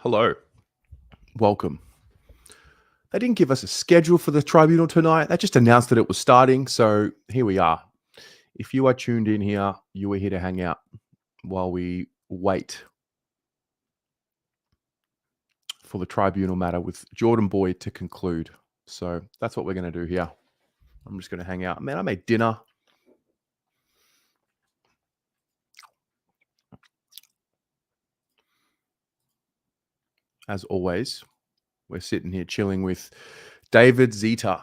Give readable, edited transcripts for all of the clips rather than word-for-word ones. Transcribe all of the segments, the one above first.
Hello. Welcome. They didn't give us a schedule for the tribunal tonight. They just announced that it was starting. So here we are. If you are tuned in here, you are here to hang out while we wait for the tribunal matter with Jordan Boyd to conclude. So that's what we're going to do here. I'm just going to hang out. Man, I made dinner. As always, we're sitting here chilling with David Zeta.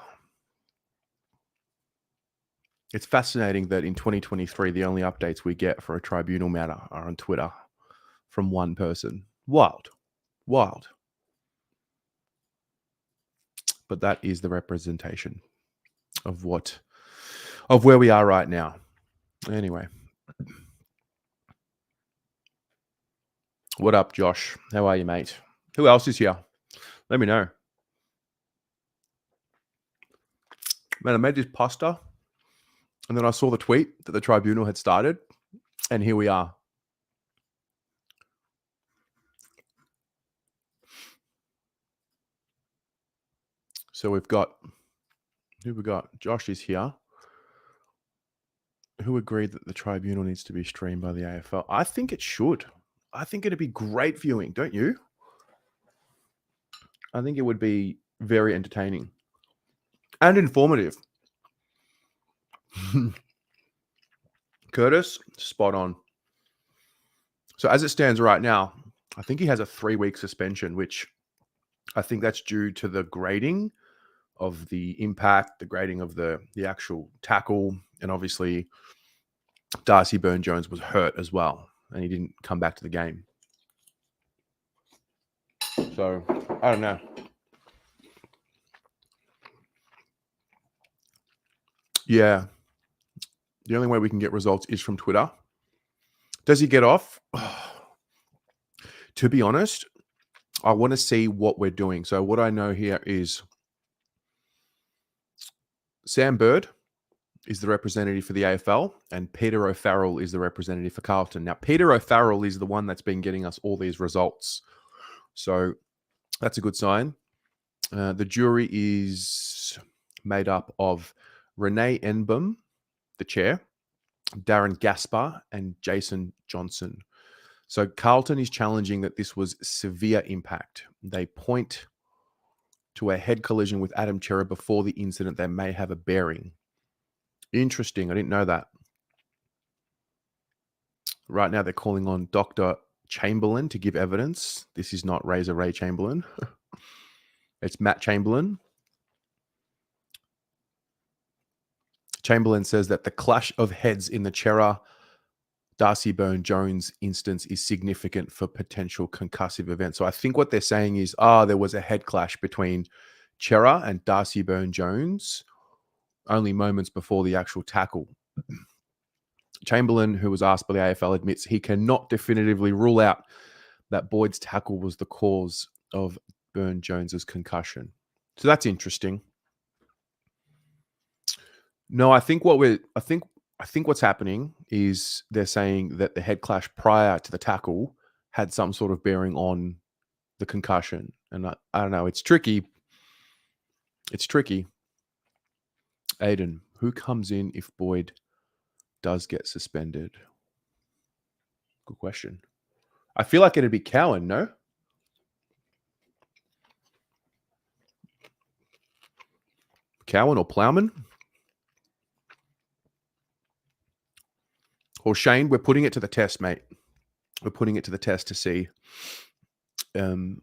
It's fascinating that in 2023, the only updates we get for a tribunal matter are on Twitter from one person. Wild. But that is the representation of where we are right now. Anyway. What up, Josh? How are you, mate? Who else is here? Let me know. Man, I made this pasta, and then I saw the tweet that the tribunal had started, and here we are. So we've got, who we got? Josh is here. Who agreed that the tribunal needs to be streamed by the AFL? I think it should. I think it'd be great viewing, don't you? I think it would be very entertaining and informative. Curtis, spot on. So as it stands right now, I think he has a 3-week suspension, which I think that's due to the grading of the impact, the grading of the actual tackle, and obviously Darcy Byrne-Jones was hurt as well, and he didn't come back to the game. So, I don't know. Yeah. The only way we can get results is from Twitter. Does he get off? To be honest, I want to see what we're doing. So what I know here is Sam Bird is the representative for the AFL, and Peter O'Farrell is the representative for Carlton. Now, Peter O'Farrell is the one that's been getting us all these results. So that's a good sign. The jury is made up of Renee Enbom, the chair, Darren Gaspar, and Jason Johnson. So Carlton is challenging that this was severe impact. They point to a head collision with Adam Chera before the incident that may have a bearing. Interesting. I didn't know that. Right now they're calling on Dr. Chamberlain to give evidence. This is not Razor Ray Chamberlain. It's Matt Chamberlain. Chamberlain says that the clash of heads in the Chera Darcy Byrne-Jones instance is significant for potential concussive events. So I think what they're saying is, there was a head clash between Chera and Darcy Byrne-Jones only moments before the actual tackle. Chamberlain, who was asked by the AFL, admits he cannot definitively rule out that Boyd's tackle was the cause of Byrne-Jones's concussion. So that's interesting. No, I think what's happening is they're saying that the head clash prior to the tackle had some sort of bearing on the concussion. And I don't know. It's tricky. Aiden, who comes in if Boyd does get suspended? Good question. I feel like it'd be Cowan, no? Cowan or Plowman? Or Shane, we're putting it to the test, mate. We're putting it to the test to see. Because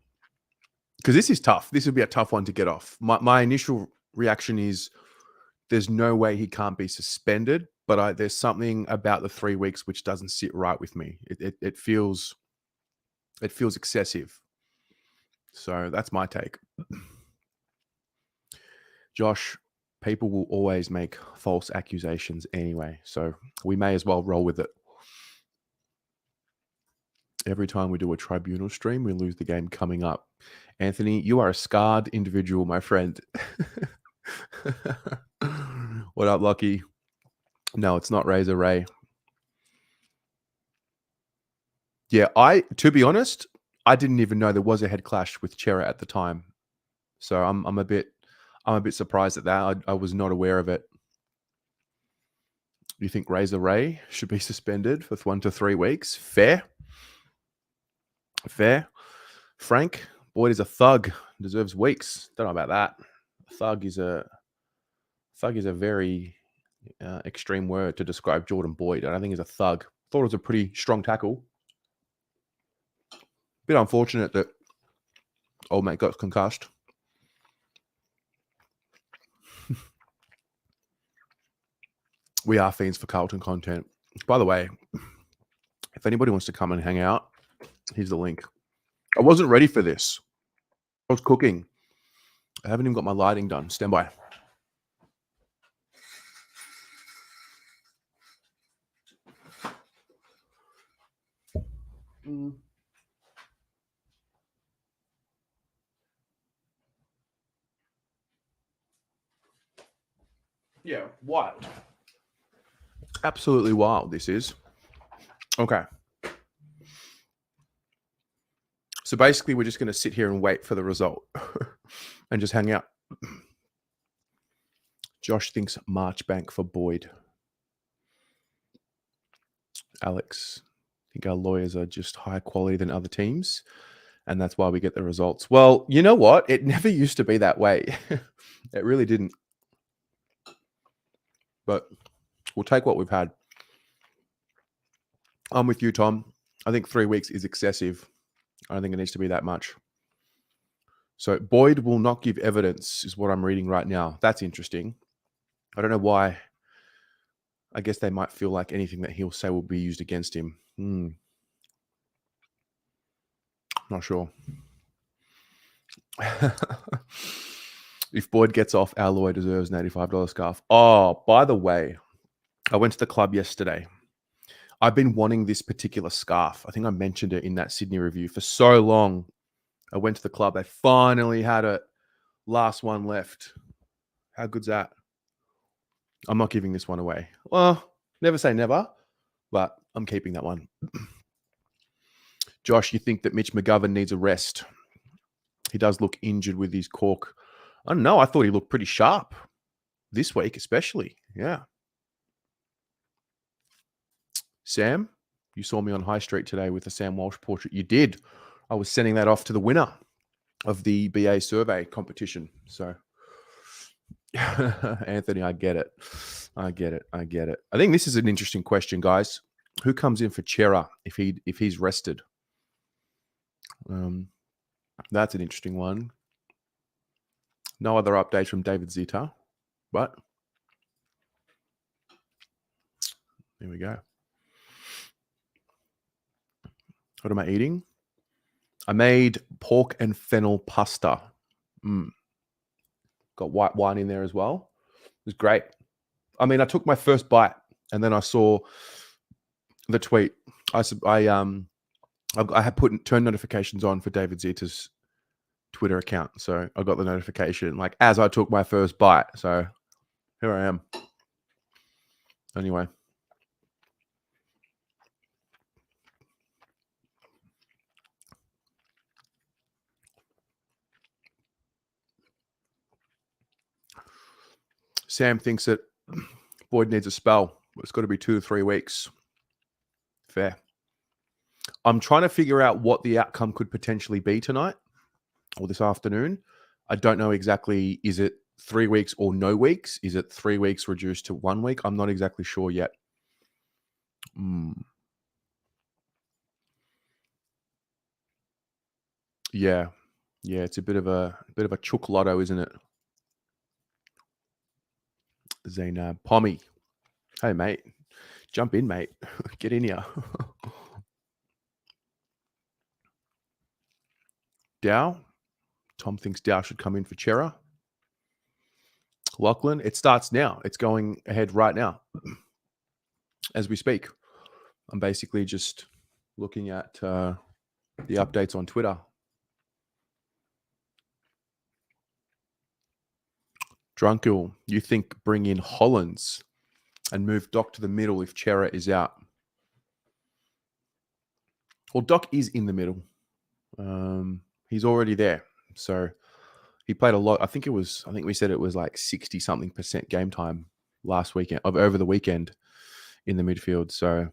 this is tough. This would be a tough one to get off. My initial reaction is there's no way he can't be suspended, but there's something about the 3 weeks which doesn't sit right with me. It feels excessive. So that's my take. Josh, people will always make false accusations anyway, so we may as well roll with it. Every time we do a tribunal stream, we lose the game coming up. Anthony, you are a scarred individual, my friend. What up, Lucky? No, it's not Razor Ray. Yeah, to be honest, I didn't even know there was a head clash with Chera at the time. So I'm a bit surprised at that. I was not aware of it. You think Razor Ray should be suspended for 1 to 3 weeks? Fair. Frank, Boyd is a thug. Deserves weeks. Don't know about that. Thug is a very extreme word to describe Jordan Boyd. I don't think he's a thug. Thought it was a pretty strong tackle. Bit unfortunate that old mate got concussed. We are fiends for Carlton content. By the way, if anybody wants to come and hang out, here's the link. I wasn't ready for this. I was cooking. I haven't even got my lighting done. Stand by. Yeah, wild. Absolutely wild, this is. Okay. So basically, we're just going to sit here and wait for the result and just hang out. Josh thinks Marchbank for Boyd. Alex, I think our lawyers are just higher quality than other teams, and that's why we get the results. Well, you know what? It never used to be that way. It really didn't. But we'll take what we've had. I'm with you, Tom. I think 3 weeks is excessive. I don't think it needs to be that much. So Boyd will not give evidence is what I'm reading right now. That's interesting. I don't know why. I guess they might feel like anything that he'll say will be used against him. Not sure. If Boyd gets off, our lawyer deserves an $85 scarf. Oh, by the way, I went to the club yesterday. I've been wanting this particular scarf. I think I mentioned it in that Sydney review for so long. I went to the club. They finally had it. Last one left. How good's that? I'm not giving this one away. Well, never say never, but I'm keeping that one. Josh, you think that Mitch McGovern needs a rest? He does look injured with his cork. I don't know. I thought he looked pretty sharp this week, especially. Yeah. Sam, you saw me on High Street today with the Sam Walsh portrait. You did. I was sending that off to the winner of the BA survey competition. So, Anthony, I get it. I think this is an interesting question, guys. Who comes in for Chera if he's rested? That's an interesting one. No other updates from David Zita, but there we go. What am I eating? I made pork and fennel pasta. Got white wine in there as well. It was great. I mean, I took my first bite and then I saw the tweet. I had turned notifications on for David Zita's Twitter account. So I got the notification like as I took my first bite. So here I am. Anyway. Sam thinks that Boyd needs a spell. It's got to be 2 to 3 weeks. Fair. I'm trying to figure out what the outcome could potentially be tonight or this afternoon. I don't know exactly. Is it 3 weeks or no weeks? Is it 3 weeks reduced to 1 week? I'm not exactly sure yet. Yeah. It's a bit of a chook lotto, isn't it? Zainab, Pommy. Hey, mate. Jump in, mate. Get in here. Dow. Tom thinks Dow should come in for Chera. Lachlan, it starts now. It's going ahead right now as we speak. I'm basically just looking at the updates on Twitter. Drunkle, you think bring in Hollins and move Doc to the middle if Chera is out? Well, Doc is in the middle. He's already there. So he played a lot. I think we said it was like 60 something % game time last weekend, over the weekend in the midfield. So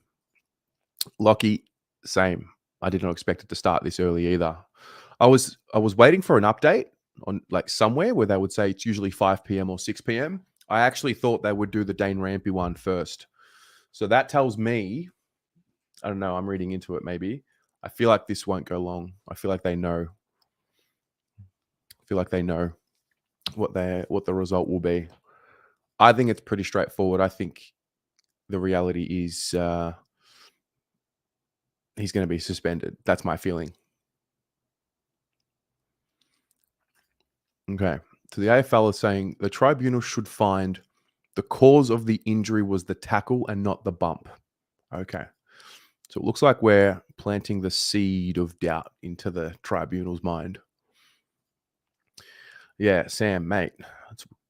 Lockie, same. I did not expect it to start this early either. I was waiting for an update on like somewhere where they would say it's usually 5 p.m. or 6 p.m. I actually thought they would do the Dane Rampy one first. So that tells me, I don't know, I'm reading into it maybe. I feel like this won't go long. I feel like they know. What the result will be. I think it's pretty straightforward. I think the reality is he's going to be suspended. That's my feeling. Okay. So the AFL is saying the tribunal should find the cause of the injury was the tackle and not the bump. Okay. So it looks like we're planting the seed of doubt into the tribunal's mind. Yeah, Sam, mate,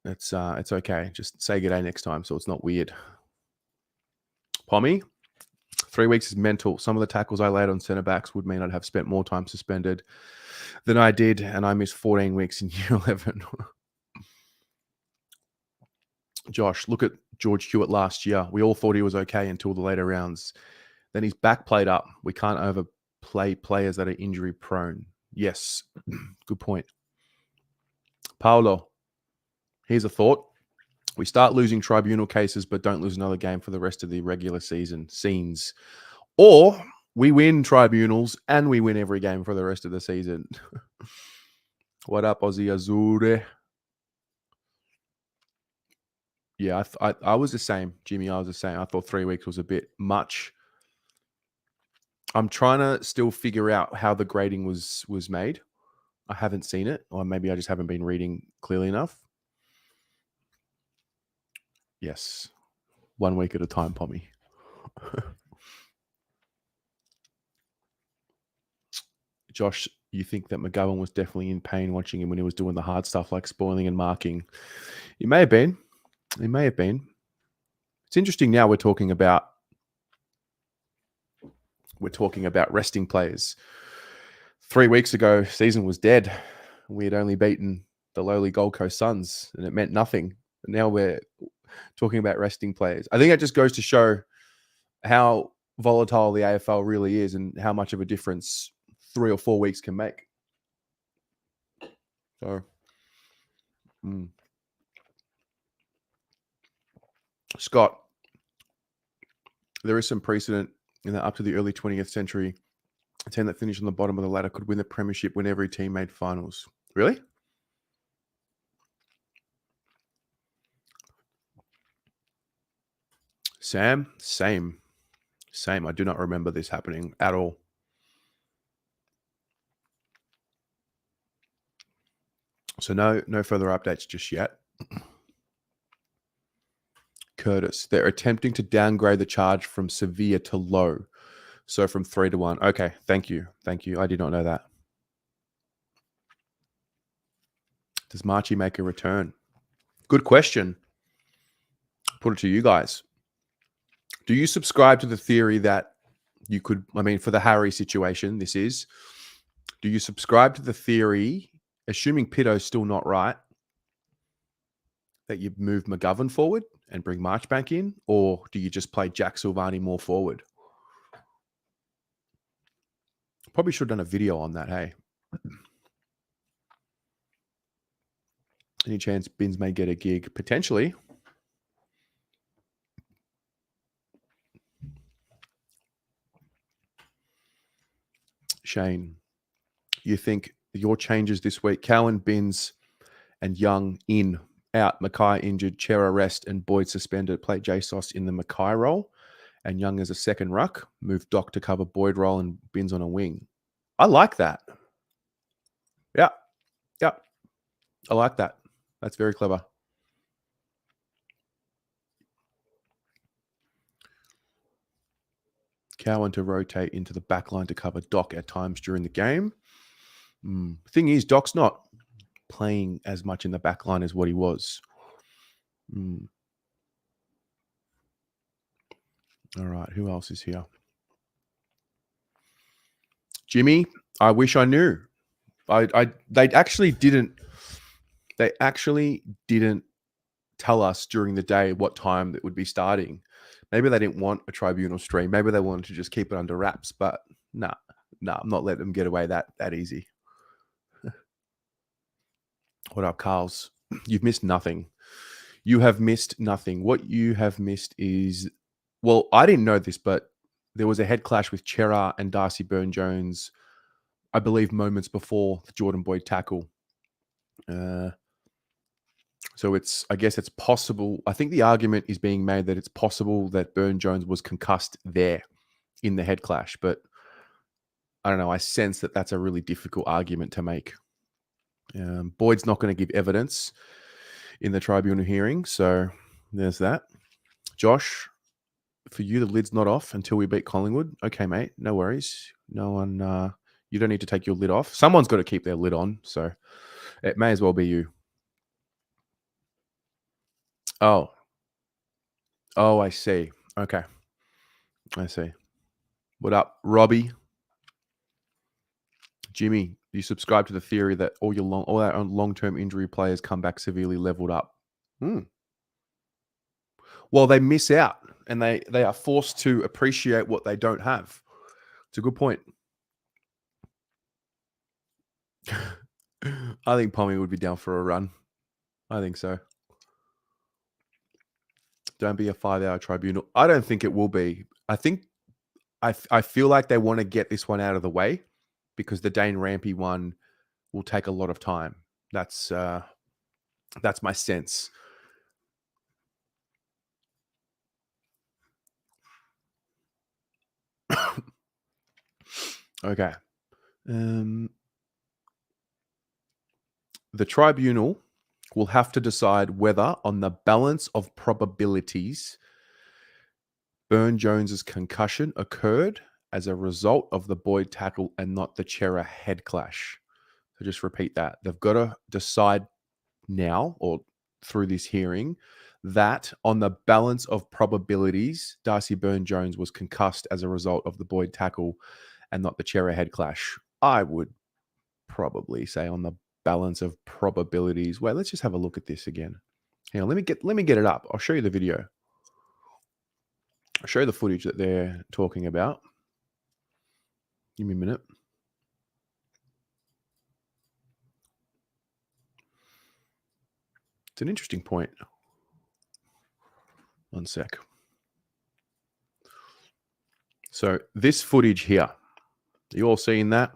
it's okay. Just say good day next time so it's not weird. Pommy, 3 weeks is mental. Some of the tackles I laid on centre backs would mean I'd have spent more time suspended than I did, and I missed 14 weeks in year 11. Josh, look at George Hewitt last year. We all thought he was okay until the later rounds. Then his back played up. We can't overplay players that are injury prone. Yes, good point. Paolo, here's a thought. We start losing tribunal cases, but don't lose another game for the rest of the regular season scenes. Or we win tribunals and we win every game for the rest of the season. What up, Aussie Azure? Yeah, I was the same, Jimmy. I was the same. I thought 3 weeks was a bit much. I'm trying to still figure out how the grading was made. I haven't seen it, or maybe I just haven't been reading clearly enough. Yes, 1 week at a time, Pommy. Josh, you think that McGovern was definitely in pain watching him when he was doing the hard stuff like spoiling and marking? He may have been. He may have been. It's interesting now we're talking about resting players. 3 weeks ago, season was dead. We had only beaten the lowly Gold Coast Suns, and it meant nothing. Now we're talking about resting players. I think that just goes to show how volatile the AFL really is and how much of a difference 3 or 4 weeks can make. So, Scott, there is some precedent in that up to the early 20th century, a team that finished on the bottom of the ladder could win the premiership when every team made finals. Really? Sam, same. I do not remember this happening at all. So no further updates just yet. Curtis, they're attempting to downgrade the charge from severe to low. So from 3 to 1. Okay, thank you. I did not know that. Does Marchie make a return? Good question. Put it to you guys. Do you subscribe to the theory that you could, for the Harry situation, do you subscribe to the theory, assuming Pito's still not right, that you move McGovern forward and bring Marchbank in, or do you just play Jack Silvani more forward? Probably should have done a video on that, hey? Any chance Bins may get a gig? Potentially. Shane, you think your changes this week, Cowan, Bins, and Young in, out, Mackay injured, Chera rest, and Boyd suspended, play JSOS in the Mackay role, and Young as a second ruck, move Doc to cover Boyd role and Bins on a wing. I like that. Yeah. I like that. That's very clever. Cowan to rotate into the back line to cover Doc at times during the game. Thing is, Doc's not playing as much in the back line as what he was. All right, who else is here? Jimmy, I wish I knew. They actually didn't. They actually didn't tell us during the day what time it would be starting. Maybe they didn't want a tribunal stream. Maybe they wanted to just keep it under wraps. But nah, I'm not letting them get away that easy. What up, Carls? You've missed nothing. You have missed nothing. What you have missed is, well, I didn't know this, but there was a head clash with Chera and Darcy Byrne-Jones, I believe, moments before the Jordan Boyd tackle. So I guess it's possible. I think the argument is being made that it's possible that Byrne-Jones was concussed there in the head clash, but I don't know. I sense that that's a really difficult argument to make. Boyd's not going to give evidence in the tribunal hearing, so there's that. Josh, for you, the lid's not off until we beat Collingwood. Okay, mate, no worries. No one, you don't need to take your lid off. Someone's got to keep their lid on, so it may as well be you. Oh, I see. Okay, I see. What up, Robbie? Jimmy, you subscribe to the theory that all our long-term injury players come back severely leveled up. Well, they miss out, and they are forced to appreciate what they don't have. It's a good point. I think Pommy would be down for a run. I think so. Don't be a 5-hour tribunal. I don't think it will be. I feel like they want to get this one out of the way because the Dane Rampy one will take a lot of time. That's my sense. Okay. The tribunal will have to decide whether, on the balance of probabilities, Byrne-Jones's concussion occurred as a result of the Boyd tackle and not the Chera head clash. So just repeat that. They've got to decide now or through this hearing that on the balance of probabilities, Darcy Byrne-Jones was concussed as a result of the Boyd tackle and not the Chera head clash. I would probably say on the balance of probabilities. Wait, let's just have a look at this again. Hang on, let me get it up. I'll show you the video. I'll show you the footage that they're talking about. Give me a minute. It's an interesting point. One sec. So this footage here, you all seeing that?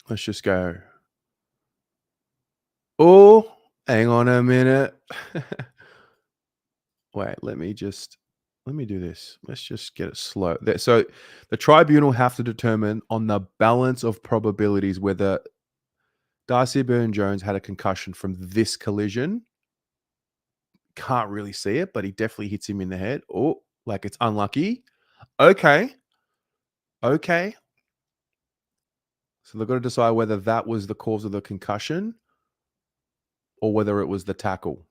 Let's just go. Oh, hang on a minute. Wait, let me do this. Let's just get it slow. So the tribunal have to determine on the balance of probabilities whether Darcy Byrne-Jones had a concussion from this collision. Can't really see it, but he definitely hits him in the head. Oh, like it's unlucky. Okay. So they've got to decide whether that was the cause of the concussion or whether it was the tackle.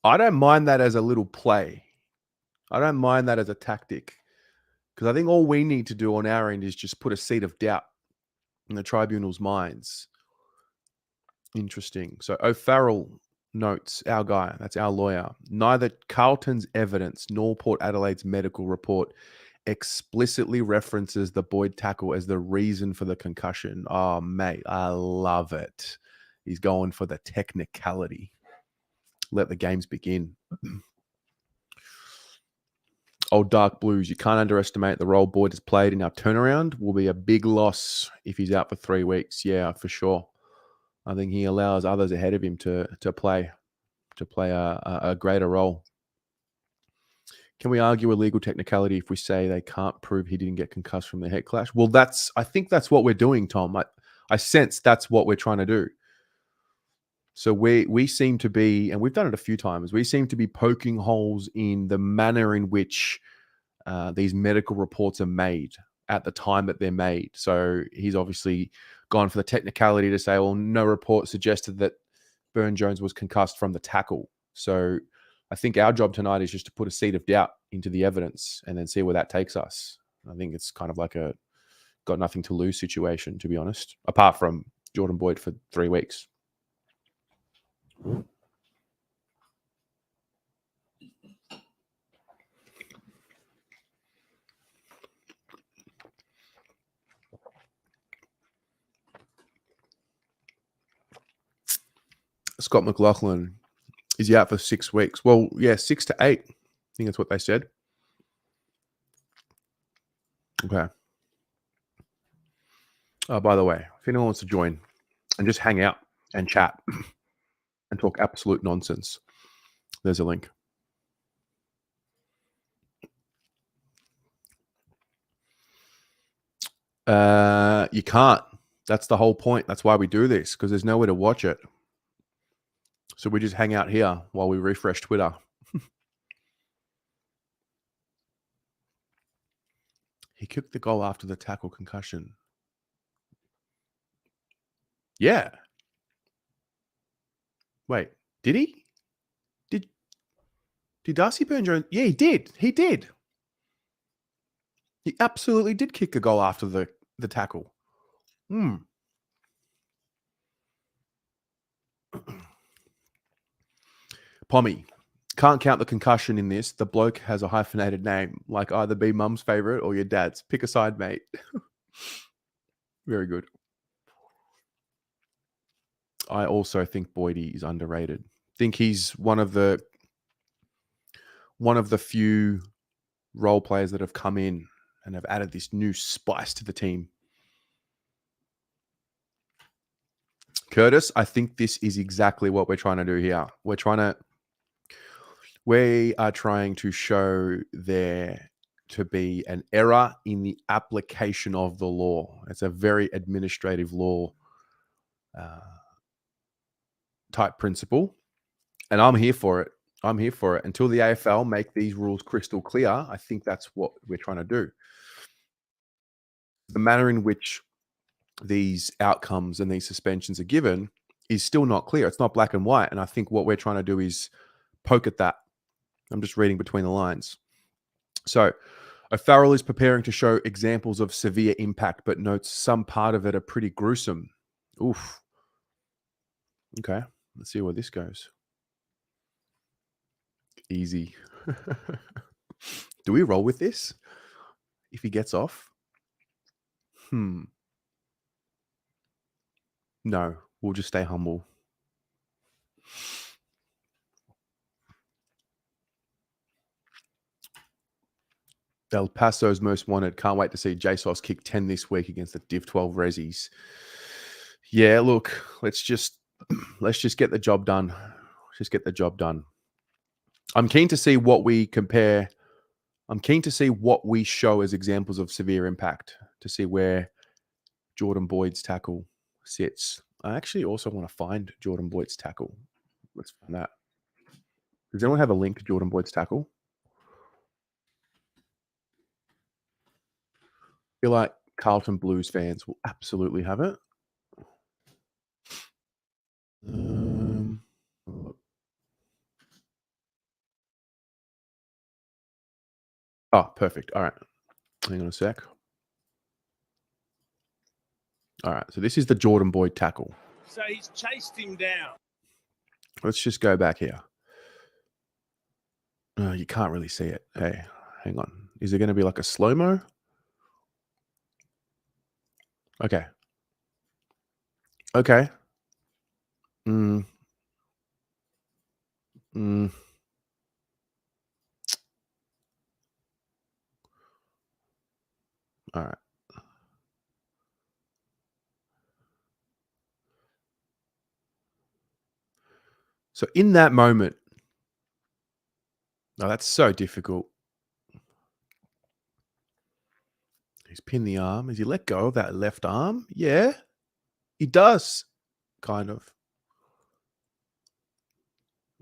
I don't mind that as a little play. I don't mind that as a tactic because I think all we need to do on our end is just put a seed of doubt in the tribunal's minds. Interesting. So O'Farrell notes, our guy, that's our lawyer, neither Carlton's evidence nor Port Adelaide's medical report explicitly references the Boyd tackle as the reason for the concussion. Oh, mate, I love it. He's going for the technicality. Let the games begin. Old Dark Blues, you can't underestimate the role Boyd has played in our turnaround. Will be a big loss if he's out for 3 weeks. Yeah, for sure. I think he allows others ahead of him to play a greater role. Can we argue a legal technicality if we say they can't prove he didn't get concussed from the head clash? Well, I think that's what we're doing, Tom. I sense that's what we're trying to do. So we seem to be, and we've done it a few times, we seem to be poking holes in the manner in which these medical reports are made at the time that they're made. So he's obviously gone for the technicality to say, well, no report suggested that Byrne-Jones was concussed from the tackle. So I think our job tonight is just to put a seed of doubt into the evidence and then see where that takes us. I think it's kind of like a got nothing to lose situation, to be honest, apart from Jordan Boyd for 3 weeks. Scott McLaughlin, is he out for 6 weeks? Well, yeah, 6 to 8. I think that's what they said. Okay. Oh, by the way, if anyone wants to join and just hang out and chat and talk absolute nonsense, there's a link. You can't. That's the whole point. That's why we do this, because there's nowhere to watch it. So we just hang out here while we refresh Twitter. He kicked the goal after the tackle concussion. Yeah. Wait, did he? Did Darcy Burn-Jones? Yeah, he did. He did. He absolutely did kick a goal after the tackle. Pommy, can't count the concussion in this. The bloke has a hyphenated name, like either be mum's favorite or your dad's. Pick a side, mate. Very good. I also think Boydie is underrated. Think he's one of the few role players that have come in and have added this new spice to the team. Curtis, I think this is exactly what we're trying to do here. We are trying to show there to be an error in the application of the law. It's a very administrative law type principle, and I'm here for it. I'm here for it. Until the AFL make these rules crystal clear, I think that's what we're trying to do. The manner in which these outcomes and these suspensions are given is still not clear. It's not black and white. And I think what we're trying to do is poke at that. I'm just reading between the lines. So O'Farrell is preparing to show examples of severe impact, but notes some part of it are pretty gruesome. Oof. Okay, let's see where this goes. Easy. Do we roll with this? If he gets off? No, we'll just stay humble. El Paso's most wanted. Can't wait to see JSOS kick 10 this week against the Div 12 Rezzies. Yeah, look, let's just get the job done. Just get the job done. I'm keen to see what we compare. I'm keen to see what we show as examples of severe impact, to see where Jordan Boyd's tackle sits. I actually also want to find Jordan Boyd's tackle. Let's find that. Does anyone have a link to Jordan Boyd's tackle? I feel like Carlton Blues fans will absolutely have it. Oh, perfect. All right. Hang on a sec. All right. So this is the Jordan Boyd tackle. So he's chased him down. Let's just go back here. You can't really see it. Hey, hang on. Is it going to be like a slow-mo? Okay. Okay. All right. So in that moment, oh, that's so difficult. He's pinned the arm. Has he let go of that left arm? Yeah, he does. Kind of.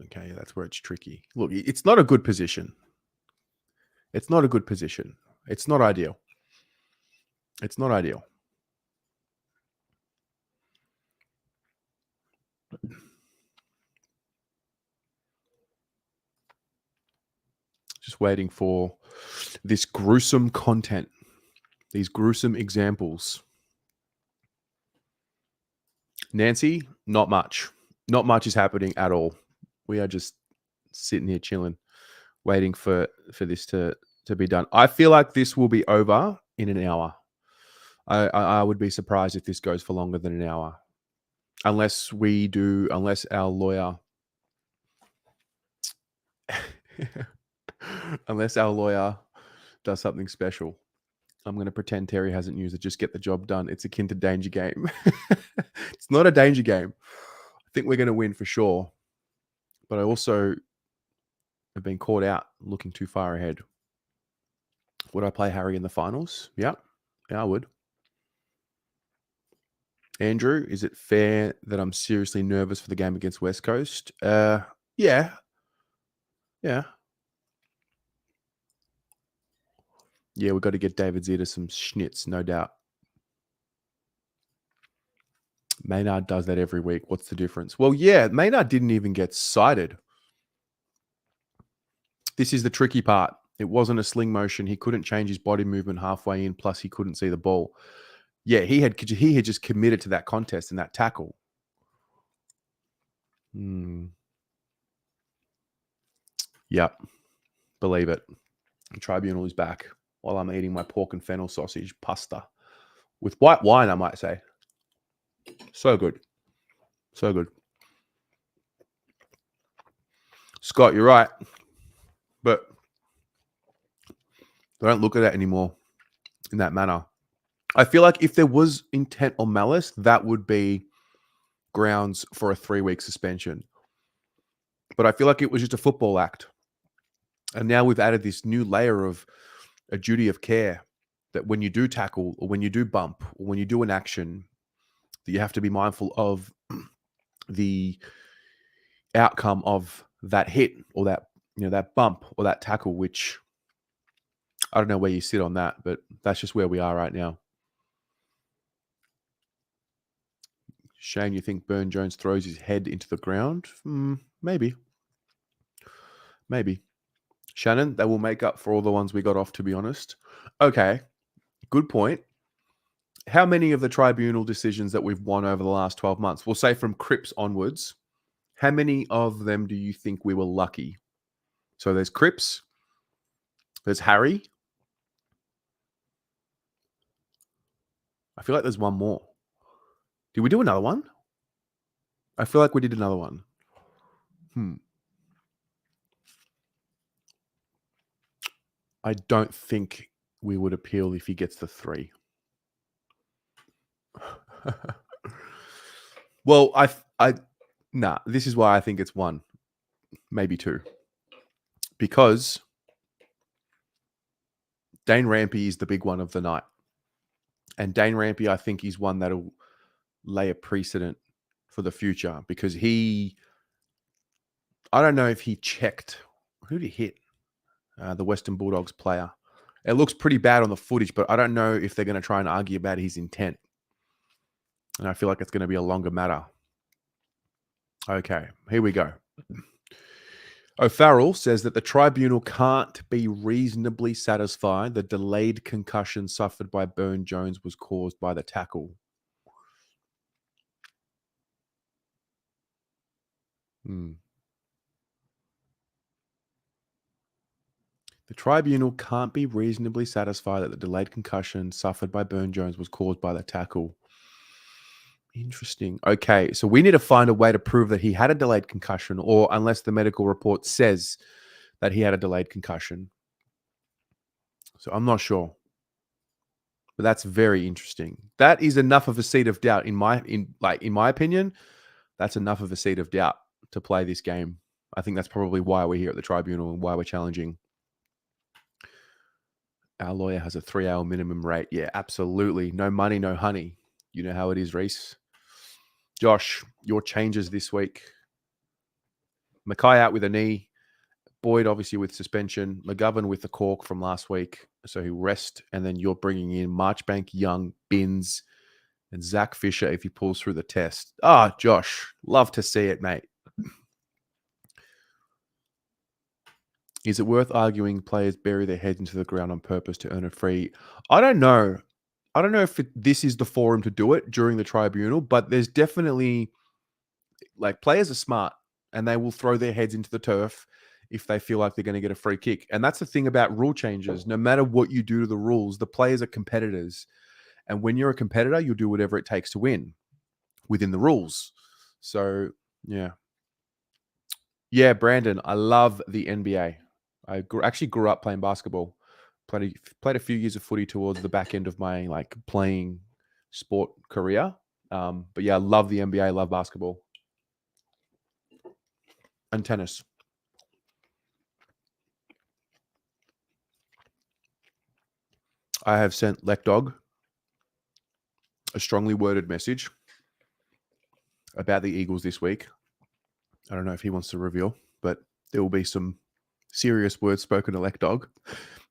Okay, that's where it's tricky. Look, it's not a good position. It's not a good position. It's not ideal. It's not ideal. Just waiting for this gruesome content. These gruesome examples. Nancy, not much. Not much is happening at all. We are just sitting here chilling, waiting for this to be done. I feel like this will be over in an hour. I would be surprised if this goes for longer than an hour. Unless our lawyer unless our lawyer does something special. I'm going to pretend Terry hasn't used it. Just get the job done. It's akin to danger game. It's not a danger game. I think we're going to win for sure. But I also have been caught out looking too far ahead. Would I play Harry in the finals? Yeah, I would. Andrew, is it fair that I'm seriously nervous for the game against West Coast? Yeah. Yeah. Yeah, we've got to get David Zeta some schnitz, no doubt. Maynard does that every week. What's the difference? Well, yeah, Maynard didn't even get cited. This is the tricky part. It wasn't a sling motion. He couldn't change his body movement halfway in, plus he couldn't see the ball. Yeah, he had just committed to that contest and that tackle. Yep. Believe it. The Tribunal is back while I'm eating my pork and fennel sausage pasta with white wine, I might say. So good. So good. Scott, you're right. But I don't look at it anymore in that manner. I feel like if there was intent or malice, that would be grounds for a 3-week suspension. But I feel like it was just a football act. And now we've added this new layer of a duty of care that when you do tackle or when you do bump or when you do an action, that you have to be mindful of the outcome of that hit or that bump or that tackle, which I don't know where you sit on that, but that's just where we are right now. Shane, you think Burn Jones throws his head into the ground? Maybe. Shannon, they will make up for all the ones we got off, to be honest. Okay, good point. How many of the tribunal decisions that we've won over the last 12 months, we'll say from Cripps onwards, how many of them do you think we were lucky? So there's Cripps, there's Harry. I feel like there's one more. Did we do another one? I feel like we did another one. I don't think we would appeal if he gets the 3. Well, this is why I think it's 1, maybe 2. Because Dane Rampy is the big one of the night. And Dane Rampy, I think, is one that'll lay a precedent for the future because I don't know if he checked. Who did he hit? The Western Bulldogs player. It looks pretty bad on the footage, but I don't know if they're going to try and argue about his intent. And I feel like it's going to be a longer matter. Okay, here we go. O'Farrell says that the tribunal can't be reasonably satisfied the delayed concussion suffered by Burn Jones was caused by the tackle. The tribunal can't be reasonably satisfied that the delayed concussion suffered by Burn Jones was caused by the tackle. Interesting. Okay, so we need to find a way to prove that he had a delayed concussion, or unless the medical report says that he had a delayed concussion. So I'm not sure. But that's very interesting. That is enough of a seed of doubt in my opinion. That's enough of a seed of doubt to play this game. I think that's probably why we're here at the tribunal and why we're challenging. Our lawyer has a 3-hour minimum rate. Yeah, absolutely. No money, no honey. You know how it is, Reese. Josh, your changes this week. Mackay out with a knee. Boyd obviously with suspension. McGovern with the cork from last week. So he'll rest. And then you're bringing in Marchbank, Young, Binns, and Zach Fisher if he pulls through the test. Josh, love to see it, mate. Is it worth arguing players bury their heads into the ground on purpose to earn a free? I don't know. I don't know if this is the forum to do it during the tribunal, but there's definitely, like, players are smart and they will throw their heads into the turf if they feel like they're going to get a free kick. And that's the thing about rule changes. No matter what you do to the rules, the players are competitors. And when you're a competitor, you'll do whatever it takes to win within the rules. So, yeah. Yeah, Brandon, I love the NBA. I actually grew up playing basketball. Played a few years of footy towards the back end of my playing sport career. But yeah, I love the NBA. I love basketball and tennis. I have sent Lekdog a strongly worded message about the Eagles this week. I don't know if he wants to reveal, but there will be some serious words spoken to Lekdog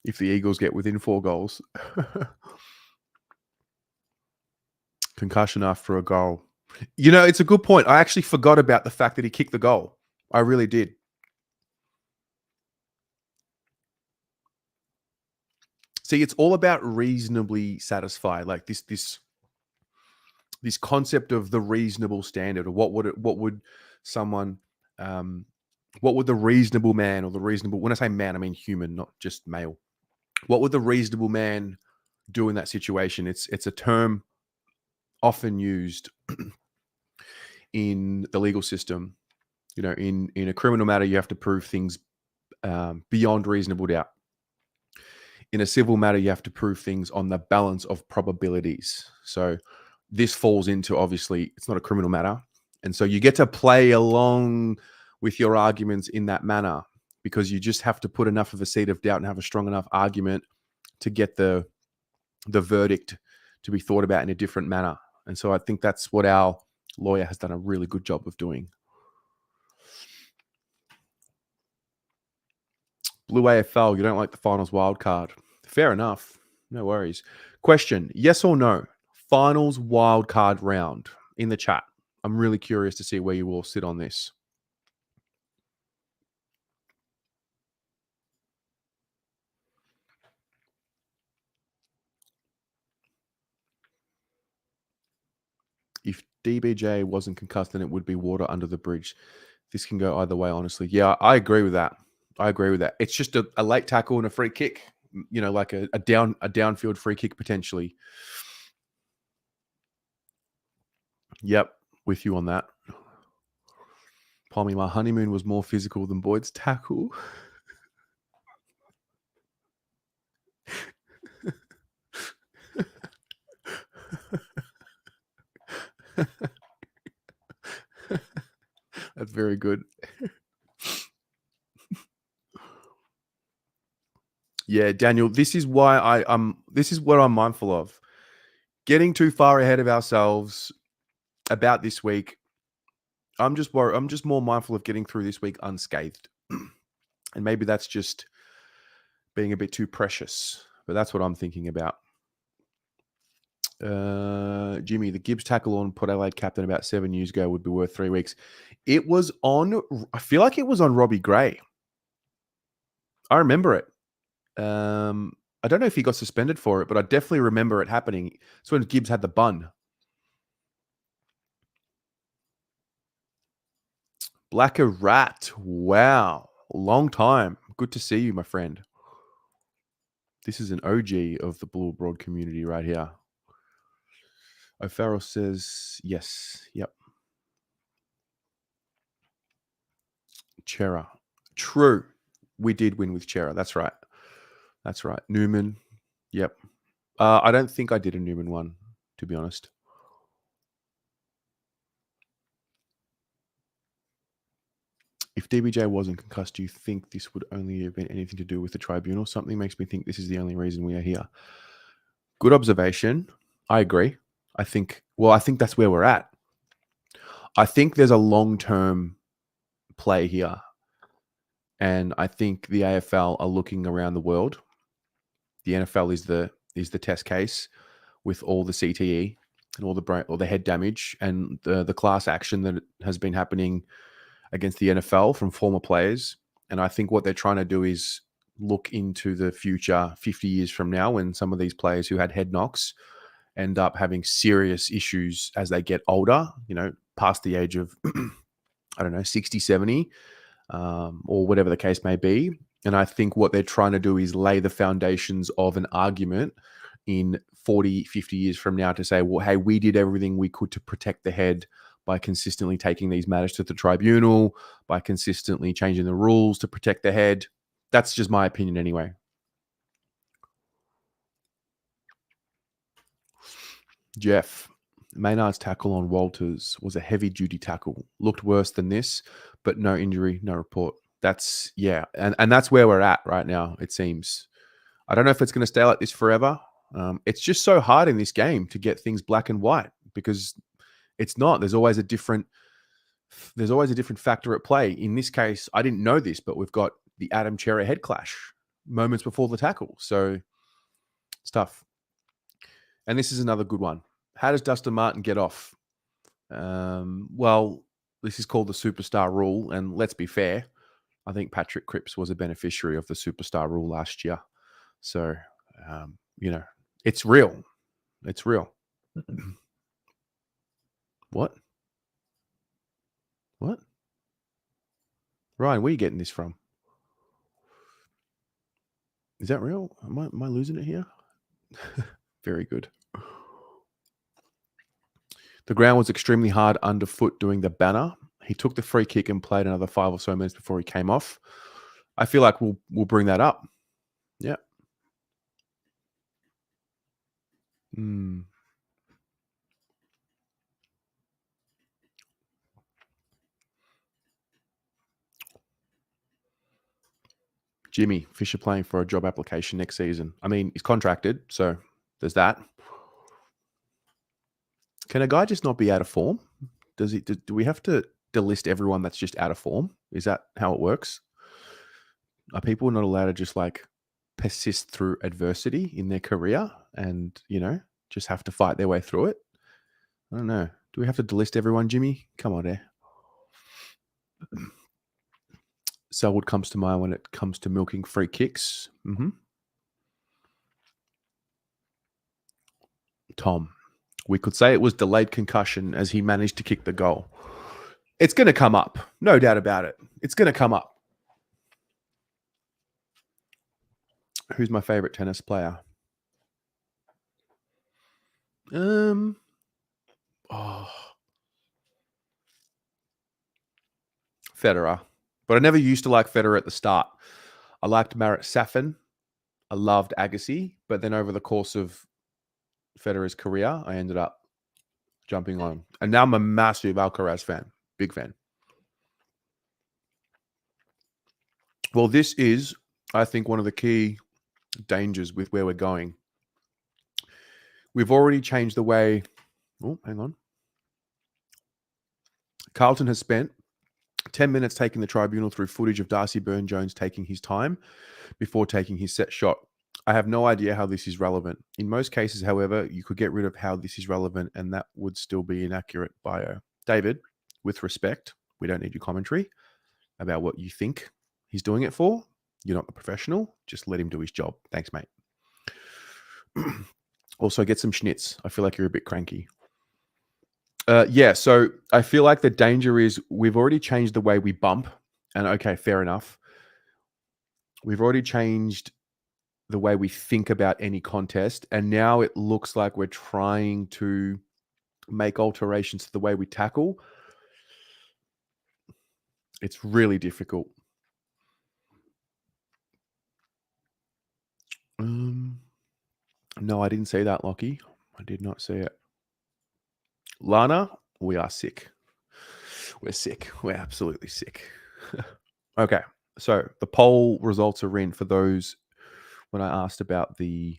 if the Eagles get within 4 goals. Concussion after a goal. You know, it's a good point. I actually forgot about the fact that he kicked the goal. I really did. See, it's all about reasonably satisfied. Like this concept of the reasonable standard, or what would someone, what would the reasonable man, or the reasonable, when I say man, I mean human, not just male. What would the reasonable man do in that situation? It's a term often used in the legal system. You know, in a criminal matter, you have to prove things beyond reasonable doubt. In a civil matter, you have to prove things on the balance of probabilities. So this falls into, obviously, it's not a criminal matter. And so you get to play along with your arguments in that manner, because you just have to put enough of a seed of doubt and have a strong enough argument to get the verdict to be thought about in a different manner. And so I think that's what our lawyer has done a really good job of doing. Blue AFL, you don't like the finals wild card. Fair enough. No worries. Question, yes or no? Finals wild card round in the chat. I'm really curious to see where you all sit on this. If DBJ wasn't concussed, then it would be water under the bridge. This can go either way, honestly. Yeah, I agree with that. It's just a late tackle and a free kick. You know, like a downfield free kick potentially. Yep, with you on that. Palmy, my honeymoon was more physical than Boyd's tackle. That's very good. Yeah, Daniel, this is why this is what I'm mindful of. Getting too far ahead of ourselves about this week. I'm just worried. I'm just more mindful of getting through this week unscathed. And maybe that's just being a bit too precious, but that's what I'm thinking about. Jimmy, the Gibbs tackle on Port Adelaide captain about 7 years ago would be worth 3 weeks. It was on, I feel like it was on Robbie Gray. I remember it. I don't know if he got suspended for it, but I definitely remember it happening. It's when Gibbs had the bun. Blacker Rat. Wow. Long time. Good to see you, my friend. This is an OG of the Blue Broad community right here. O'Farrell says yes. Yep. Chera. True. We did win with Chera. That's right. That's right. Newman. Yep. I don't think I did a Newman one, to be honest. If DBJ wasn't concussed, do you think this would only have been anything to do with the tribunal? Something makes me think this is the only reason we are here. Good observation. I agree. I think that's where we're at. I think there's a long-term play here. And I think the AFL are looking around the world. The NFL is the test case with all the CTE and all the head damage and the class action that has been happening against the NFL from former players. And I think what they're trying to do is look into the future 50 years from now when some of these players who had head knocks end up having serious issues as they get older, past the age of, I don't know, 60, 70, or whatever the case may be. And I think what they're trying to do is lay the foundations of an argument in 40, 50 years from now to say, well, hey, we did everything we could to protect the head by consistently taking these matters to the tribunal, by consistently changing the rules to protect the head. That's just my opinion anyway. Jeff, Maynard's tackle on Walters was a heavy-duty tackle. Looked worse than this, but no injury, no report. That's, yeah, and that's where we're at right now, it seems. I don't know if it's going to stay like this forever. It's just so hard in this game to get things black and white because it's not. There's always a different factor at play. In this case, I didn't know this, but we've got the Adam Chera head clash moments before the tackle. So it's tough. And this is another good one. How does Dustin Martin get off? Well, this is called the superstar rule. And let's be fair, I think Patrick Cripps was a beneficiary of the superstar rule last year. So, it's real. It's real. What? Ryan, where are you getting this from? Is that real? Am I losing it here? Very good. The ground was extremely hard underfoot doing the banner. He took the free kick and played another 5 or so minutes before he came off. I feel like we'll bring that up. Yeah. Jimmy Fisher playing for a job application next season. I mean, he's contracted, so there's that. Can a guy just not be out of form? Do we have to delist everyone that's just out of form? Is that how it works? Are people not allowed to just persist through adversity in their career and, just have to fight their way through it? I don't know. Do we have to delist everyone, Jimmy? Come on there. Selwood comes to mind when it comes to milking free kicks. Tom, we could say it was delayed concussion as he managed to kick the goal. It's going to come up. No doubt about it. It's going to come up. Who's my favorite tennis player? Federer. But I never used to like Federer at the start. I liked Marat Safin. I loved Agassi. But then over the course of Federer's career, I ended up jumping on. And now I'm a massive Alcaraz fan. Big fan. Well, this is, I think, one of the key dangers with where we're going. We've already changed the way... Oh, hang on. Carlton has spent 10 minutes taking the tribunal through footage of Darcy Byrne-Jones taking his time before taking his set shot. I have no idea how this is relevant. In most cases, however, you could get rid of how this is relevant and that would still be inaccurate bio. David, with respect, we don't need your commentary about what you think he's doing it for. You're not the professional. Just let him do his job. Thanks, mate. Also, get some schnitz. I feel like you're a bit cranky. So I feel like the danger is we've already changed the way we bump. And okay, fair enough. We've already changed the way we think about any contest. And now it looks like we're trying to make alterations to the way we tackle. It's really difficult. No, I didn't say that, Lockie. I did not say it. Lana, we are sick. We're sick. We're absolutely sick. Okay, so the poll results are in for those when I asked about the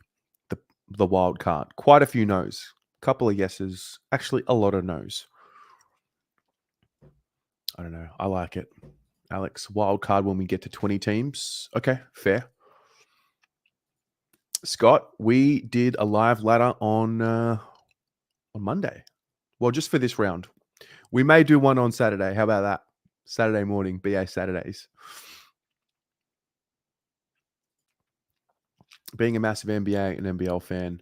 wild card. Quite a few no's. A couple of yeses. Actually, a lot of no's. I don't know. I like it. Alex, wild card when we get to 20 teams. Okay, fair. Scott, we did a live ladder on Monday. Well, just for this round. We may do one on Saturday. How about that? Saturday morning, BA Saturdays. Being a massive NBA and NBL fan,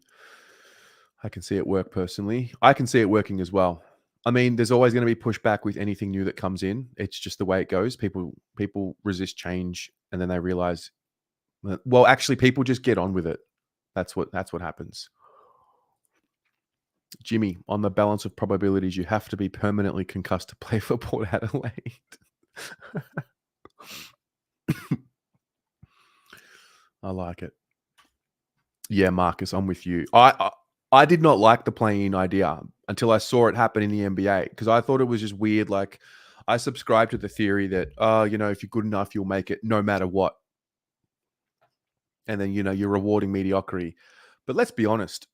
I can see it work personally. I can see it working as well. I mean, there's always going to be pushback with anything new that comes in. It's just the way it goes. People resist change, and then they realize, well, actually, people just get on with it. That's what happens. Jimmy, on the balance of probabilities, you have to be permanently concussed to play for Port Adelaide. I like it. Yeah, Marcus, I'm with you. I did not like the play-in idea until I saw it happen in the NBA because I thought it was just weird. Like, I subscribe to the theory that, if you're good enough, you'll make it no matter what. And then, you're rewarding mediocrity. But let's be honest,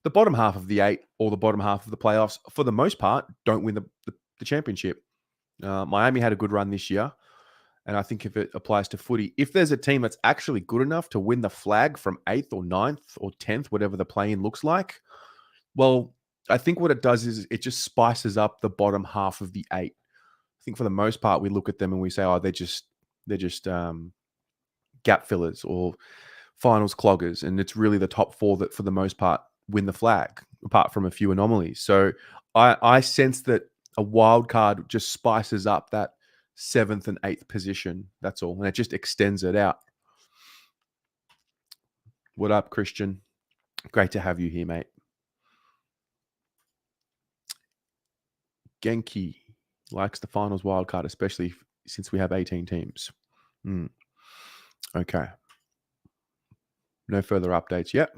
the bottom half of the 8 or the bottom half of the playoffs, for the most part, don't win the championship. Miami had a good run this year. And I think if it applies to footy, if there's a team that's actually good enough to win the flag from 8th or 9th or 10th, whatever the play-in looks like, well, I think what it does is it just spices up the bottom half of the 8. I think for the most part, we look at them and we say, oh, they're just gap fillers or finals cloggers. And it's really the top 4 that for the most part win the flag, apart from a few anomalies. So I sense that a wild card just spices up that 7th and 8th position. That's all. And it just extends it out. What up, Christian? Great to have you here, mate. Genki likes the finals wildcard, especially since we have 18 teams. Okay. No further updates yet.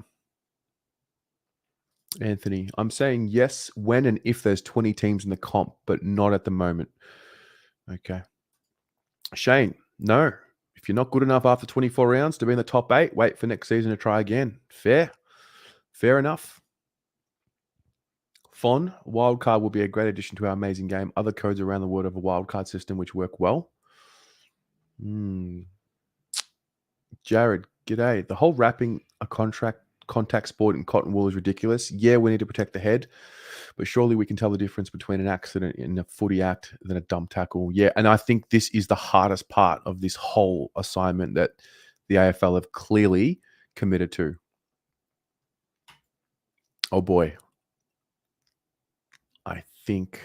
Anthony, I'm saying yes when and if there's 20 teams in the comp, but not at the moment. Okay. Shane, no. If you're not good enough after 24 rounds to be in the top 8, wait for next season to try again. Fair enough. Fon, wildcard will be a great addition to our amazing game. Other codes around the world have a wildcard system which work well. Jared, g'day. The whole wrapping a contact sport in cotton wool is ridiculous. Yeah, we need to protect the head, but surely we can tell the difference between an accident in a footy act than a dump tackle. Yeah, and I think this is the hardest part of this whole assignment that the AFL have clearly committed to. Oh boy. I think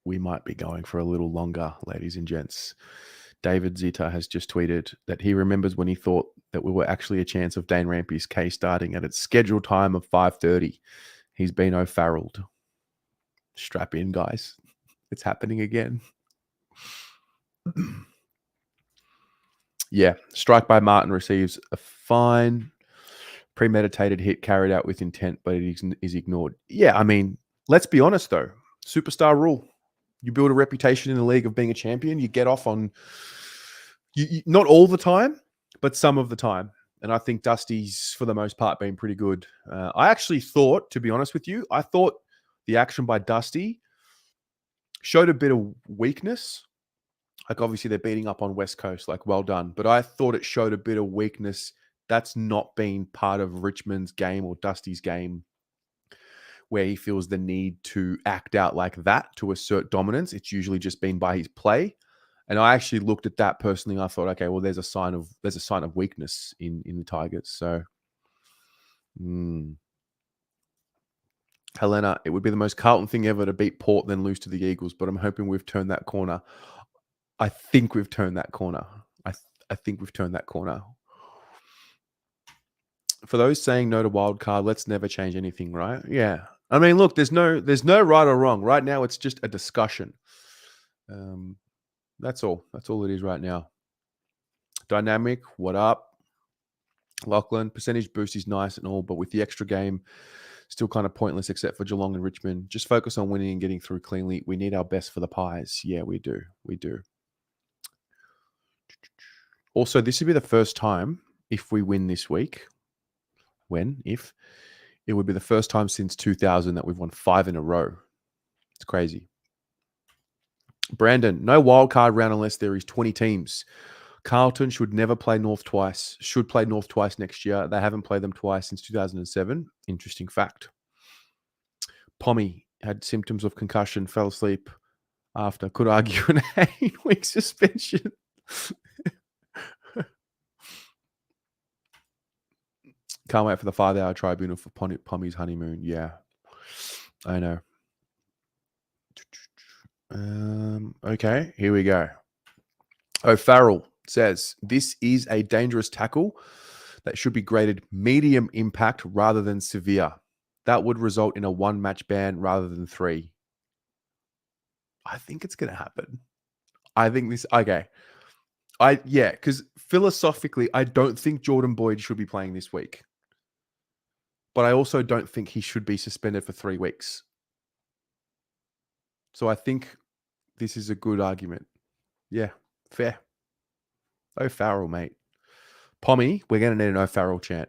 we might be going for a little longer, ladies and gents. David Zita has just tweeted that he remembers when he thought that we were actually a chance of Dane Rampy's case starting at its scheduled time of 5:30. He's been O'Farrelled. Strap in, guys. It's happening again. Yeah, strike by Martin receives a fine. Premeditated hit carried out with intent, but it is ignored. Yeah, I mean, let's be honest though. Superstar rule. You build a reputation in the league of being a champion. You get off on, not all the time, but some of the time. And I think Dusty's, for the most part, been pretty good. I actually thought, to be honest with you, I thought the action by Dusty showed a bit of weakness. Like, obviously, they're beating up on West Coast. Like, well done. But I thought it showed a bit of weakness. That's not been part of Richmond's game or Dusty's game, where he feels the need to act out like that to assert dominance. It's usually just been by his play. And I actually looked at that personally. I thought, okay, well, there's a sign of weakness in the Tigers. So, Helena, it would be the most Carlton thing ever to beat Port, then lose to the Eagles. But I'm hoping we've turned that corner. I think we've turned that corner. I think we've turned that corner. For those saying no to wild card, let's never change anything, right? Yeah. I mean, look, there's no right or wrong. Right now, it's just a discussion. That's all. That's all it is right now. Dynamic, what up? Lachlan, percentage boost is nice and all, but with the extra game, still kind of pointless except for Geelong and Richmond. Just focus on winning and getting through cleanly. We need our best for the Pies. Yeah, we do. We do. Also, this would be the first time if we win this week. If it would be the first time since 2000 that we've won 5 in a row. It's crazy. Brandon, no wildcard round unless there is 20 teams. Carlton should never play North twice. Should play North twice next year. They haven't played them twice since 2007. Interesting fact. Pommy had symptoms of concussion, fell asleep after. Could argue an 8-week suspension. Can't wait for the 5-hour tribunal for Pommy's honeymoon. Yeah, I know. Okay, here we go. O'Farrell says, this is a dangerous tackle that should be graded medium impact rather than severe. That would result in a 1-match ban rather than 3. I think it's going to happen. I think this, okay. Because philosophically, I don't think Jordan Boyd should be playing this week. But I also don't think he should be suspended for 3 weeks. So I think this is a good argument. Yeah, fair. O'Farrell, mate. Pommy, we're going to need an O'Farrell chant.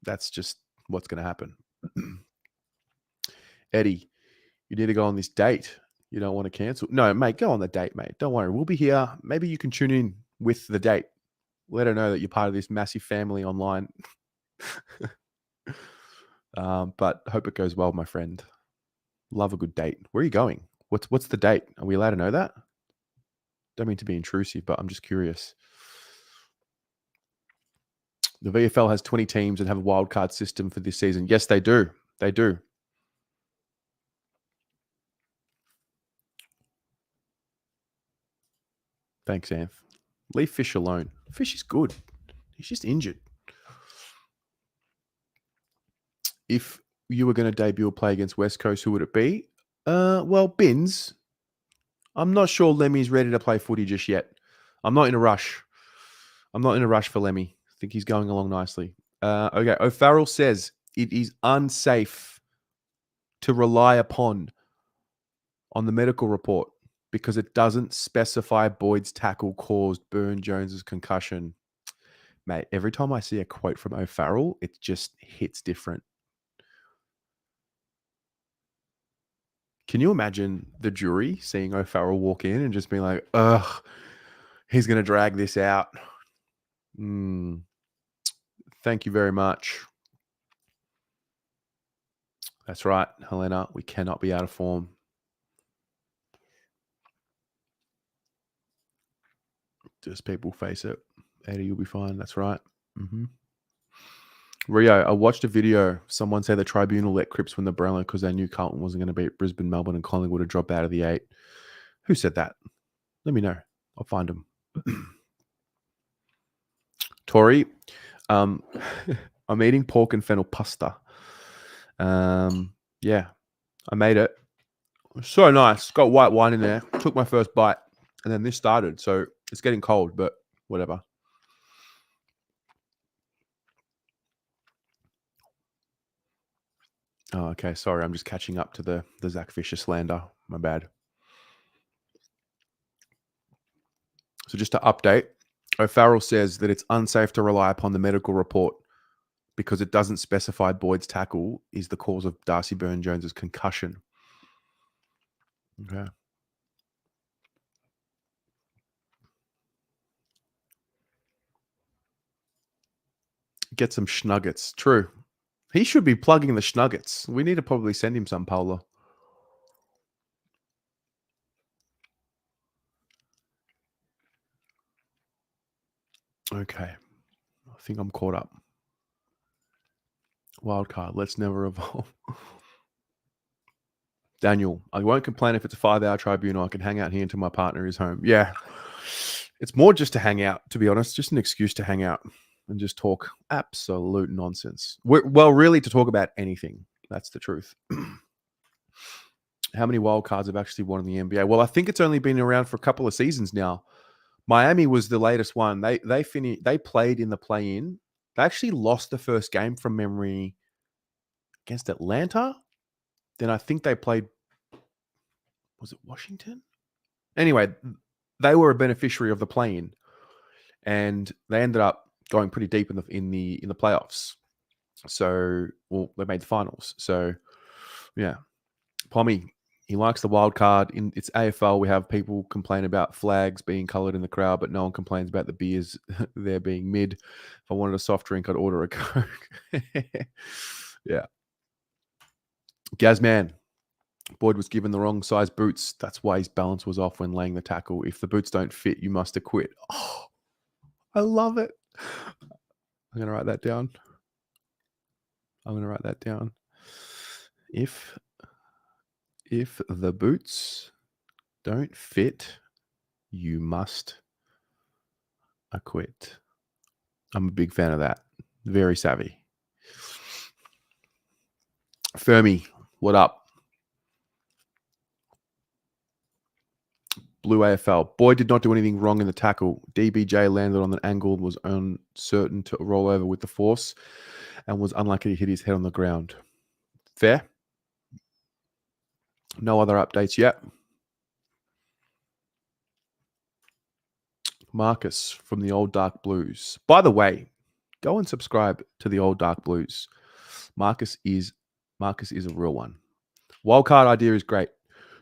That's just what's going to happen. Eddie, you need to go on this date. You don't want to cancel. No, mate, go on the date, mate. Don't worry. We'll be here. Maybe you can tune in with the date. Let her know that you're part of this massive family online. But hope it goes well, my friend. Love a good date. Where are you going? What's the date? Are we allowed to know that? Don't mean to be intrusive, but I'm just curious. The VFL has 20 teams and have a wildcard system for this season. Yes, they do. They do. Thanks, Anth. Leave Fish alone. Fish is good. He's just injured. If you were going to debut a play against West Coast, who would it be? Well, Bins. I'm not sure Lemmy's ready to play footy just yet. I'm not in a rush. I'm not in a rush for Lemmy. I think he's going along nicely. Okay, O'Farrell says it is unsafe to rely upon on the medical report because it doesn't specify Boyd's tackle caused Burn-Jones's concussion. Mate, every time I see a quote from O'Farrell, it just hits different. Can you imagine the jury seeing O'Farrell walk in and just being like, ugh, he's going to drag this out? Thank you very much. That's right, Helena. We cannot be out of form. Just people face it. Eddie, you'll be fine. That's right. Rio, I watched a video. Someone said the Tribunal let Cripps win the Brownlow because they knew Carlton wasn't going to beat Brisbane, Melbourne, and Collingwood would drop out of the 8. Who said that? Let me know. I'll find them. Tori, I'm eating pork and fennel pasta. Yeah, I made it. So nice. Got white wine in there. Took my first bite, and then this started. So it's getting cold, but whatever. Oh, okay. Sorry, I'm just catching up to the Zach Fisher slander. My bad. So just to update, O'Farrell says that it's unsafe to rely upon the medical report because it doesn't specify Boyd's tackle is the cause of Darcy Burn-Jones's concussion. Okay. Get some schnuggets. True. He should be plugging the schnuggets. We need to probably send him some, Paolo. Okay. I think I'm caught up. Wildcard. Let's never evolve. Daniel, I won't complain if it's a 5-hour tribunal. I can hang out here until my partner is home. Yeah. It's more just to hang out, to be honest. Just an excuse to hang out and just talk absolute nonsense. Really to talk about anything. That's the truth. How many wild cards have actually won in the NBA? Well, I think it's only been around for a couple of seasons now. Miami was the latest one. They played in the play-in. They actually lost the first game from memory against Atlanta. Then I think they played, was it Washington? Anyway, they were a beneficiary of the play-in, and they ended up going pretty deep in the playoffs. So, well, they made the finals. So, yeah, Pommy, he likes the wild card. In its AFL, we have people complain about flags being coloured in the crowd, but no one complains about the beers there being mid. If I wanted a soft drink, I'd order a Coke. Yeah. Gazman, Boyd was given the wrong size boots. That's why his balance was off when laying the tackle. If the boots don't fit, you must acquit. Oh, I love it. I'm going to write that down. I'm going to write that down. If the boots don't fit, you must acquit. I'm a big fan of that. Very savvy. Fermi, what up? Blue AFL. Boyd did not do anything wrong in the tackle. DBJ landed on the angle, was uncertain to roll over with the force, and was unlucky to hit his head on the ground. Fair? No other updates yet. Marcus from the Old Dark Blues. By the way, go and subscribe to the Old Dark Blues. Marcus is a real one. Wildcard idea is great.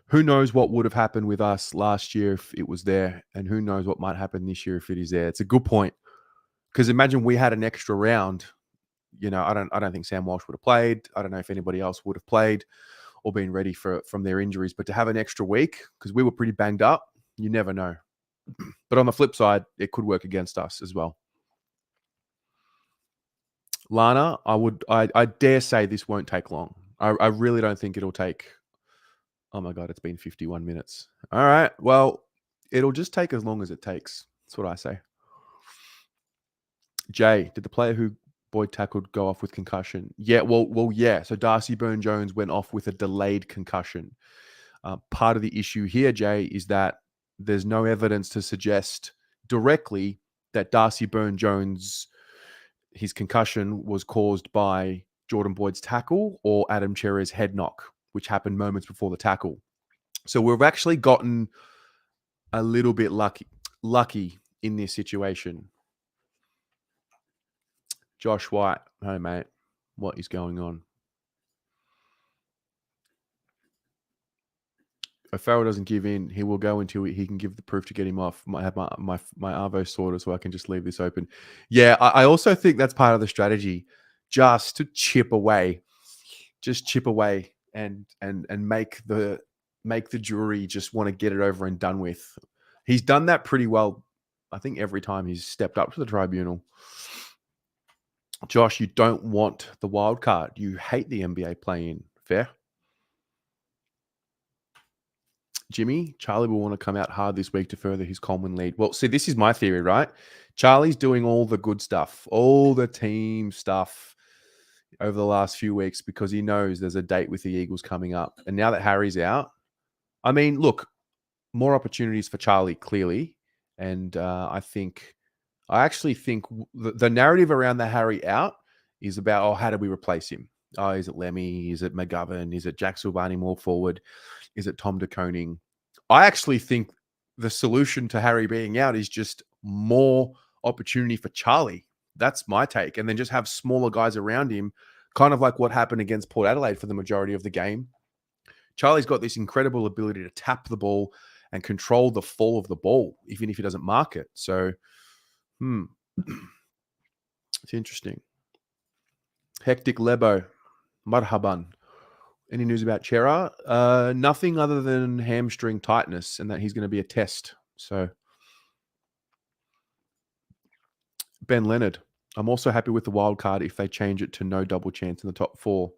Who knows what would have happened with us last year if it was there, and who knows what might happen this year if it is there. It's a good point, because imagine we had an extra round. You know, I don't think Sam Walsh would have played. I don't know if anybody else would have played or been ready from their injuries. But to have an extra week, because we were pretty banged up, you never know. But on the flip side, it could work against us as well. Lana, I dare say this won't take long. I really don't think it'll take. Oh my God, it's been 51 minutes. All right. Well, it'll just take as long as it takes. That's what I say. Jay, did the player who Boyd tackled go off with concussion? Yeah, yeah. So Darcy Byrne-Jones went off with a delayed concussion. Part of the issue here, Jay, is that there's no evidence to suggest directly that Darcy Byrne-Jones, his concussion was caused by Jordan Boyd's tackle or Adam Cherry's head knock, which happened moments before the tackle. So we've actually gotten a little bit lucky in this situation. Josh White, hey mate, what is going on? O'Farrell doesn't give in. He will go until he can give the proof to get him off. I have my Arvo sorted, so I can just leave this open. Yeah, I also think that's part of the strategy, just to chip away, and make the jury just want to get it over and done with. He's done that pretty well, I think, every time he's stepped up to the tribunal. Josh, you don't want the wild card. You hate the NBA play-in. Fair? Jimmy, Charlie will want to come out hard this week to further his Coleman lead. Well, see, this is my theory, right? Charlie's doing all the good stuff, all the team stuff over the last few weeks because he knows there's a date with the Eagles coming up. And now that Harry's out, I mean, look, more opportunities for Charlie, clearly. And I actually think the narrative around the Harry out is about, how do we replace him? Oh, is it Lemmy? Is it McGovern? Is it Jack Silvani more forward? Is it Tom de Koning? I actually think the solution to Harry being out is just more opportunity for Charlie. That's my take. And then just have smaller guys around him, kind of like what happened against Port Adelaide for the majority of the game. Charlie's got this incredible ability to tap the ball and control the fall of the ball, even if he doesn't mark it. So, it's interesting. Hectic Lebo, marhaban. Any news about Chera? Nothing other than hamstring tightness and that he's going to be a test. So, Ben Leonard, I'm also happy with the wild card if they change it to no double chance in the top 4.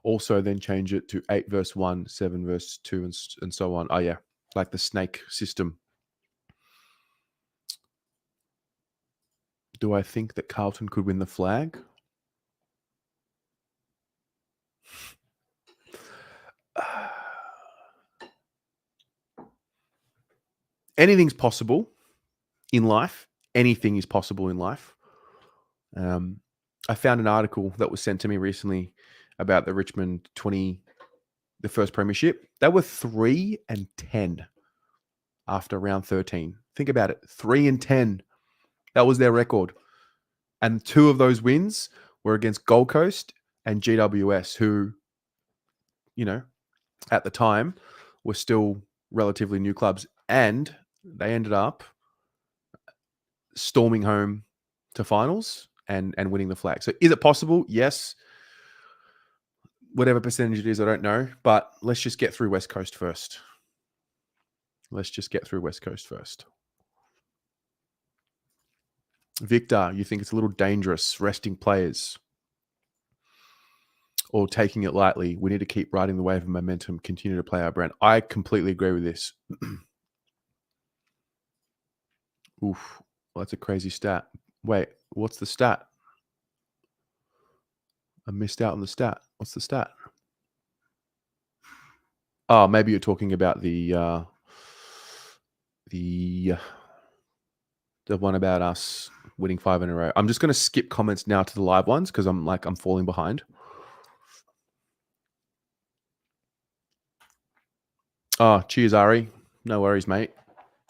Also, then change it to 8 versus 1, 7 versus 2, and so on. Oh, yeah, like the snake system. Do I think that Carlton could win the flag? Anything's possible in life. Anything is possible in life. I found an article that was sent to me recently about the Richmond 20, the first premiership. They were 3-10 after round 13. Think about it. 3-10. That was their record. And 2 of those wins were against Gold Coast and GWS, who, at the time were still relatively new clubs. And they ended up storming home to finals and winning the flag. So is it possible? Yes. Whatever percentage it is, I don't know. But let's just get through West Coast first. Victor, you think it's a little dangerous resting players? or taking it lightly. We need to keep riding the wave of momentum, continue to play our brand. I completely agree with this. Oof, well, that's a crazy stat. Wait, what's the stat? I missed out on the stat. What's the stat? Oh, maybe you're talking about the one about us winning 5 in a row. I'm just going to skip comments now to the live ones because I'm falling behind. Oh, cheers, Ari. No worries, mate.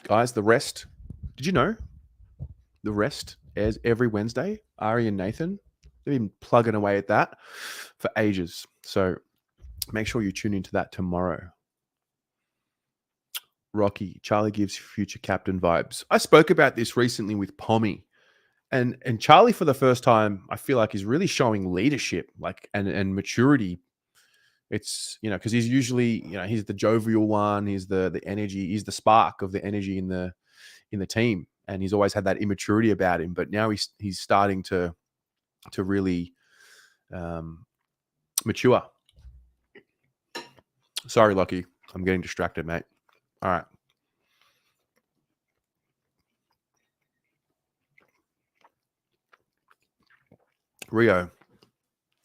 Guys, the rest. Did you know the rest airs every Wednesday? Ari and Nathan, they've been plugging away at that for ages. So make sure you tune into that tomorrow. Rocky, Charlie gives future captain vibes. I spoke about this recently with Pommy. And Charlie, for the first time, I feel like is really showing leadership, and maturity. It's, because he's usually, he's the jovial one, he's the energy, he's the spark of the energy in the team, and he's always had that immaturity about him. But now he's starting to really mature. Sorry, Lucky, I'm getting distracted, mate. All right. Rio,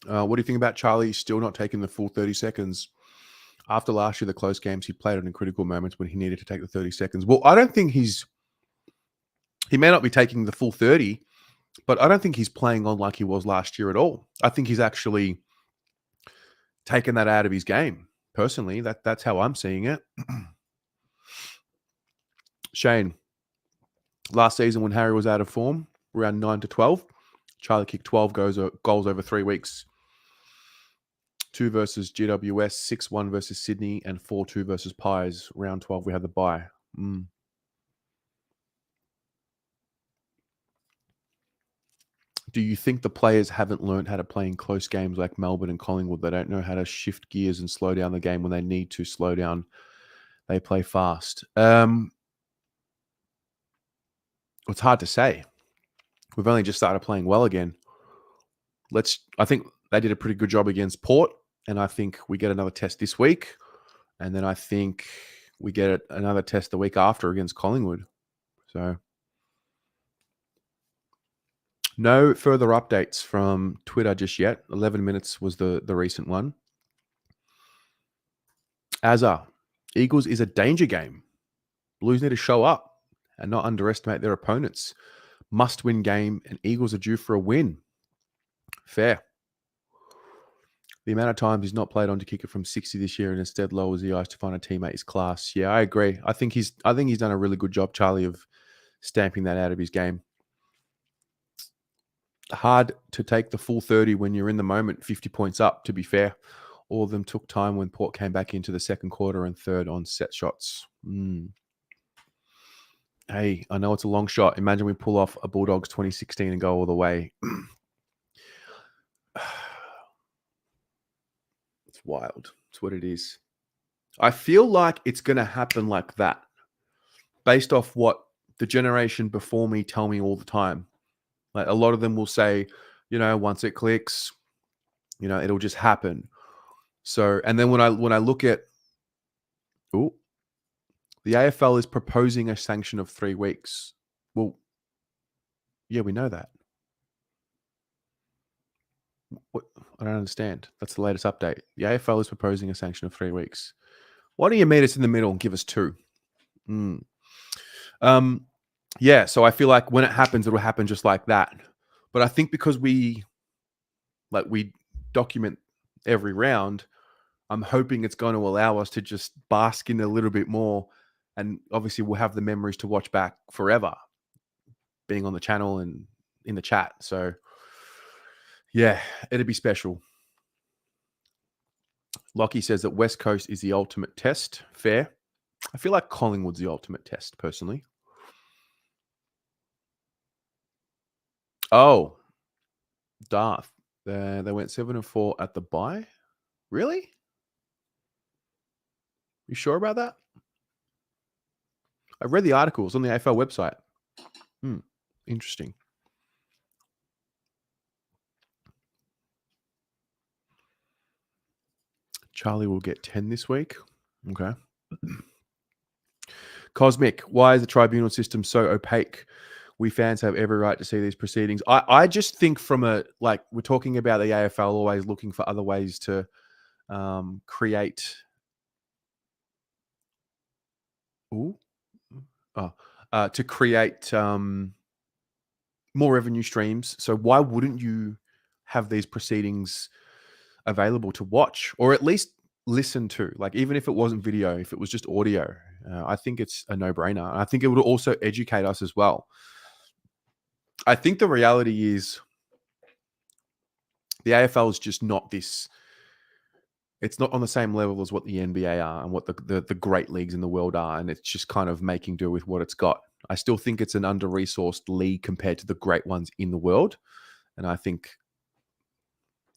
what do you think about Charlie still not taking the full 30 seconds? After last year, the close games, he played in critical moments when he needed to take the 30 seconds. Well, I don't think he may not be taking the full 30, but I don't think he's playing on like he was last year at all. I think he's actually taken that out of his game. Personally, that's how I'm seeing it. Shane, last season when Harry was out of form, around 9 to 12, Charlie kicked 12 goals over 3 weeks. 2 versus GWS, 6-1 versus Sydney, and 4-2 versus Pies. Round 12, we had the bye. Do you think the players haven't learned how to play in close games like Melbourne and Collingwood? They don't know how to shift gears and slow down the game when they need to slow down. They play fast. It's hard to say. We've only just started playing well again. I think they did a pretty good job against Port, and I think we get another test this week, and then I think we get another test the week after against Collingwood. So no further updates from Twitter just yet. 11 minutes was the recent one. Azza, Eagles is a danger game. Blues need to show up and not underestimate their opponents. Must-win game, and Eagles are due for a win. Fair. The amount of times he's not played on to kick it from 60 this year and instead lowers the ice to find a teammate is class. Yeah, I agree. I think he's done a really good job, Charlie, of stamping that out of his game. Hard to take the full 30 when you're in the moment, 50 points up, to be fair. All of them took time when Port came back into the second quarter and third on set shots. Hey, I know it's a long shot. Imagine we pull off a Bulldogs 2016 and go all the way. It's wild. It's what it is. I feel like it's going to happen like that based off what the generation before me tell me all the time. Like, a lot of them will say, once it clicks, it'll just happen. So, and then when I look at, the AFL is proposing a sanction of 3 weeks. Well, yeah, we know that. What? I don't understand. That's the latest update. The AFL is proposing a sanction of 3 weeks. Why don't you meet us in the middle and give us 2? Yeah, so I feel like when it happens, it'll happen just like that. But I think because we document every round, I'm hoping it's going to allow us to just bask in a little bit more. And obviously we'll have the memories to watch back forever, being on the channel and in the chat. So yeah, it'd be special. Lockie says that West Coast is the ultimate test. Fair. I feel like Collingwood's the ultimate test, personally. Oh, Darth. They went 7-4 at the bye. Really? You sure about that? I read the articles on the AFL website. Interesting. Charlie will get 10 this week. Okay. Cosmic, why is the tribunal system so opaque? We fans have every right to see these proceedings. I just think from we're talking about the AFL always looking for other ways to create. To create more revenue streams. So why wouldn't you have these proceedings available to watch or at least listen to? Like, even if it wasn't video, if it was just audio, I think it's a no-brainer. I think it would also educate us as well. I think the reality is the AFL is just not this. It's not on the same level as what the NBA are and what the great leagues in the world are. And it's just kind of making do with what it's got. I still think it's an under-resourced league compared to the great ones in the world. And I think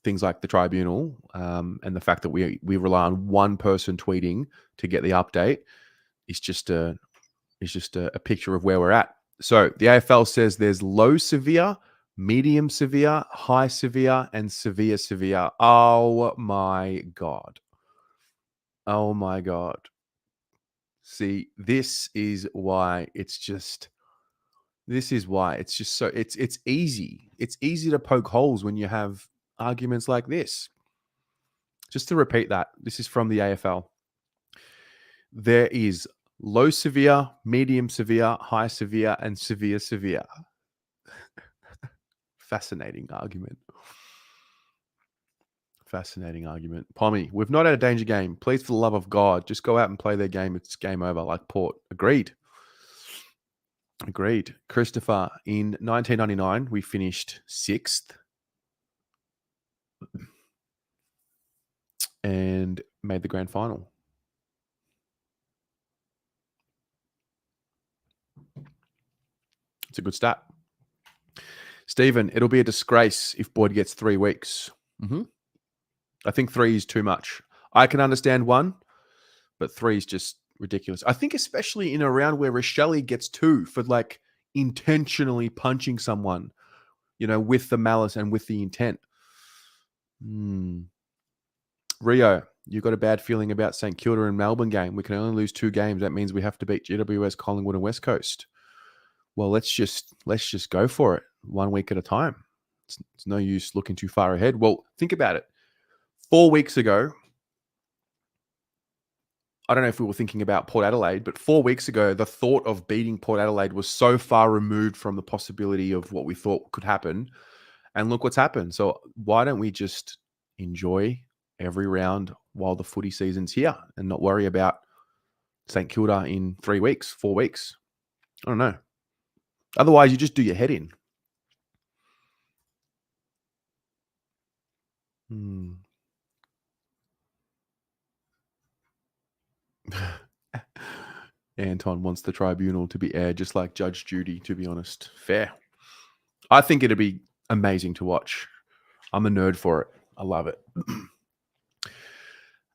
things like the tribunal and the fact that we rely on one person tweeting to get the update is just a picture of where we're at. So the AFL says there's low severe, medium severe, high severe, and severe severe. Oh my God. Oh my God. See, this is why it's just so it's easy. It's easy to poke holes when you have arguments like this. Just to repeat that, this is from the AFL. There is low severe, medium severe, high severe, and severe severe. Fascinating argument. Fascinating argument. Pommy, we've not had a danger game. Please, for the love of God, just go out and play their game. It's game over, like Port. Agreed. Christopher, in 1999, we finished 6th and made the grand final. It's a good stat. Stephen, it'll be a disgrace if Boyd gets 3 weeks. I think 3 is too much. I can understand 1, but 3 is just ridiculous. I think especially in a round where Rochelle gets 2 for like intentionally punching someone, with the malice and with the intent. Rio, you got a bad feeling about St Kilda and Melbourne game. We can only lose 2 games. That means we have to beat GWS, Collingwood, and West Coast. Well, let's just go for it 1 week at a time. It's no use looking too far ahead. Well, think about it. 4 weeks ago, I don't know if we were thinking about Port Adelaide, but 4 weeks ago, the thought of beating Port Adelaide was so far removed from the possibility of what we thought could happen. And look what's happened. So why don't we just enjoy every round while the footy season's here and not worry about St Kilda in 3 weeks, 4 weeks? I don't know. Otherwise, you just do your head in. Anton wants the tribunal to be aired just like Judge Judy, to be honest. Fair. I think it'd be amazing to watch. I'm a nerd for it. I love it.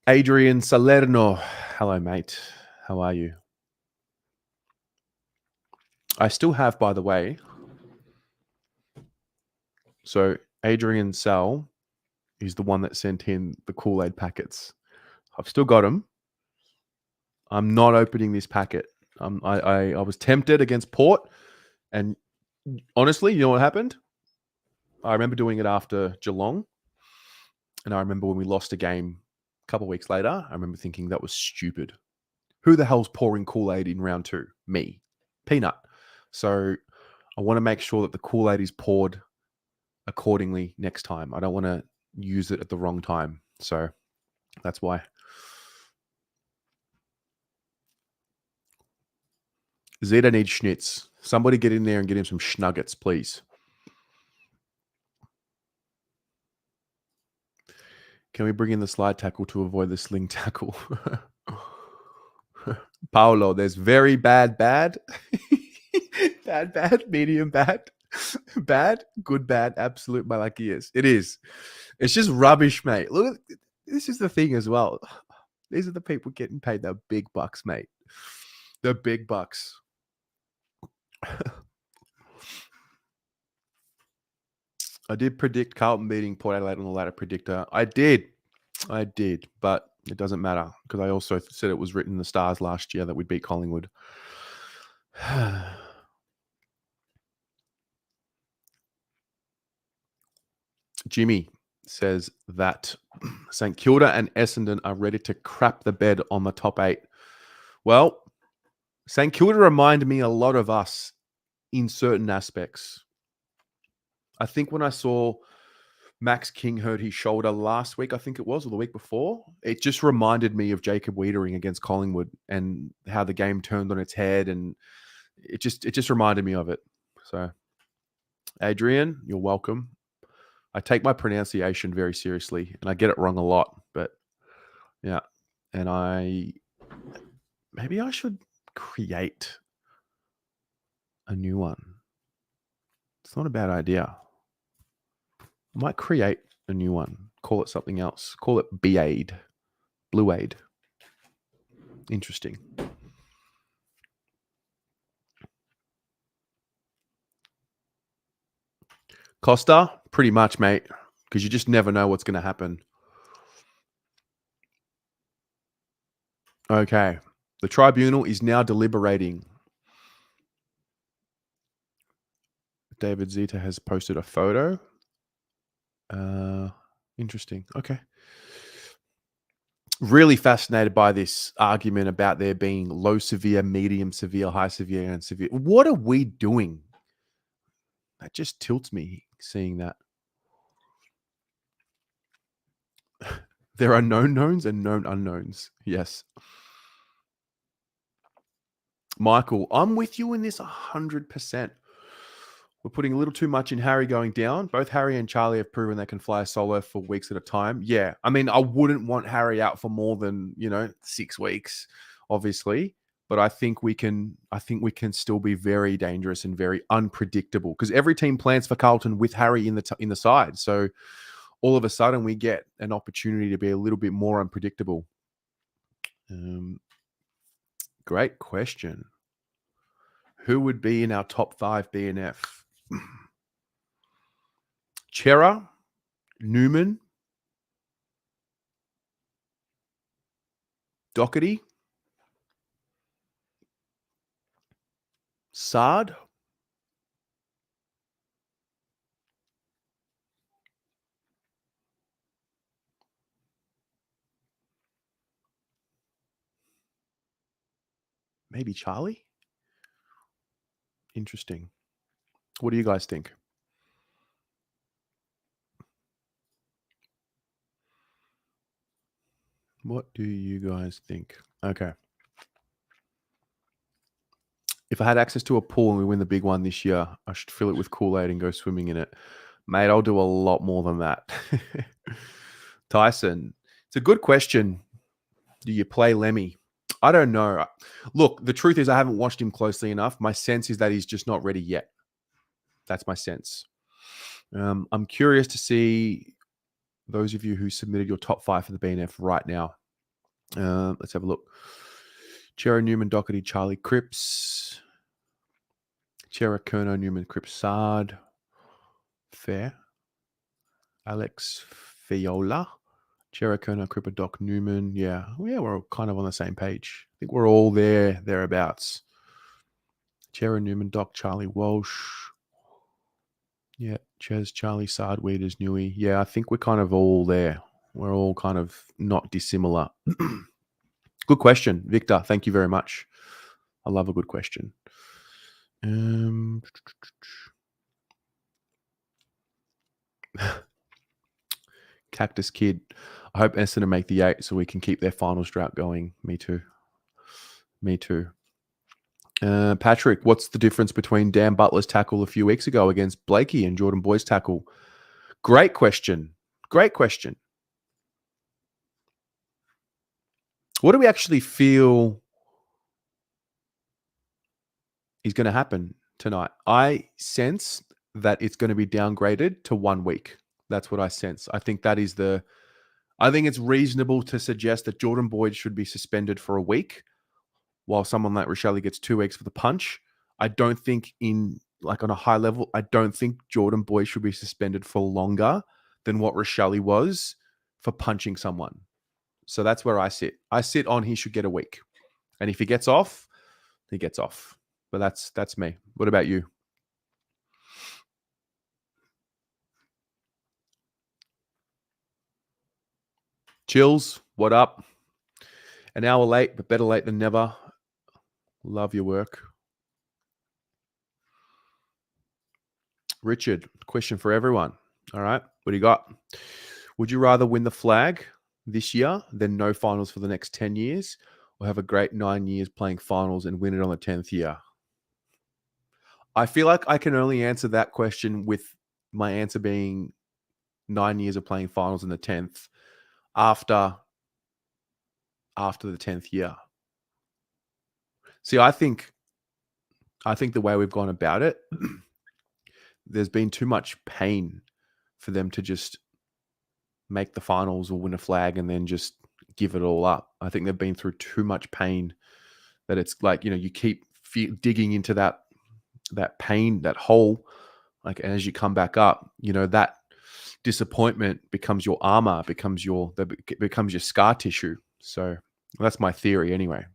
Adrian Salerno. Hello, mate. How are you? I still have, by the way. So Adrian Sal is the one that sent in the Kool-Aid packets. I've still got them. I'm not opening this packet. I was tempted against Port, and honestly, you know what happened? I remember doing it after Geelong, and I remember when we lost a game a couple of weeks later, I remember thinking that was stupid. Who the hell's pouring Kool-Aid in round 2? Me. Peanut. So I want to make sure that the Kool-Aid is poured accordingly next time. I don't want to use it at the wrong time. So that's why. Zeta needs schnitz. Somebody get in there and get him some schnuggets, please. Can we bring in the slide tackle to avoid the sling tackle? Paolo, there's very bad, bad, medium, bad, good, bad, absolute malachias. It is. It's just rubbish, mate. Look, this is the thing as well. These are the people getting paid the big bucks, mate. The big bucks. I did predict Carlton beating Port Adelaide on the ladder predictor. I did. But It doesn't matter because I also said it was written in the stars last year that we'd beat Collingwood. Jimmy says that St Kilda and Essendon are ready to crap the bed on the top 8. Well, St Kilda remind me a lot of us in certain aspects. I think when I saw Max King hurt his shoulder last week, I think it was, or the week before, it just reminded me of Jacob Wiedering against Collingwood and how the game turned on its head, and it just reminded me of it. So, Adrian, you're welcome. I take my pronunciation very seriously, and I get it wrong a lot, but yeah. And maybe I should create a new one. It's not a bad idea. I might create a new one. Call it something else. Call it B-Aid. Blue Aid. Interesting. Costa, pretty much, mate, because you just never know what's going to happen. Okay. The tribunal is now deliberating. David Zeta has posted a photo. Interesting. Okay. Really fascinated by this argument about there being low severe, medium severe, high severe, and severe. What are we doing? That just tilts me seeing that. There are known knowns and known unknowns. Yes. Michael, I'm with you in this 100%. We're putting a little too much in Harry going down. Both Harry and Charlie have proven they can fly solo for weeks at a time. Yeah. I mean, I wouldn't want Harry out for more than, 6 weeks, obviously. But I think we can still be very dangerous and very unpredictable because every team plans for Carlton with Harry in the side. So all of a sudden we get an opportunity to be a little bit more unpredictable. Great question. Who would be in our top 5 BNF? Chera, Newman, Doherty, Sard, maybe Charlie? Interesting. What do you guys think? What do you guys think? Okay. If I had access to a pool and we win the big one this year, I should fill it with Kool-Aid and go swimming in it. Mate, I'll do a lot more than that. Tyson, it's a good question. Do you play Lemmy? I don't know. Look, the truth is I haven't watched him closely enough. My sense is that he's just not ready yet. That's my sense. I'm curious to see those of you who submitted your top 5 for the BNF right now. Let's have a look. Chera, Newman, Doherty, Charlie, Cripps. Chera, Kerno, Newman, Cripps, Sard. Fair. Alex Fiola. Chera, Kerno, Cripper, Doc, Newman. Yeah, we're all kind of on the same page. I think we're all thereabouts. Chera, Newman, Doc, Charlie, Walsh. Yeah, Ches, Charlie, Sard, Weeders, Newey. Yeah, I think we're kind of all there. We're all kind of not dissimilar. Good question, Victor. Thank you very much. I love a good question. Cactus Kid. I hope Essendon make the 8 so we can keep their finals drought going. Me too. Patrick, what's the difference between Dan Butler's tackle a few weeks ago against Blakey and Jordan Boyd's tackle? Great question. What do we actually feel is going to happen tonight? I sense that it's going to be downgraded to 1 week. That's what I sense. I think it's reasonable to suggest that Jordan Boyd should be suspended for a week while someone like Rochelle gets 2 weeks for the punch. I don't think on a high level, I don't think Jordan Boyd should be suspended for longer than what Rochelle was for punching someone. So that's where I sit. I sit on he should get a week. And if he gets off, he gets off. But that's me. What about you? Chills, what up? An hour late, but better late than never. Love your work. Richard, question for everyone. All right, what do you got? Would you rather win the flag this year than no finals for the next 10 years, or have a great 9 years playing finals and win it on the 10th year? I feel like I can only answer that question with my answer being 9 years of playing finals in the 10th after the 10th year. See, I think the way we've gone about it, there's been too much pain for them to just make the finals or win a flag and then just give it all up. I think they've been through too much pain that it's like, you keep digging into that pain, that hole, like, and as you come back up, that disappointment becomes your armor, becomes your scar tissue. So that's my theory anyway.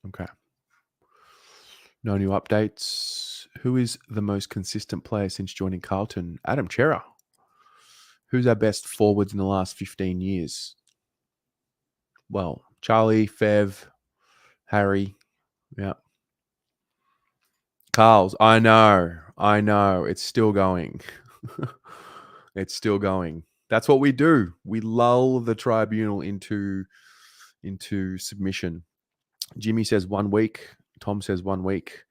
Okay. No new updates. Who is the most consistent player since joining Carlton? Adam Chera. Who's our best forwards in the last 15 years? Well, Charlie, Fev, Harry. Yeah. Carl's. I know. It's still going. It's still going. That's what we do. We lull the tribunal into submission. Jimmy says 1 week. Tom says 1 week.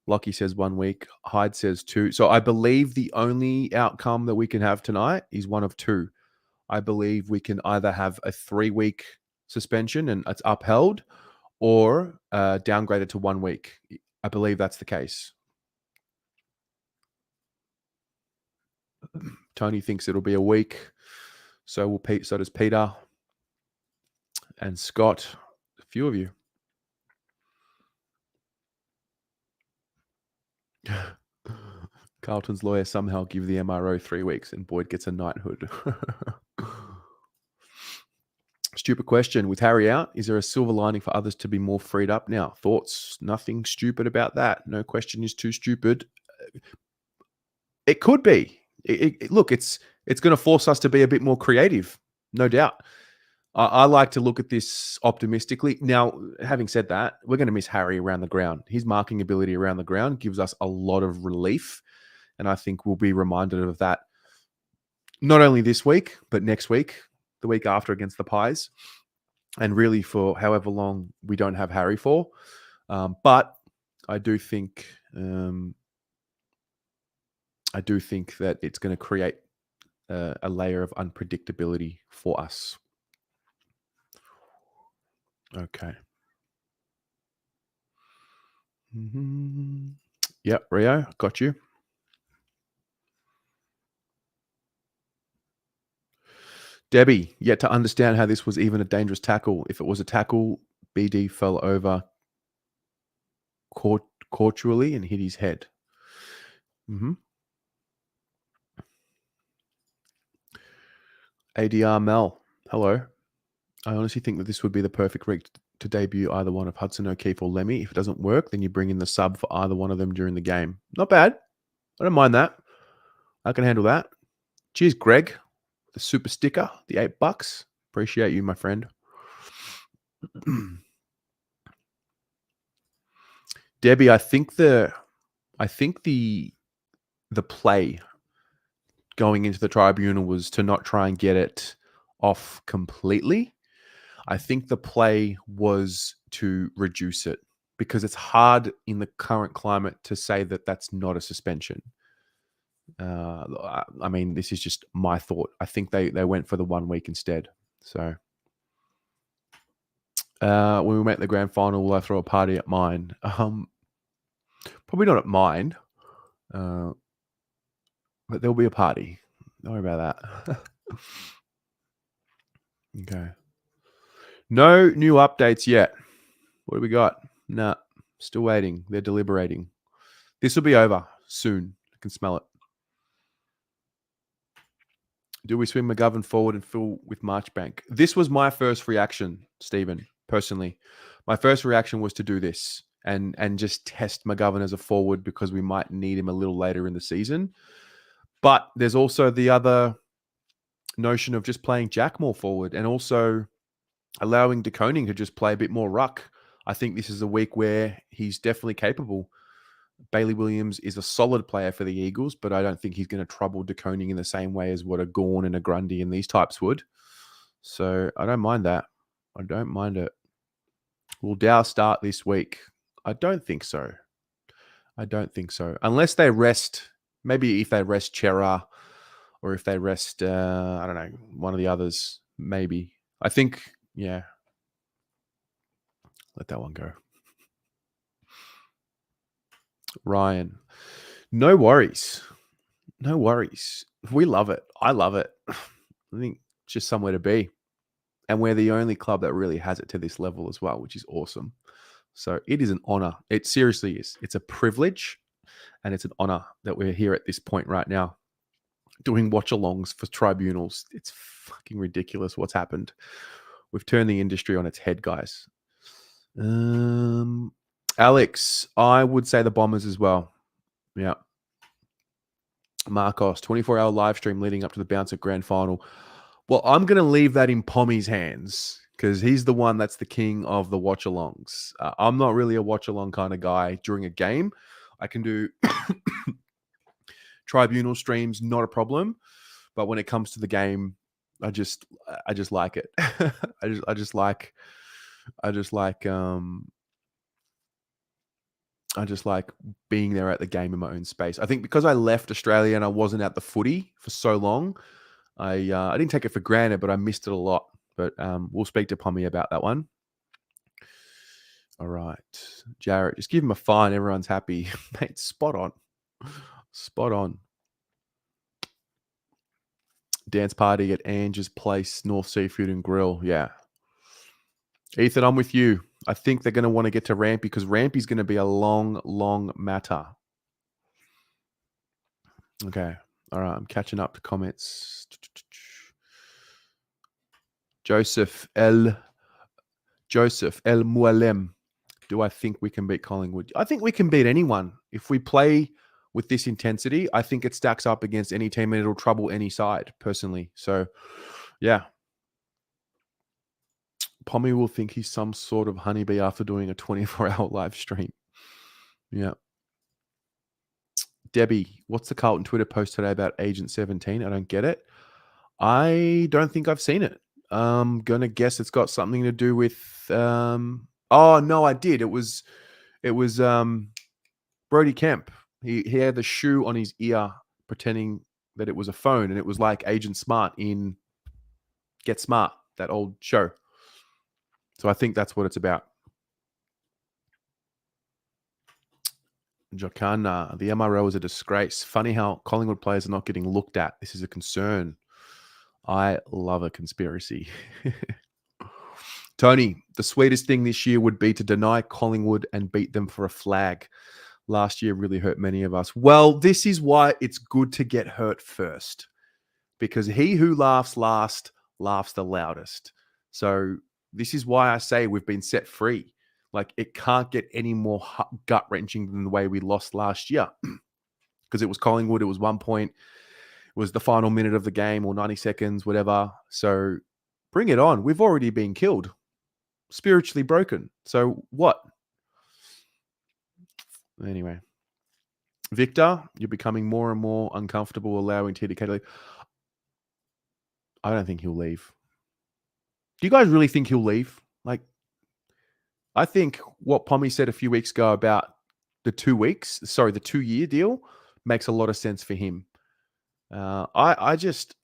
Lockie says 1 week. Hyde says 2. So I believe the only outcome that we can have tonight is one of 2. I believe we can either have a 3-week suspension and it's upheld, or downgraded to 1 week. I believe that's the case. Tony thinks it'll be a week. So does Peter and Scott. A few of you. Carlton's lawyer somehow give the MRO 3 weeks and Boyd gets a knighthood. Stupid question. With Harry out, is there a silver lining for others to be more freed up now? Thoughts? Nothing stupid about that. No question is too stupid. It could be. Look, it's going to force us to be a bit more creative, no doubt. I like to look at this optimistically. Now, having said that, we're going to miss Harry around the ground. His marking ability around the ground gives us a lot of relief, and I think we'll be reminded of that not only this week, but next week, the week after against the Pies, and really for however long we don't have Harry for. But I do think that it's going to create a layer of unpredictability for us. Okay. Yep, Rio, got you. Debbie, yet to understand how this was even a dangerous tackle. If it was a tackle, BD fell over cordially and hit his head. ADR Mel, hello. I honestly think that this would be the perfect week to debut either one of Hudson O'Keefe or Lemmy. If it doesn't work, then you bring in the sub for either one of them during the game. Not bad. I don't mind that. I can handle that. Cheers, Greg. The super sticker, the $8. Appreciate you, my friend. Debbie, I think the play going into the tribunal was to not try and get it off completely. I think the play was to reduce it because it's hard in the current climate to say that that's not a suspension. I mean, this is just my thought. I think they went for the 1 week instead. So when we make the grand final, will I throw a party at mine? Probably not at mine, but there'll be a party. Don't worry about that. Okay. No new updates yet. What do we got? Nah, still waiting. They're deliberating. This will be over. soon. I can smell it. Do we swing McGovern forward and fill with Marchbank? This was my first reaction, Stephen, personally. My first reaction was to do this and just test McGovern as a forward because we might need him a little later in the season. But there's also the other notion of just playing Jack more forward and also allowing De Koning to just play a bit more ruck. I think this is a week where he's definitely capable. Bailey Williams is a solid player for the Eagles, but I don't think he's going to trouble De Koning in the same way as what a Gawn and a Grundy and these types would. So I don't mind that. I don't mind it. Will Dow start this week? I don't think so. I don't think so. Unless they rest, maybe if they rest Chera or if they rest, I don't know, one of the others, maybe. I think, yeah. Let that one go. Ryan. No worries. No worries. We love it. I love it. I think it's just somewhere to be. And we're the only club that really has it to this level as well, which is awesome. So it is an honor. It seriously is. It's a privilege and it's an honor that we're here at this point right now doing watch-alongs for tribunals. It's fucking ridiculous what's happened. We've turned the industry on its head, guys. Alex, I would say the Bombers as well. Yeah. Marcos, 24-hour live stream leading up to the Bouncer Grand Final. Well, I'm going to leave that in Pommy's hands because he's the one that's the king of the watch-alongs. I'm not really a watch-along kind of guy during a game. I can do tribunal streams, not a problem. But when it comes to the game, I just like it. I just like being there at the game in my own space. I think because I left Australia and I wasn't at the footy for so long, I didn't take it for granted, but I missed it a lot. But we'll speak to Pommy about that one. All right. Jarrett, just give him a fine. Everyone's happy. Mate, spot on. Spot on. Dance party at Ange's Place, North Seafood and Grill. Yeah. Ethan, I'm with you. I think they're going to want to get to Rampy because Rampy's going to be a long, long matter. Okay. All right. I'm catching up to comments. Joseph L. Mualem. Do I think we can beat Collingwood? I think we can beat anyone. If we play with this intensity, I think it stacks up against any team and it'll trouble any side, personally. So, yeah. Pommy will think he's some sort of honeybee after doing a 24-hour live stream. Yeah. Debbie, what's the Carlton Twitter post today about Agent 17? I don't get it. I don't think I've seen it. I'm going to guess it's got something to do with... oh, no, I did. It was Brody Kemp. He had the shoe on his ear pretending that it was a phone, and it was like Agent Smart in Get Smart, that old show. So I think that's what it's about. Jokana, the MRO is a disgrace. Funny how Collingwood players are not getting looked at. This is a concern. I love a conspiracy. Tony, the sweetest thing this year would be to deny Collingwood and beat them for a flag. Last year really hurt many of us. Well, this is why it's good to get hurt first. Because he who laughs last laughs the loudest. So this is why I say we've been set free. Like, it can't get any more gut-wrenching than the way we lost last year. Because it was Collingwood, it was 1 point, it was the final minute of the game or 90 seconds, whatever. So bring it on. We've already been killed. Spiritually broken. So what? Anyway. Victor, you're becoming more and more uncomfortable allowing TDK to leave. I don't think he'll leave. Do you guys really think he'll leave? Like, I think what Pommy said a few weeks ago about the 2-year deal makes a lot of sense for him. I just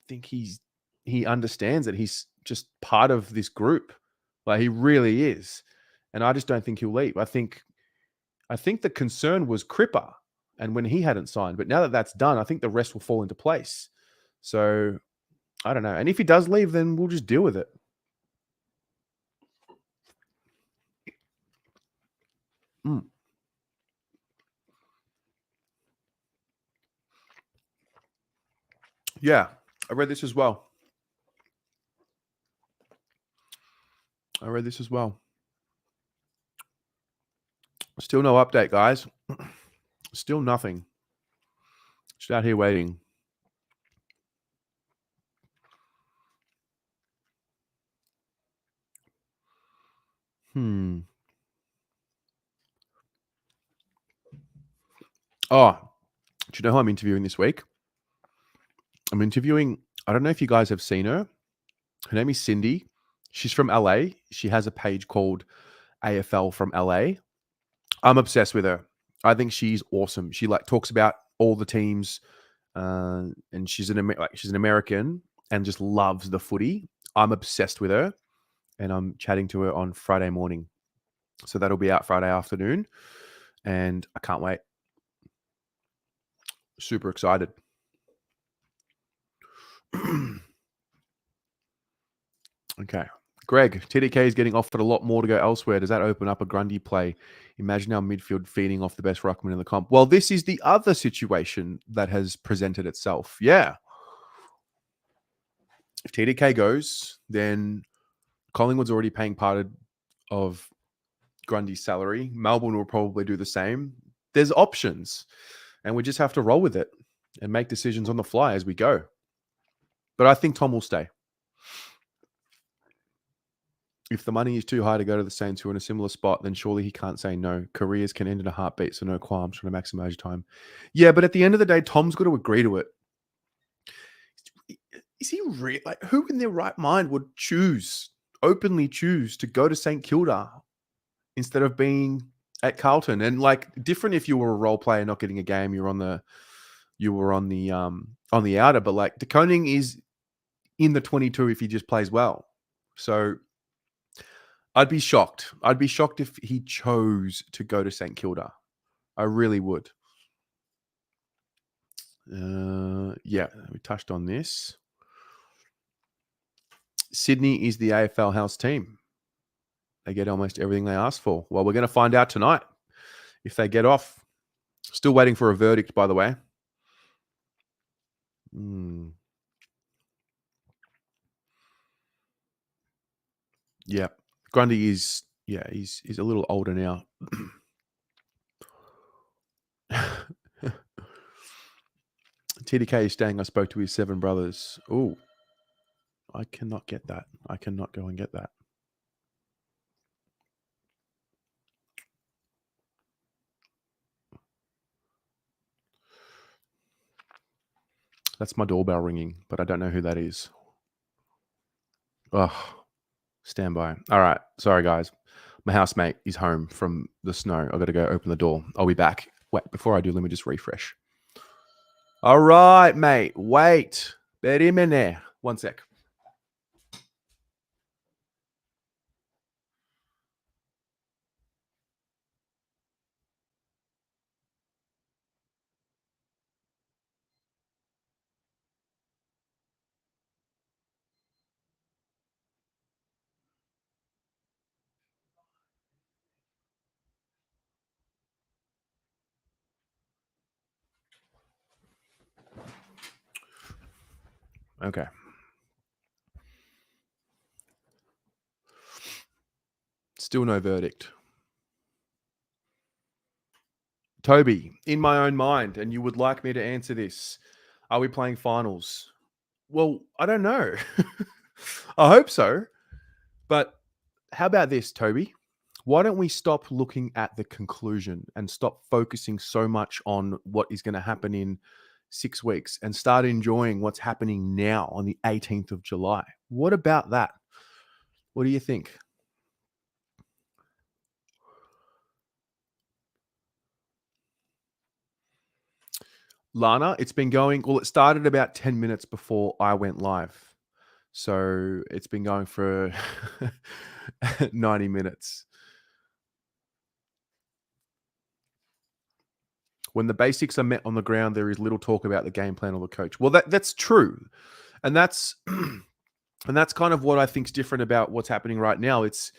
think he understands that he's just part of this group. Like, he really is. And I just don't think he'll leave. I think the concern was Cripper and when he hadn't signed. But now that that's done, I think the rest will fall into place. So, I don't know. And if he does leave, then we'll just deal with it. Yeah, I read this as well. Still no update, guys. Still nothing. Just out here waiting. Oh, do you know who I'm interviewing this week? I'm interviewing, I don't know if you guys have seen her. Her name is Cindy. She's from LA. She has a page called AFL from LA. I'm obsessed with her. I think she's awesome. She talks about all the teams, and she's an American and just loves the footy. I'm obsessed with her, and I'm chatting to her on Friday morning. So that'll be out Friday afternoon, and I can't wait. Super excited. Okay. Greg, TDK is getting offered a lot more to go elsewhere. Does that open up a Grundy play? Imagine our midfield feeding off the best ruckman in the comp. Well, this is the other situation that has presented itself. Yeah. If TDK goes, then Collingwood's already paying part of Grundy's salary. Melbourne will probably do the same. There's options, and we just have to roll with it and make decisions on the fly as we go. But I think Tom will stay. If the money is too high to go to the Saints, who are in a similar spot, then surely he can't say no. Careers can end in a heartbeat, so no qualms trying to maximize your time. Yeah, but at the end of the day, Tom's got to agree to it. Is he real? Who in their right mind would openly choose to go to St Kilda instead of being at Carlton? And different if you were a role player not getting a game, you were on the outer, but De Koning is in the 22 if he just plays well. So I'd be shocked. I'd be shocked if he chose to go to St Kilda. I really would. Yeah, we touched on this. Sydney is the AFL house team. They get almost everything they asked for. Well, we're going to find out tonight if they get off. Still waiting for a verdict, by the way. Yeah. Grundy is, he's a little older now. TDK is staying. I spoke to his 7 brothers. Oh, I cannot get that. I cannot go and get that. That's my doorbell ringing, but I don't know who that is. Oh, stand by. All right. Sorry, guys. My housemate is home from the snow. I've got to go open the door. I'll be back. Wait, before I do, let me just refresh. All right, mate. Wait. Berimene. 1 sec. Okay. Still no verdict. Toby, in my own mind, and you would like me to answer this, are we playing finals? Well, I don't know. I hope so. But how about this, Toby? Why don't we stop looking at the conclusion and stop focusing so much on what is going to happen in 6 weeks and start enjoying what's happening now on the 18th of July? What about that? What do you think? Lana, it's been going, well, it started about 10 minutes before I went live. So it's been going for 90 minutes. When the basics are met on the ground, there is little talk about the game plan or the coach. Well, that's true. And that's and that's kind of what I think is different about what's happening right now. It's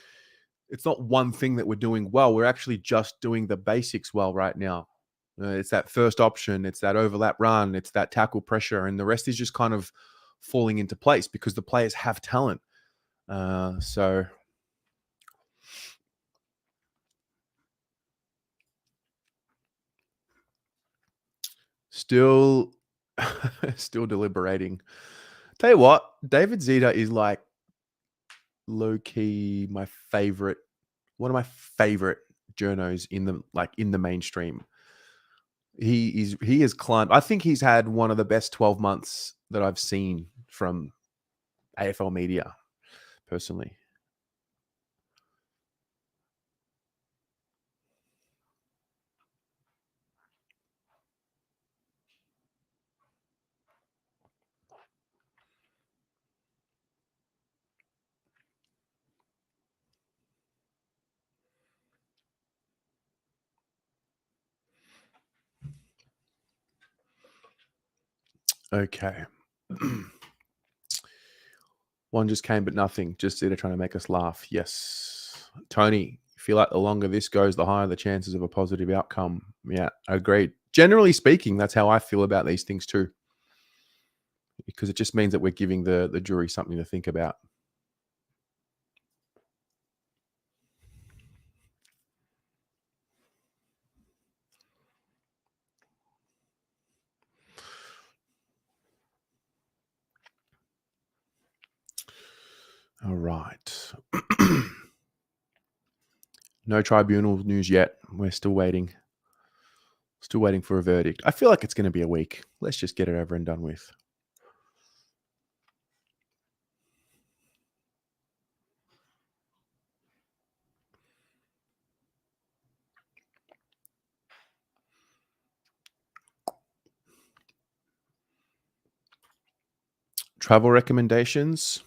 not one thing that we're doing well. We're actually just doing the basics well right now. It's that first option. It's that overlap run. It's that tackle pressure. And the rest is just kind of falling into place because the players have talent. So still deliberating. Tell you what, David Zeta is like low-key one of my favorite journos in the mainstream. He has climbed. I think he's had one of the best 12 months that I've seen from AFL media, personally. Okay. One just came, but nothing. Just Zeta trying to make us laugh. Yes. Tony, I feel like the longer this goes, the higher the chances of a positive outcome. Yeah, agreed. Generally speaking, that's how I feel about these things too. Because it just means that we're giving the jury something to think about. All right. No tribunal news yet. We're still waiting. Still waiting for a verdict. I feel like it's going to be a week. Let's just get it over and done with. Travel recommendations.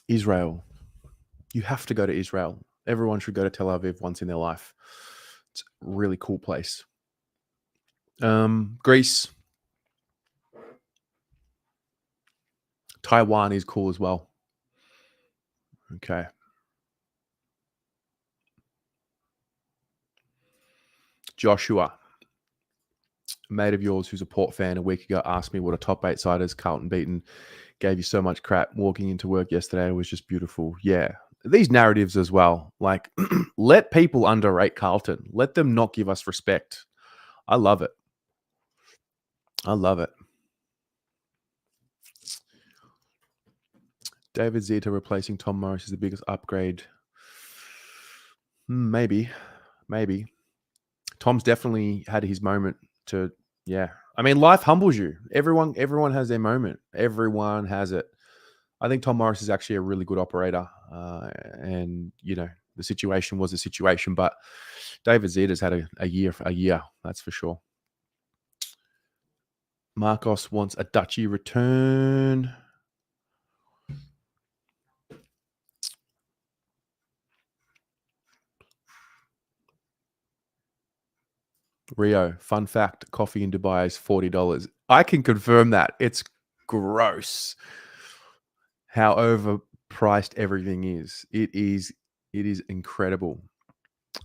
Israel. You have to go to Israel. Everyone should go to Tel Aviv once in their life. It's a really cool place. Greece. Taiwan is cool as well. Okay. Joshua, a mate of yours who's a Port fan, a week ago asked me what a top 8 side is. Carlton beaten. Gave you so much crap. Walking into work yesterday was just beautiful. Yeah. These narratives as well. Like, let people underrate Carlton. Let them not give us respect. I love it. I love it. David Zeta replacing Tom Morris is the biggest upgrade. Maybe. Tom's definitely had his moment to, yeah. I mean, life humbles you. Everyone has their moment. Everyone has it. I think Tom Morris is actually a really good operator. And, the situation was a situation, but David Zeta's had a year, that's for sure. Marcos wants a Dutchy return. Rio, fun fact, coffee in Dubai is $40. I can confirm that. It's gross how overpriced everything is. It is incredible.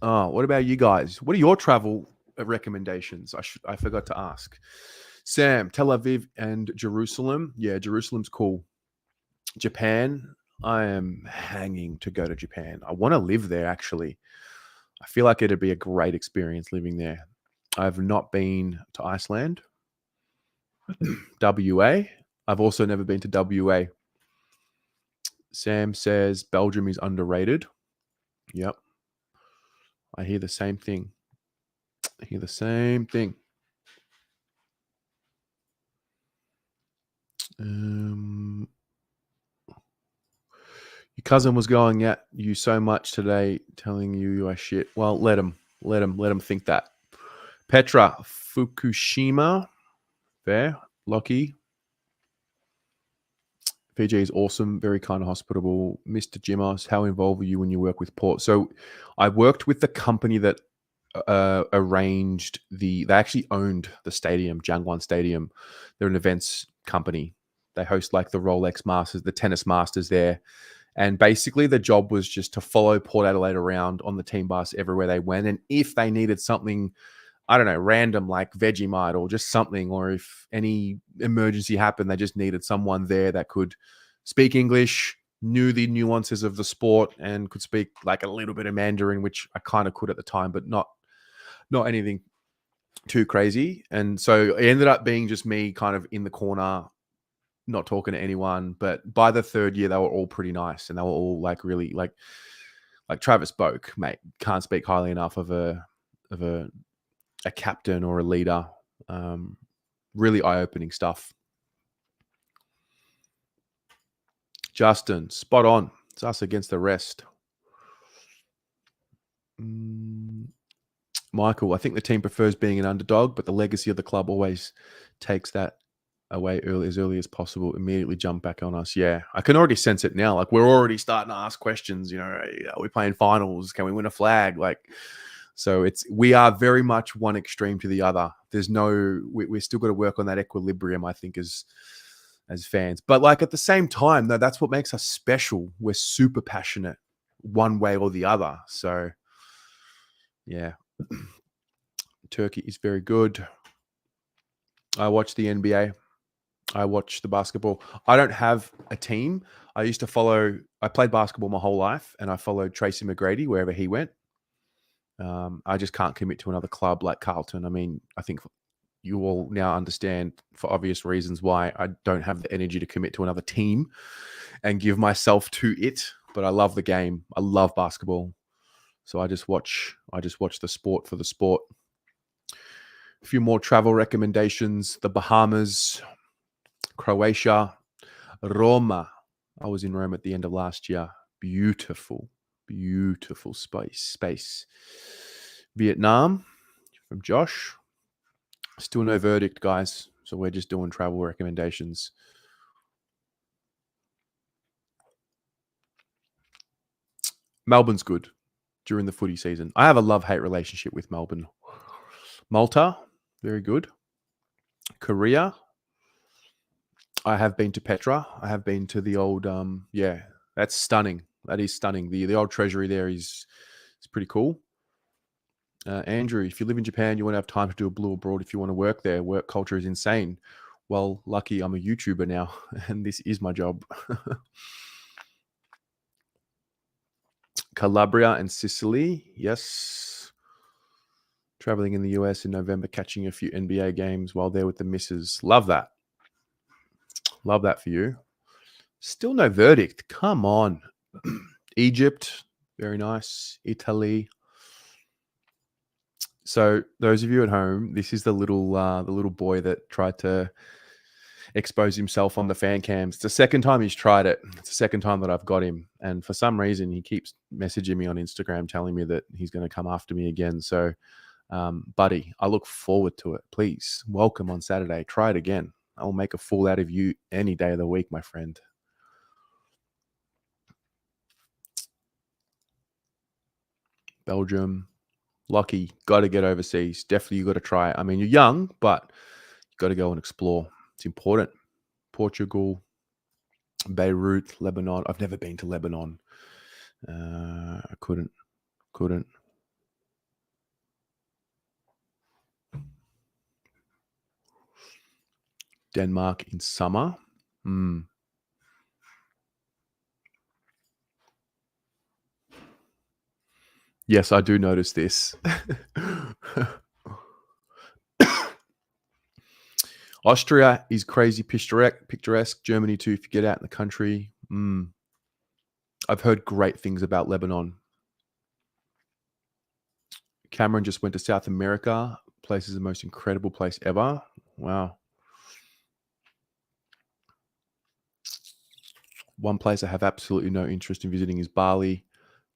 Oh, what about you guys? What are your travel recommendations? I forgot to ask. Sam, Tel Aviv and Jerusalem. Yeah, Jerusalem's cool. Japan, I am hanging to go to Japan. I want to live there, actually. I feel like it'd be a great experience living there. I've not been to Iceland. WA. I've also never been to WA. Sam says Belgium is underrated. Yep. I hear the same thing. Your cousin was going at you so much today, telling you are shit. Well, let him think that. Petra, Fukushima. Fair. Lockie. PJ is awesome, very kind and hospitable. Mr. Jimos, how involved were you when you work with Port? So I worked with the company that arranged they actually owned the stadium, Jangwon Stadium. They're an events company. They host like the Rolex Masters, the tennis masters there. And basically the job was just to follow Port Adelaide around on the team bus everywhere they went. And if they needed something, I don't know, random like Vegemite or just something, or if any emergency happened, they just needed someone there that could speak English, knew the nuances of the sport, and could speak like a little bit of Mandarin, which I kind of could at the time, but not anything too crazy. And so it ended up being just me kind of in the corner, not talking to anyone. But by the third year, they were all pretty nice, and they were all like really like Travis Boak, mate. Can't speak highly enough of a captain or a leader. Really eye-opening stuff. Justin, spot on. It's us against the rest. Michael, I think the team prefers being an underdog, but the legacy of the club always takes that away as early as possible. Immediately jump back on us. Yeah, I can already sense it now. Like we're already starting to ask questions. You know, are we playing finals? Can we win a flag? Like, so we are very much one extreme to the other. There's no, we're still got to work on that equilibrium, I think, as fans. But like at the same time, though, that's what makes us special. We're super passionate one way or the other. So yeah. Turkey is very good. I watch the NBA. I watch the basketball. I don't have a team. I played basketball my whole life, and I followed Tracy McGrady wherever he went. I just can't commit to another club like Carlton. I mean, I think you all now understand for obvious reasons why I don't have the energy to commit to another team and give myself to it. But I love the game. I love basketball. So I just watch the sport for the sport. A few more travel recommendations. The Bahamas, Croatia, Roma. I was in Rome at the end of last year. Beautiful, beautiful space. Vietnam from Josh. Still no verdict, guys. So we're just doing travel recommendations. Melbourne's good during the footy season. I have a love-hate relationship with Melbourne. Malta, very good. Korea, I have been to Petra. I have been to the old, that's stunning. That is stunning. The old treasury there is pretty cool. Andrew, if you live in Japan, you want to have time to do a blue abroad. If you want to work there, work culture is insane. Well, lucky I'm a YouTuber now, and this is my job. Calabria and Sicily, yes. Traveling in the US in November, catching a few NBA games while there with the missus. Love that. Love that for you. Still no verdict. Come on. Egypt, very nice. Italy. So those of you at home, this is the little boy that tried to expose himself on the fan cams. It's the second time he's tried it. It's the second time that I've got him. And for some reason, he keeps messaging me on Instagram telling me that he's going to come after me again. So, buddy, I look forward to it. Please, welcome on Saturday. Try it again. I'll make a fool out of you any day of the week, my friend. Belgium. Lucky, got to get overseas. Definitely, you got to try it. I mean, you're young, but you got to go and explore. It's important. Portugal, Beirut, Lebanon. I've never been to Lebanon. I couldn't. Denmark in summer. Yes, I do notice this. Austria is crazy picturesque. Germany too, if you get out in the country. I've heard great things about Lebanon. Cameron just went to South America. Place is the most incredible place ever. Wow. One place I have absolutely no interest in visiting is Bali.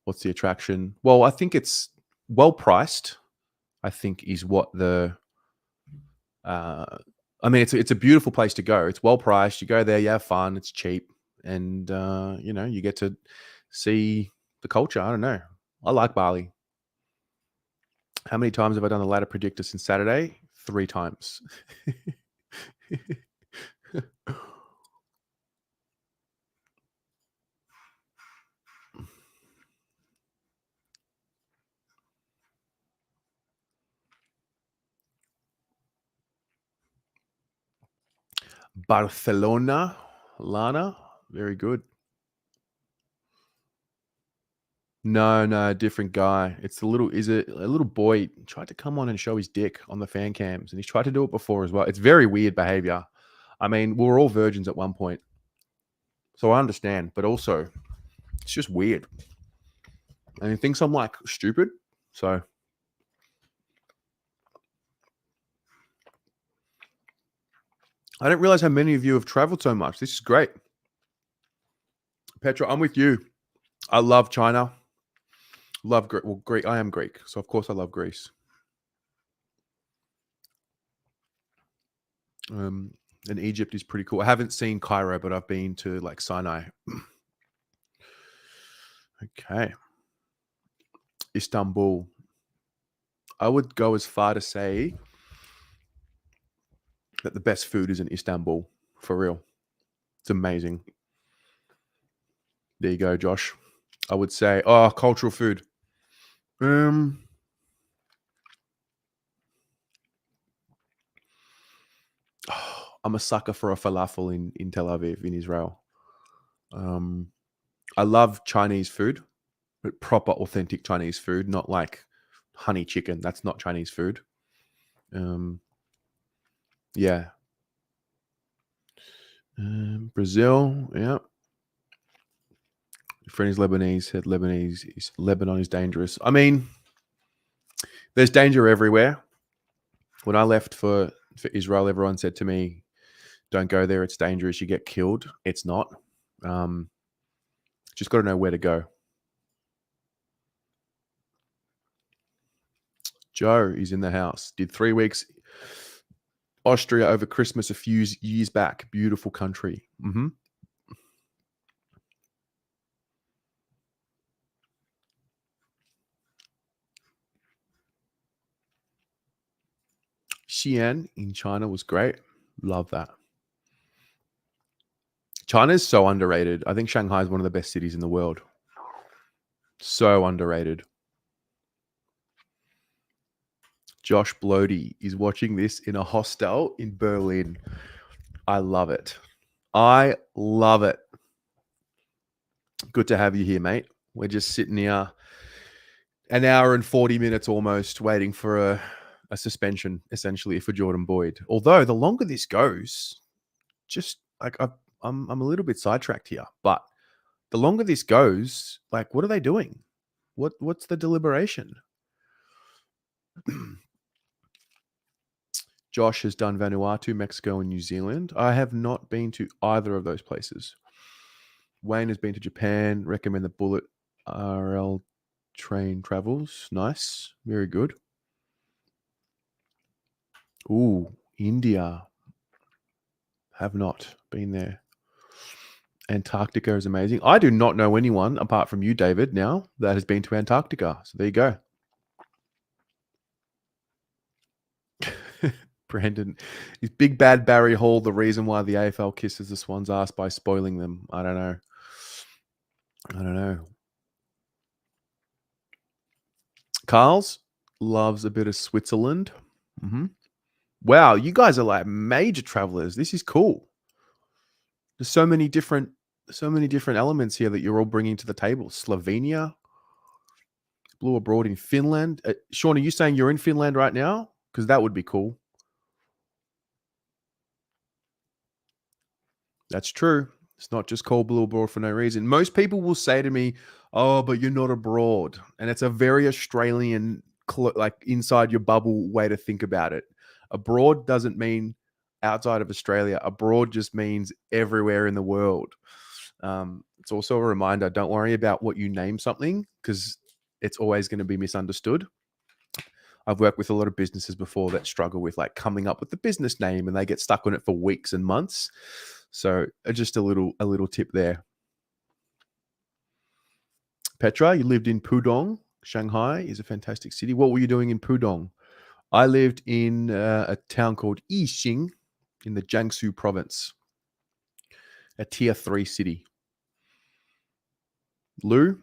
What's the attraction? Well, I think it's well priced. I think is what the I mean, it's a beautiful place to go. It's well priced. You go there, you have fun. It's cheap, and you get to see the culture. I don't know. I like Bali. How many times have I done the ladder predictor since Saturday? 3 times. Barcelona, Lana, very good. No, different guy. It's a little boy he tried to come on and show his dick on the fan cams, and he's tried to do it before as well. It's very weird behavior. I mean, we were all virgins at one point, so I understand, but also it's just weird. And he thinks I'm like stupid, so I didn't realize how many of you have traveled so much. This is great. Petra, I'm with you. I love China. Love Greek. Well, Greek. I am Greek, so of course I love Greece. And Egypt is pretty cool. I haven't seen Cairo, but I've been to like Sinai. Okay. Istanbul. I would go as far to say that the best food is in Istanbul, for real. It's amazing. There you go, Josh. I would say, cultural food. I'm a sucker for a falafel in Tel Aviv, in Israel. I love Chinese food, but proper authentic Chinese food, not like honey chicken. That's not Chinese food. Yeah. Brazil, yeah. Your friend is Lebanese, said Lebanon is dangerous. I mean, there's danger everywhere. When I left for Israel, everyone said to me, don't go there, it's dangerous, you get killed. It's not. Just got to know where to go. Joe is in the house. Did 3 weeks Austria over Christmas a few years back. Beautiful country. Xi'an in China was great. Love that. China is so underrated. I think Shanghai is one of the best cities in the world. So underrated. Josh Blody is watching this in a hostel in Berlin. I love it. I love it. Good to have you here, mate. We're just sitting here an hour and 40 minutes almost waiting for a suspension, essentially, for Jordan Boyd. Although the longer this goes, just like I'm a little bit sidetracked here, but the longer this goes, like, what are they doing? What's the deliberation? Josh has done Vanuatu, Mexico, and New Zealand. I have not been to either of those places. Wayne has been to Japan. Recommend the Bullet RL train travels. Nice. Very good. Ooh, India. Have not been there. Antarctica is amazing. I do not know anyone, apart from you, David, now, that has been to Antarctica. So there you go. Brandon, is Big Bad Barry Hall the reason why the AFL kisses the Swans' ass by spoiling them? I don't know. Carl's loves a bit of Switzerland. Wow, you guys are like major travelers. This is cool. There's so many different elements here that you're all bringing to the table. Slovenia, blew abroad in Finland. Sean, are you saying you're in Finland right now? Because that would be cool. That's true. It's not just called blue abroad for no reason. Most people will say to me, "Oh, but you're not abroad," and it's a very Australian, like inside your bubble way to think about it. Abroad doesn't mean outside of Australia. Abroad just means everywhere in the world. It's also a reminder: don't worry about what you name something, because it's always going to be misunderstood. I've worked with a lot of businesses before that struggle with like coming up with the business name, and they get stuck on it for weeks and months. So just a little tip there. Petra, you lived in Pudong. Shanghai is a fantastic city. What were you doing in Pudong? I lived in a town called Yixing in the Jiangsu province, a tier 3 city. Lou,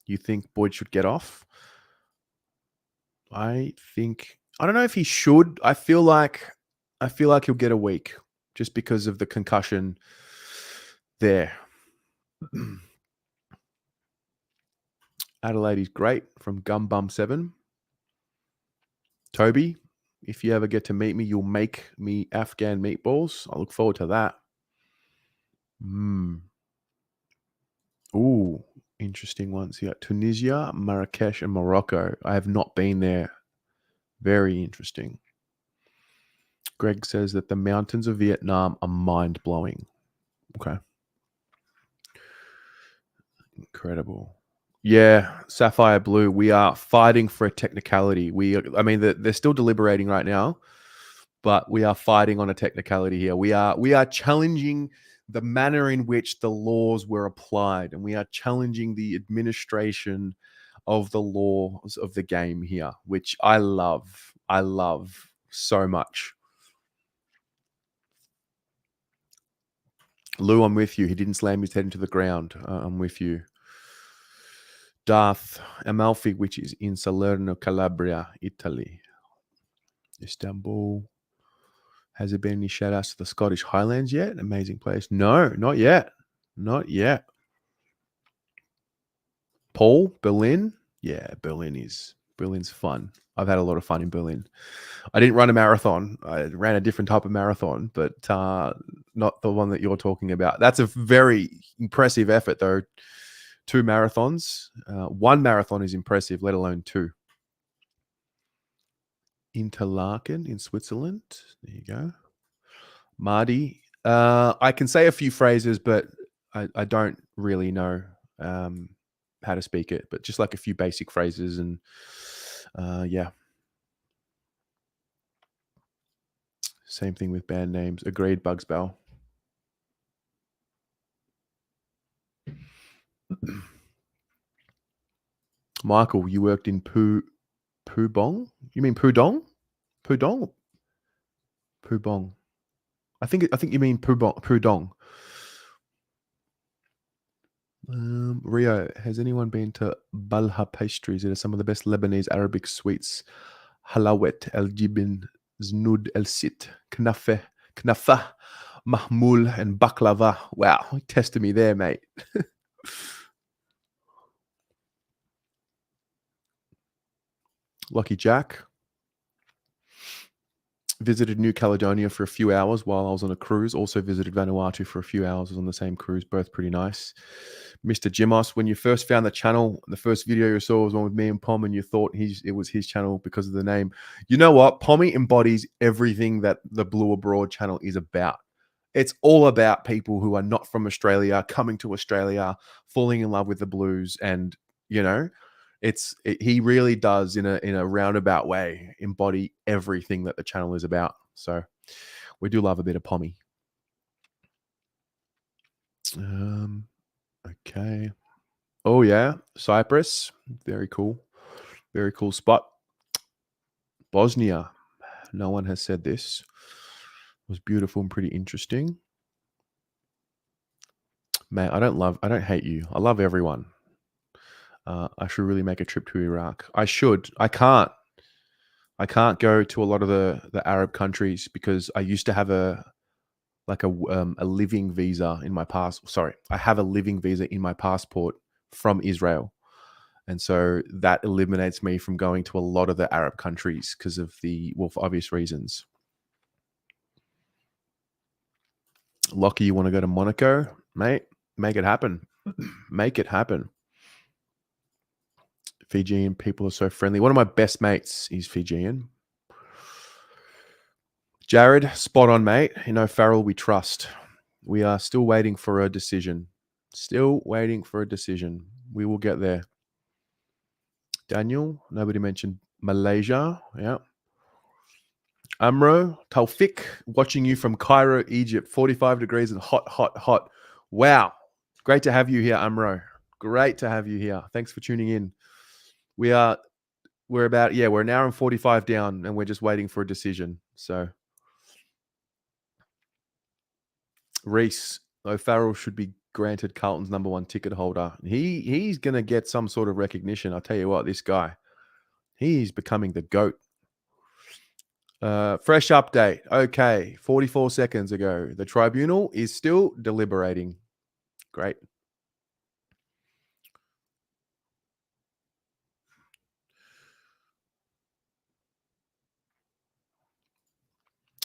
you think Boyd should get off? I don't know if he should. I feel like he'll get a week just because of the concussion there. Adelaide is great from Gumbum7. Toby, if you ever get to meet me, you'll make me Afghan meatballs. I look forward to that. Ooh, interesting ones. You got Tunisia, Marrakesh, and Morocco. I have not been there. Very interesting. Greg says that the mountains of Vietnam are mind-blowing. Okay. Incredible. Yeah, Sapphire Blue. We are fighting for a technicality. They're still deliberating right now, but we are fighting on a technicality here. We are challenging the manner in which the laws were applied, and we are challenging the administration of the laws of the game here, which I love. I love so much. Lou, I'm with you. He didn't slam his head into the ground. I'm with you. Darth Amalfi, which is in Salerno, Calabria, Italy. Istanbul. Has there been any shout outs to the Scottish Highlands yet? Amazing place. No, not yet. Not yet. Paul, Berlin. Yeah, Berlin's fun. I've had a lot of fun in Berlin. I didn't run a marathon. I ran a different type of marathon, but not the one that you're talking about. That's a very impressive effort, though. 2 marathons. 1 marathon is impressive, let alone 2. Interlaken in Switzerland. There you go. Mardi. I can say a few phrases, but I don't really know how to speak it, but just like a few basic phrases and yeah. Same thing with band names. Agreed, Bugs Bell. Michael, you worked in Pudong? You mean Pudong? Pudong? Pudong. I think you mean Pudong. Rio, has anyone been to Balha pastries? It is some of the best Lebanese Arabic sweets. Halawet, El Jibin, Znud, El Sit, Knafa, Mahmoul, and Baklava. Wow, you tested me there, mate. Lucky Jack. Visited New Caledonia for a few hours while I was on a cruise. Also visited Vanuatu for a few hours. I was on the same cruise, both pretty nice. Mr. Jimos, when you first found the channel, the first video you saw was one with me and Pom, and you thought it was his channel because of the name. You know what? Pommy embodies everything that the Blue Abroad channel is about. It's all about people who are not from Australia coming to Australia, falling in love with the Blues, and he really does in a roundabout way embody everything that the channel is about. So we do love a bit of Pommy. Okay. Oh yeah, Cyprus. Very cool. Very cool spot. Bosnia. No one has said this. It was beautiful and pretty interesting. Man, I don't hate you. I love everyone. I should really make a trip to Iraq. I should. I can't go to a lot of the Arab countries because I used to have a living visa in my I have a living visa in my passport from Israel. And so that eliminates me from going to a lot of the Arab countries because of for obvious reasons. Lockie, you want to go to Monaco? Mate, make it happen. Make it happen. Fijian people are so friendly. One of my best mates is Fijian. Jared, spot on, mate. Farrell, we trust. We are still waiting for a decision. Still waiting for a decision. We will get there. Daniel, nobody mentioned Malaysia. Yeah. Amro, Taufik, watching you from Cairo, Egypt, 45 degrees and hot, hot, hot. Wow. Great to have you here, Amro. Great to have you here. Thanks for tuning in. We're an hour and 45 down and we're just waiting for a decision. So Reese, O'Farrell should be granted Carlton's #1 ticket holder. He's going to get some sort of recognition. I'll tell you what, this guy, he's becoming the GOAT. Fresh update. Okay, 44 seconds ago. The tribunal is still deliberating. Great.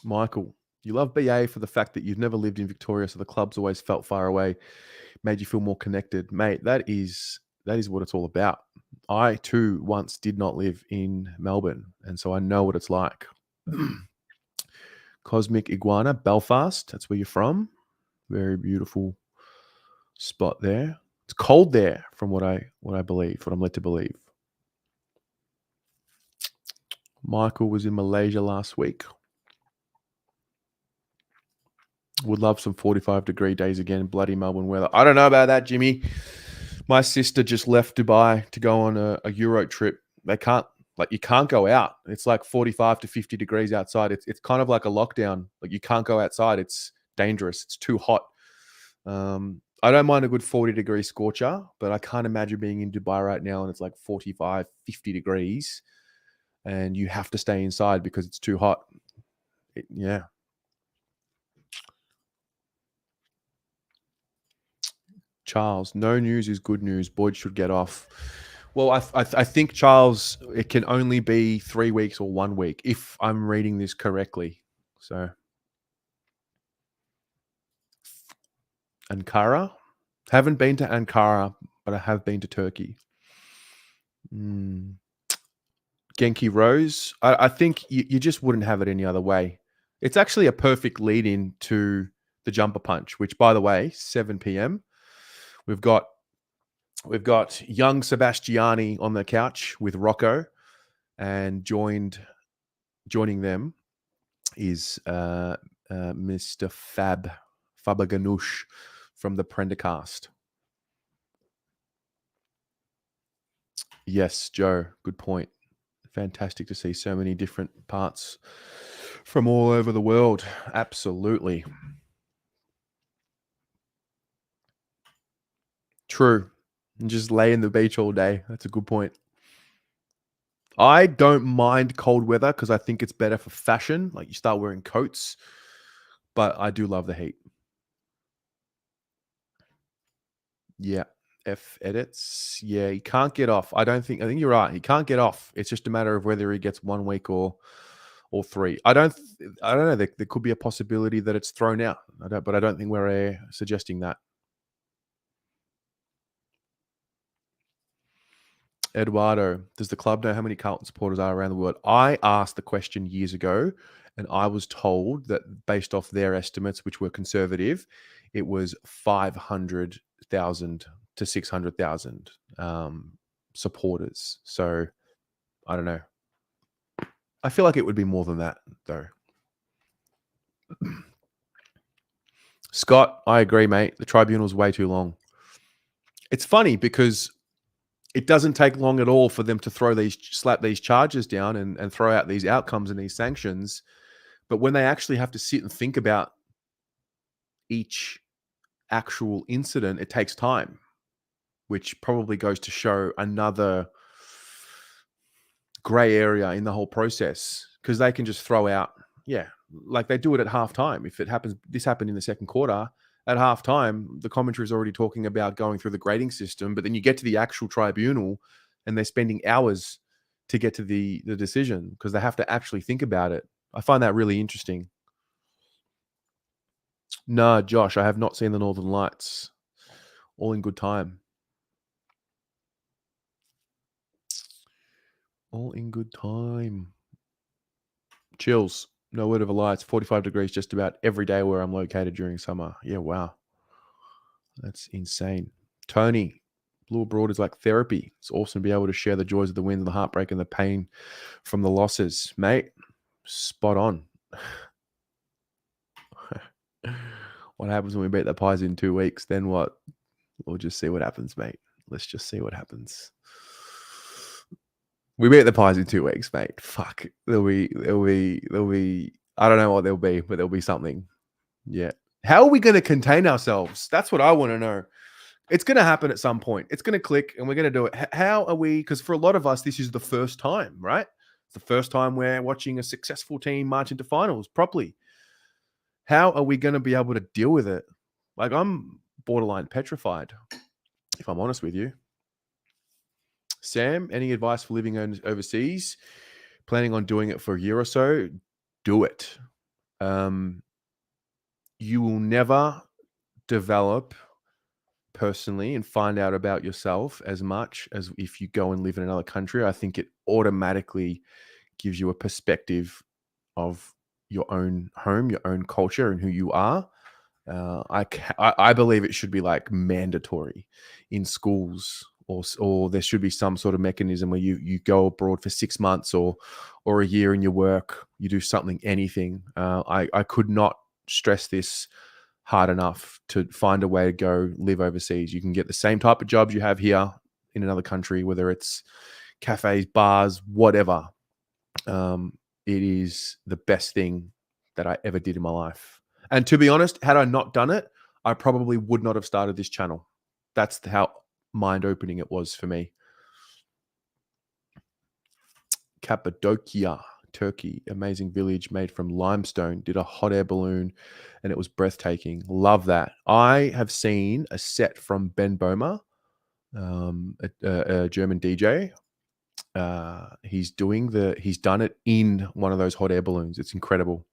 Michael, you love BA for the fact that you've never lived in Victoria, so the club's always felt far away, made you feel more connected. Mate, that is what it's all about. I too once did not live in Melbourne, and so I know what it's like. Cosmic Iguana, Belfast, that's where you're from. Very beautiful spot there. It's cold there, from what I'm led to believe. Michael was in Malaysia last week. Would love some 45-degree days again. Bloody Melbourne weather. I don't know about that, Jimmy. My sister just left Dubai to go on a Euro trip. You can't go out. It's like 45 to 50 degrees outside. It's kind of like a lockdown. Like you can't go outside. It's dangerous. It's too hot. I don't mind a good 40-degree scorcher, but I can't imagine being in Dubai right now and it's like 45, 50 degrees and you have to stay inside because it's too hot. Yeah. Charles, no news is good news. Boyd should get off. Well, I think, Charles, it can only be 3 weeks or 1 week, if I'm reading this correctly. So, Ankara? Haven't been to Ankara, but I have been to Turkey. Genki Rose, I think you just wouldn't have it any other way. It's actually a perfect lead-in to the jumper punch, which, by the way, 7 p.m. We've got young Sebastiani on the couch with Rocco, and joining them is Mr. Fabaganoush from the Prendercast. Yes, Joe, good point. Fantastic to see so many different parts from all over the world. Absolutely. True. And just lay in the beach all day. That's a good point. I don't mind cold weather because I think it's better for fashion. Like you start wearing coats, but I do love the heat. Yeah. F edits. Yeah, he can't get off. I think you're right. He can't get off. It's just a matter of whether he gets 1 week or 3. I don't know. There could be a possibility that it's thrown out. But I don't think we're suggesting that. Eduardo, does the club know how many Carlton supporters are around the world? I asked the question years ago, and I was told that based off their estimates, which were conservative, it was 500,000 to 600,000 supporters. So I don't know. I feel like it would be more than that, though. Scott, I agree, mate. The tribunal's way too long. It's funny because it doesn't take long at all for them to slap these charges down and throw out these outcomes and these sanctions. But when they actually have to sit and think about each actual incident, it takes time, which probably goes to show another gray area in the whole process, because they can just throw out, like they do it at halftime. If this happened in the second quarter, at halftime, the commentary is already talking about going through the grading system, but then you get to the actual tribunal and they're spending hours to get to the decision because they have to actually think about it. I find that really interesting. No, Josh, I have not seen the Northern Lights. All in good time. All in good time. Chills. No word of a lie. It's 45 degrees just about every day where I'm located during summer. Yeah, wow. That's insane. Tony, Blue Abroad is like therapy. It's awesome to be able to share the joys of the win and the heartbreak and the pain from the losses. Mate, spot on. What happens when we beat the Pies in 2 weeks? Then what? We'll just see what happens, mate. Let's just see what happens. We beat the Pies in 2 weeks, mate. Fuck. There'll be. I don't know what there'll be, but there'll be something. Yeah. How are we going to contain ourselves? That's what I want to know. It's going to happen at some point. It's going to click and we're going to do it. How are we? Because for a lot of us, this is the first time, right? It's the first time we're watching a successful team march into finals properly. How are we going to be able to deal with it? Like, I'm borderline petrified, if I'm honest with you. Sam, any advice for living overseas? Planning on doing it for a year or so? Do it. You will never develop personally and find out about yourself as much as if you go and live in another country. I think it automatically gives you a perspective of your own home, your own culture, and who you are. I believe it should be like mandatory in schools, or there should be some sort of mechanism where you go abroad for 6 months or a year in your work, you do something, anything. I could not stress this hard enough to find a way to go live overseas. You can get the same type of jobs you have here in another country, whether it's cafes, bars, whatever. It is the best thing that I ever did in my life. And to be honest, had I not done it, I probably would not have started this channel. That's how mind-opening it was for me. Cappadocia, Turkey, amazing village made from limestone. Did a hot air balloon and it was breathtaking. Love that. I have seen a set from Ben Bomer, a German DJ. He's done it in one of those hot air balloons. It's incredible.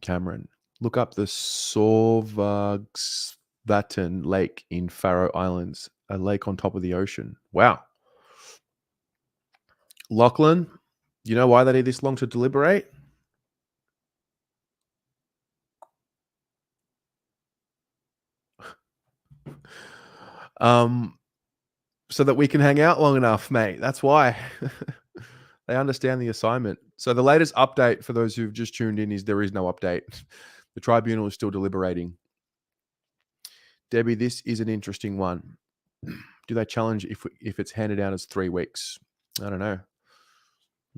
Cameron, look up the Sorvagsvatn Lake in Faroe Islands, a lake on top of the ocean. Wow. Lachlan, you know why they need this long to deliberate? So that we can hang out long enough, mate. That's why. They understand the assignment. So the latest update for those who've just tuned in is there is no update. The tribunal is still deliberating. Debbie, this is an interesting one. Do they challenge if it's handed down as 3 weeks? I don't know.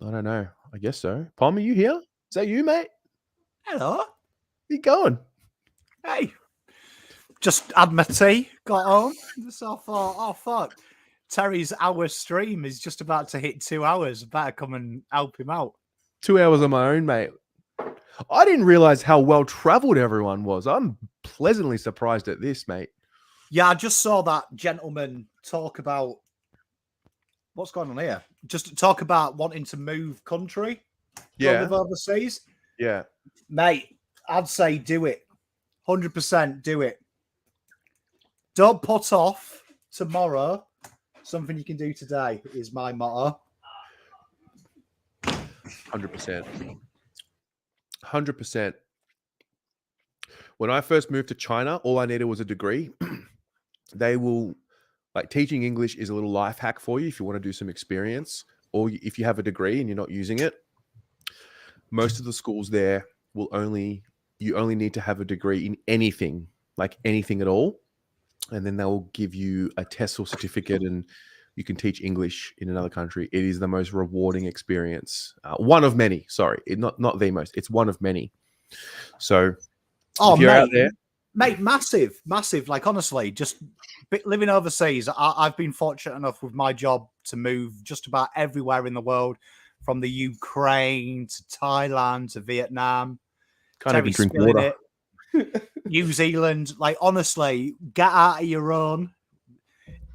I guess so. Palm, are you here? Is that you, mate? Hello. Where you going? Hey. Just had my tea, got home. So I thought, oh, fuck. Terry's hour stream is just about to hit 2 hours. Better come and help him out. 2 hours on my own, mate. I didn't realize how well traveled everyone was. I'm pleasantly surprised at this, mate. Yeah, I just saw that gentleman talk about what's going on here. Just talk about wanting to move country. Yeah. Live overseas. Yeah. Mate, I'd say do it. 100% do it. Don't put off tomorrow. Something you can do today is my motto. 100%. 100%. When I first moved to China, all I needed was a degree. They will, like, teaching English is a little life hack for you if you want to do some experience, or if you have a degree and you're not using it. Most of the schools there will you only need to have a degree in anything, like anything at all. And then they'll give you a test or certificate and you can teach English in another country. It is the most rewarding experience. One of many, sorry. Not the most. It's one of many. So if you're out there. Mate, massive. Like, honestly, just living overseas, I've been fortunate enough with my job to move just about everywhere in the world, from the Ukraine to Thailand to Vietnam. Can't even drink water. New Zealand. Like, honestly, get out of your own.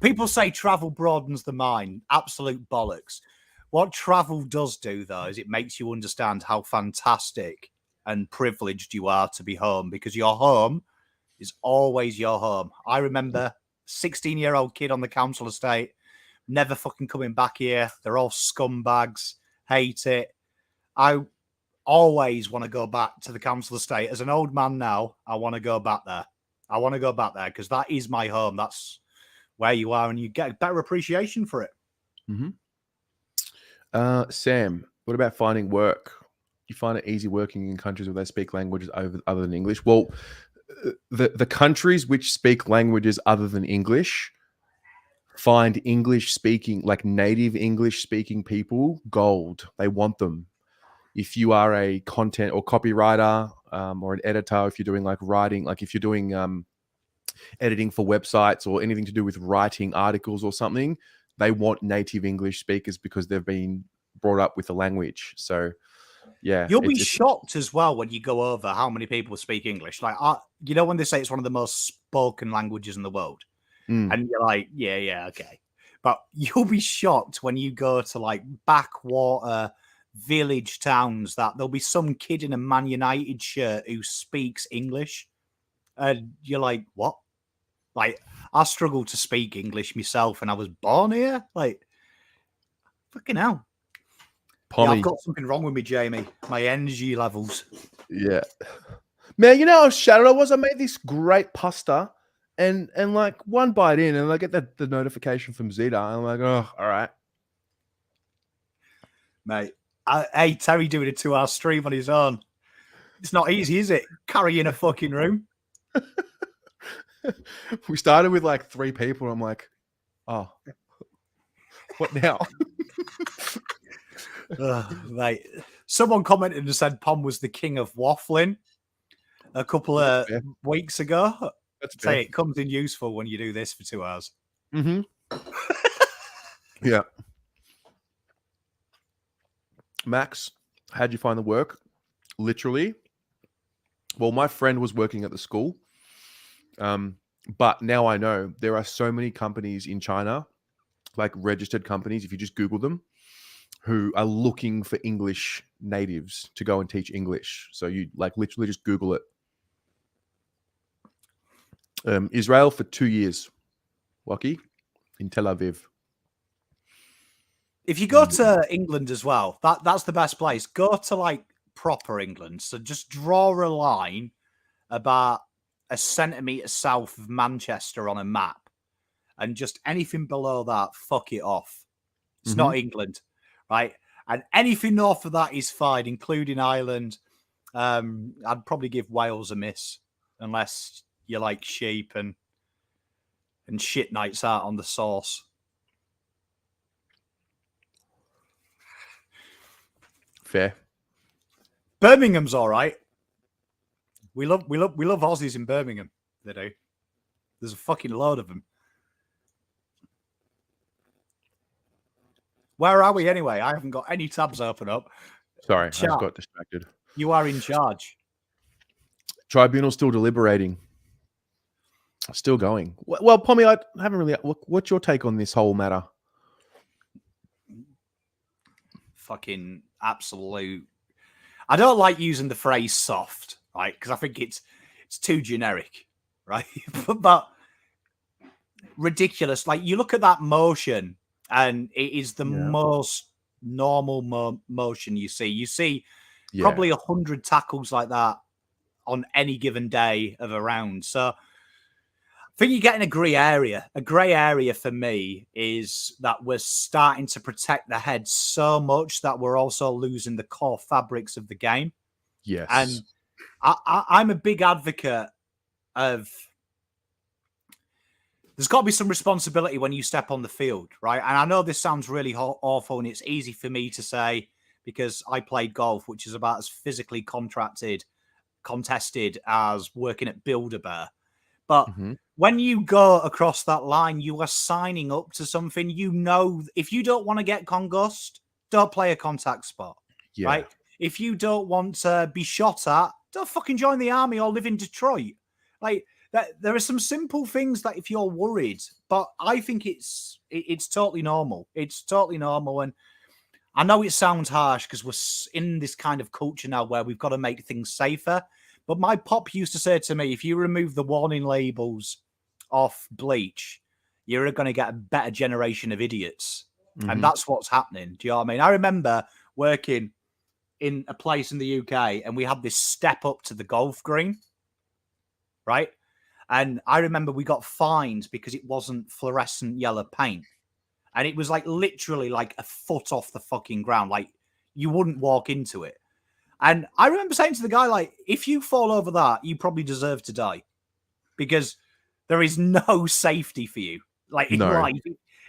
People say travel broadens the mind. Absolute bollocks. What travel does do, though, is it makes you understand how fantastic and privileged you are to be home, because your home is always your home. I remember 16-year-old kid on the council estate, never fucking coming back here. They're all scumbags, hate it. I always want to go back to the council estate. As an old man now, I want to go back there. I want to go back there because that is my home. That's where you are, and you get a better appreciation for it. Mm-hmm. Sam, what about finding work? You find it easy working in countries where they speak languages other than English? Well, the countries which speak languages other than English find English speaking, like native English speaking people, gold. They want them. If you are a content or copywriter or an editor, if you're doing like writing, like if you're doing editing for websites or anything to do with writing articles or something, they want native English speakers because they've been brought up with the language. So, yeah. You'll be shocked as well when you go over how many people speak English. Like, you know, when they say it's one of the most spoken languages in the world, and you're like, yeah, okay. But you'll be shocked when you go to like backwater village towns that there'll be some kid in a Man United shirt who speaks English. And you're like, what? Like, I struggle to speak English myself and I was born here. Like, fucking hell. Yeah, I've got something wrong with me, Jamie. My energy levels. Yeah. Man, you know how shattered I was? I made this great pasta and like one bite in and I get the notification from Zeta. I'm like, oh, all right. Mate, hey, Terry doing a 2-hour stream on his own. It's not easy, is it? Carrying a fucking room. We started with like 3 people. I'm like, oh, what now? Mate, someone commented and said Pom was the king of waffling a couple of weeks ago. That's say it comes in useful when you do this for 2 hours. Mm-hmm. Yeah. Max, how'd you find the work? Literally. Well, my friend was working at the school. But now I know there are so many companies in China, like registered companies, if you just Google them, who are looking for English natives to go and teach English. So you like literally just Google it. Israel for 2 years, Lucky, in Tel Aviv. If you go to England as well, that's the best place. Go to like proper England. So just draw a line about a centimetre south of Manchester on a map. And just anything below that, fuck it off. It's not England, right? And anything north of that is fine, including Ireland. I'd probably give Wales a miss, unless you like sheep and shit nights out on the sauce. Fair. Birmingham's all right. We love Aussies in Birmingham. They do. There's a fucking load of them. Where are we anyway? I haven't got any tabs open up. Sorry, I just got distracted. You are in charge. Tribunal still deliberating. Still going. Well, Pommy, I haven't really. What's your take on this whole matter? Fucking absolute. I don't like using the phrase soft, right? Because I think it's too generic, right? but ridiculous. Like, you look at that motion, and it is the most normal motion you see. You see probably 100 tackles like that on any given day of a round. So I think you get in a grey area. A grey area for me is that we're starting to protect the head so much that we're also losing the core fabrics of the game. Yes. And I'm a big advocate of there's got to be some responsibility when you step on the field, right? And I know this sounds really awful, and it's easy for me to say because I played golf, which is about as physically contested as working at Build-A-Bear. But when you go across that line, you are signing up to something. You know, if you don't want to get concussed, don't play a contact sport, right? If you don't want to be shot at, don't fucking join the army or live in Detroit. Like, there are some simple things that if you're worried, but I think it's totally normal. It's totally normal. And I know it sounds harsh because we're in this kind of culture now where we've got to make things safer. But my pop used to say to me, if you remove the warning labels off bleach, you're going to get a better generation of idiots. And that's what's happening. Do you know what I mean? I remember working in a place in the UK and we had this step up to the golf green, right? And I remember we got fined because it wasn't fluorescent yellow paint. And it was like literally like a foot off the fucking ground. Like, you wouldn't walk into it. And I remember saying to the guy, like, if you fall over that, you probably deserve to die because there is no safety for you. Like, in life,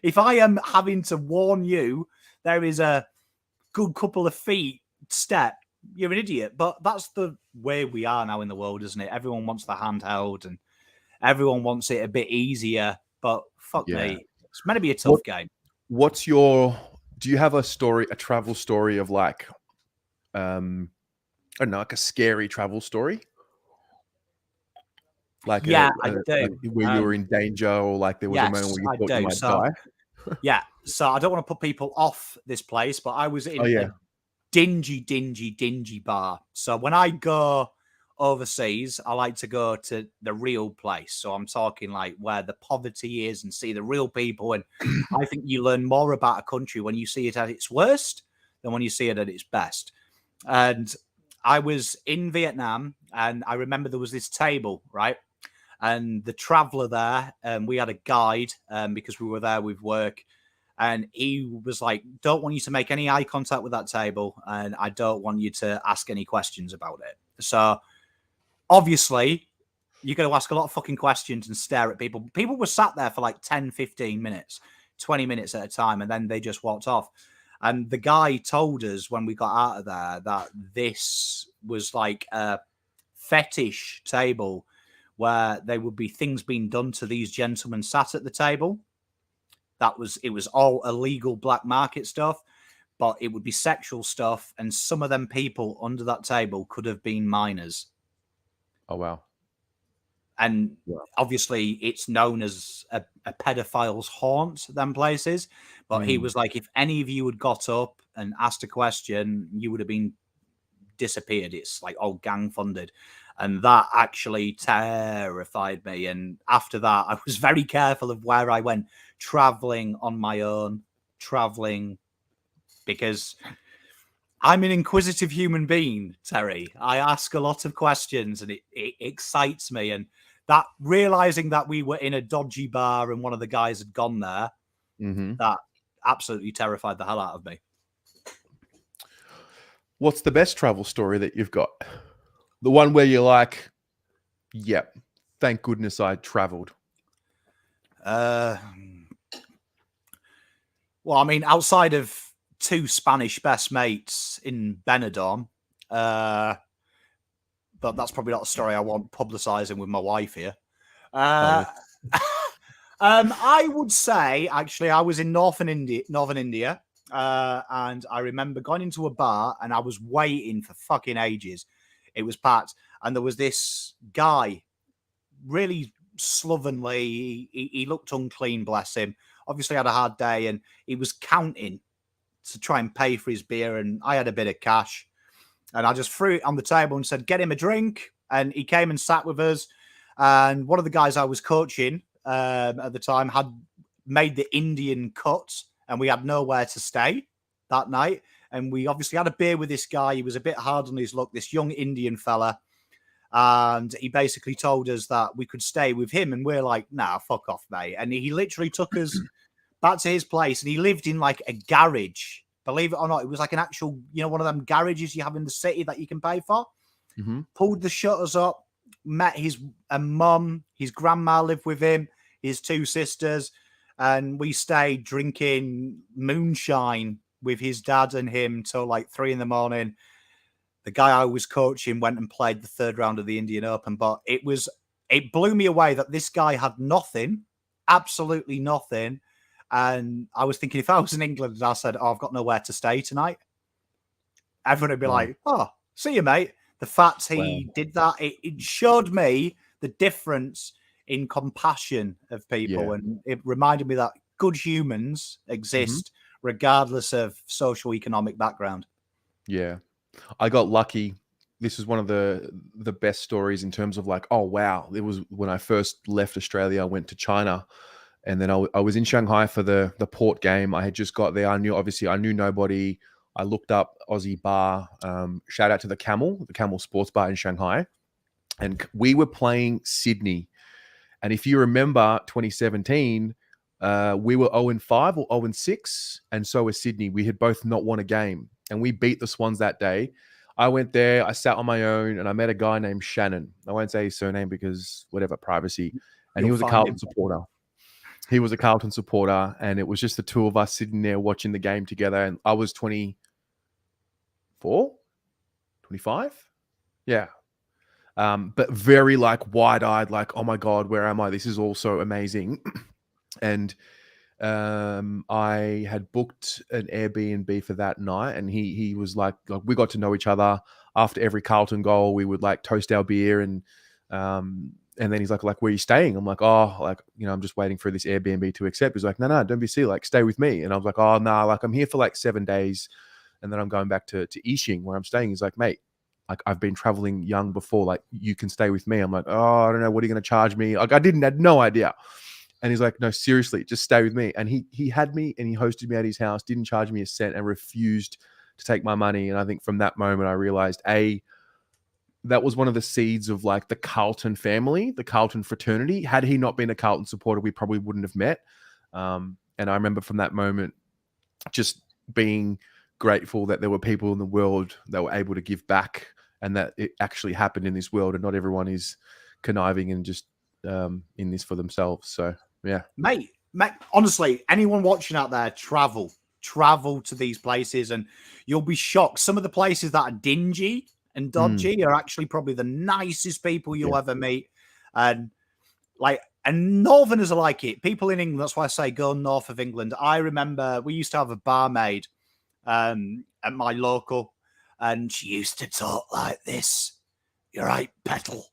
if I am having to warn you, there is a good couple of feet step, you're an idiot. But that's the way we are now in the world, isn't it? Everyone wants the handheld and everyone wants it a bit easier. But fuck me, it's meant to be a tough game. do you have a travel story of like, I don't know, like a scary travel story? Like Yeah, I like do. where you were in danger, or like there was a moment Yes, where you I thought you do. might So, die? yeah, so I don't want to put people off this place, but I was Oh in a yeah. dingy bar. So when I go overseas, I like to go to the real place. So I'm talking like where the poverty is and see the real people. And I think you learn more about a country when you see it at its worst than when you see it at its best. And I was in Vietnam, and I remember there was this table, right? And the traveler there, we had a guide because we were there with work, and he was like, don't want you to make any eye contact with that table, and I don't want you to ask any questions about it. So obviously you're going to ask a lot of fucking questions and stare at people. People were sat there for like 10, 15 minutes, 20 minutes at a time, and then they just walked off. And the guy told us when we got out of there that this was like a fetish table where there would be things being done to these gentlemen sat at the table. It was all illegal black market stuff, but it would be sexual stuff, and some of them people under that table could have been minors. Oh wow. And Yeah. obviously it's known as a pedophile's haunt, them places. But he was like, if any of you had got up and asked a question, you would have been disappeared. It's like all gang funded. And that actually terrified me. And after that, I was very careful of where I went traveling on my own, traveling because I'm an inquisitive human being, Terry. I ask a lot of questions, and it excites me. And that realizing that we were in a dodgy bar and one of the guys had gone there, that absolutely terrified the hell out of me. What's the best travel story that you've got? The one where you're like, yep, thank goodness I traveled. Well, I mean, outside of two Spanish best mates in Benidorm, but that's probably not a story I want publicizing with my wife here. I would say, actually, I was in northern India, and I remember going into a bar, and I was waiting for fucking ages. It was packed, and there was this guy, really slovenly. He looked unclean, bless him. Obviously, had a hard day, and he was counting to try and pay for his beer, and I had a bit of cash, and I just threw it on the table and said, "Get him a drink." And he came and sat with us. And one of the guys I was coaching at the time had made the Indian cut, and we had nowhere to stay that night. And we obviously had a beer with this guy. He was a bit hard on his luck, this young Indian fella. And he basically told us that we could stay with him. And we're like, nah, fuck off, mate. And he literally took us back to his place. And he lived in like a garage. Believe it or not, it was like an actual, one of them garages you have in the city that you can pay for. Pulled the shutters up, met his mum, his grandma lived with him, his two sisters, and we stayed drinking moonshine with his dad and him till like 3 a.m. The guy I was coaching went and played the third round of the Indian Open, but it blew me away that this guy had nothing, absolutely nothing. And I was thinking, if I was in England and I said, "Oh, I've got nowhere to stay tonight," everyone would be like, "Oh, see you, mate." The fact he did that, it showed me the difference in compassion of people. And it reminded me that good humans exist regardless of social economic background. Yeah. I got lucky. This is one of the best stories in terms of like, oh, wow. It was when I first left Australia, I went to China, and then I was in Shanghai for the port game. I had just got there. I knew nobody. I looked up Aussie bar. Shout out to the Camel Sports Bar in Shanghai. And we were playing Sydney. And if you remember 2017, we were 0-5 or 0-6. And so was Sydney. We had both not won a game. And we beat the Swans that day. I went there. I sat on my own. And I met a guy named Shannon. I won't say his surname because whatever, privacy. And he was a Carlton supporter. He was a Carlton supporter, and it was just the two of us sitting there watching the game together. And I was 24, 25. Yeah. But very like wide-eyed, like, oh my God, where am I? This is all so amazing. And I had booked an Airbnb for that night, and he was like we got to know each other. After every Carlton goal, we would like toast our beer, and then he's like, where are you staying? I'm like, oh, like, I'm just waiting for this Airbnb to accept. He's like, no, don't be silly, like, stay with me. And I was like, oh, no, like, I'm here for like 7 days, and then I'm going back to Ishing where I'm staying. He's like, mate, like, I've been traveling young before, like, you can stay with me. I'm like, oh, I don't know, what are you going to charge me? Like, I had no idea. And he's like, no, seriously, just stay with me. And he had me, and he hosted me at his house, didn't charge me a cent, and refused to take my money. And I think from that moment, I realized, that was one of the seeds of like the Carlton family, the Carlton fraternity. Had he not been a Carlton supporter, we probably wouldn't have met. And I remember from that moment just being grateful that there were people in the world that were able to give back, and that it actually happened in this world, and not everyone is conniving and just in this for themselves. So yeah, mate, honestly, anyone watching out there, travel to these places, and you'll be shocked. Some of the places that are dingy and dodgy are actually probably the nicest people you'll ever meet. And Northerners are like it. People in England, that's why I say go north of England. I remember we used to have a barmaid at my local, and she used to talk like this. You're right, Petal.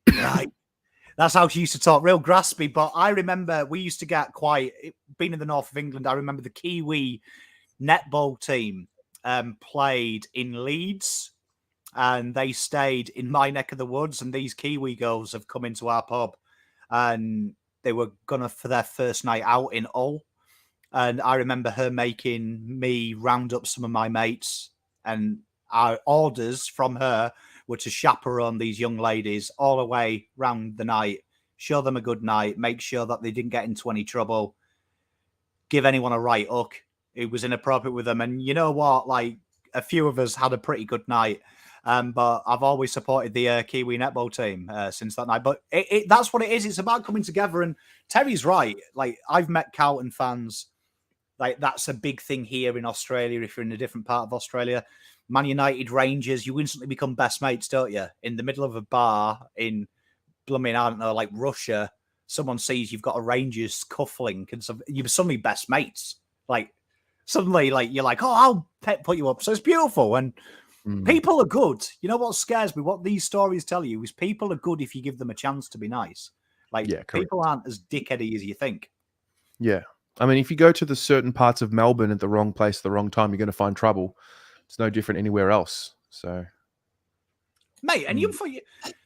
You're right. That's how she used to talk, real graspy. But I remember we used to get being in the north of England, I remember the Kiwi netball team played in Leeds, and they stayed in my neck of the woods. And these Kiwi girls have come into our pub, and they were gonna for their first night out in Hull. And I remember her making me round up some of my mates, and our orders from her were to chaperone these young ladies all the way round the night, show them a good night, make sure that they didn't get into any trouble, give anyone a right hook who was inappropriate with them. And you know what? Like, a few of us had a pretty good night. But I've always supported the Kiwi netball team since that night. But that's what it is. It's about coming together. And Terry's right. Like, I've met Carlton fans. Like, that's a big thing here in Australia. If you're in a different part of Australia, Man United, Rangers, you instantly become best mates, don't you? In the middle of a bar in blooming, I don't know, like Russia, someone sees you've got a Rangers cufflink, and so you're suddenly best mates. Like, suddenly, like, you're like, oh, I'll put you up. So it's beautiful. And people are good. You know what scares me? What these stories tell you is people are good if you give them a chance to be nice. Like, people aren't as dickheady as you think. Yeah. I mean, if you go to the certain parts of Melbourne at the wrong place at the wrong time, you're going to find trouble. It's no different anywhere else. So, mate, and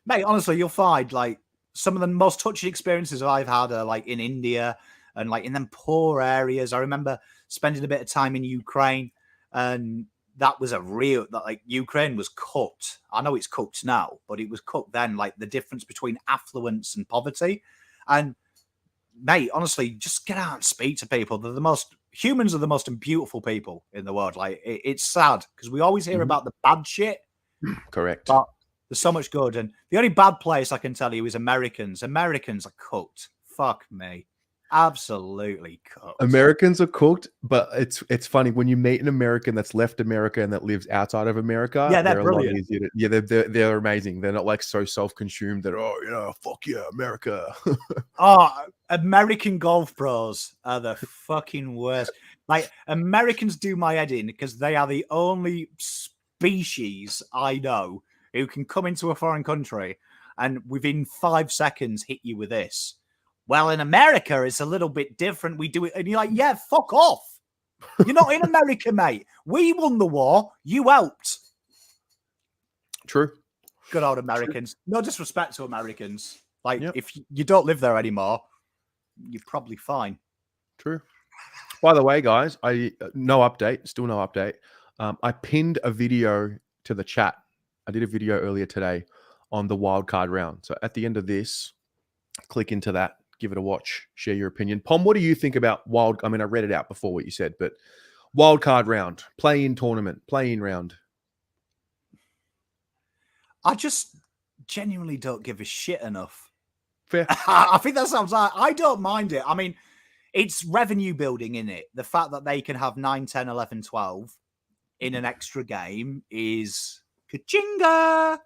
mate, honestly, you'll find like some of the most touching experiences I've had are like in India and like in them poor areas. I remember spending a bit of time in Ukraine, and that was like Ukraine was cooked. I know it's cooked now, but it was cooked then. Like, the difference between affluence and poverty. And mate, honestly, just get out and speak to people. Humans are the most beautiful people in the world. Like, it's sad because we always hear about the bad shit. Correct. But there's so much good. And the only bad place I can tell you is Americans. Americans are cooked. Fuck me. Absolutely cooked. Americans are cooked, but it's funny when you meet an American that's left America and that lives outside of America. Yeah, they're brilliant. A lot easier they're amazing. They're not like so self-consumed that fuck yeah, America. American golf pros are the fucking worst. Like, Americans do my head in because they are the only species I know who can come into a foreign country and within 5 seconds hit you with this. Well, in America, it's a little bit different. We do it. And you're like, yeah, fuck off. You're not in America, mate. We won the war. You helped. True. Good old Americans. True. No disrespect to Americans. Like, if you don't live there anymore, you're probably fine. True. By the way, guys, still no update. I pinned a video to the chat. I did a video earlier today on the wildcard round. So at the end of this, click into that. Give it a watch. Share your opinion. Pom, what do you think about I mean, I read it out before what you said, but wildcard round, play-in tournament, play-in round. I just genuinely don't give a shit enough. Fair. I think that sounds like, I don't mind it. I mean, it's revenue building in it. The fact that they can have 9, 10, 11, 12 in an extra game is ka-chinga.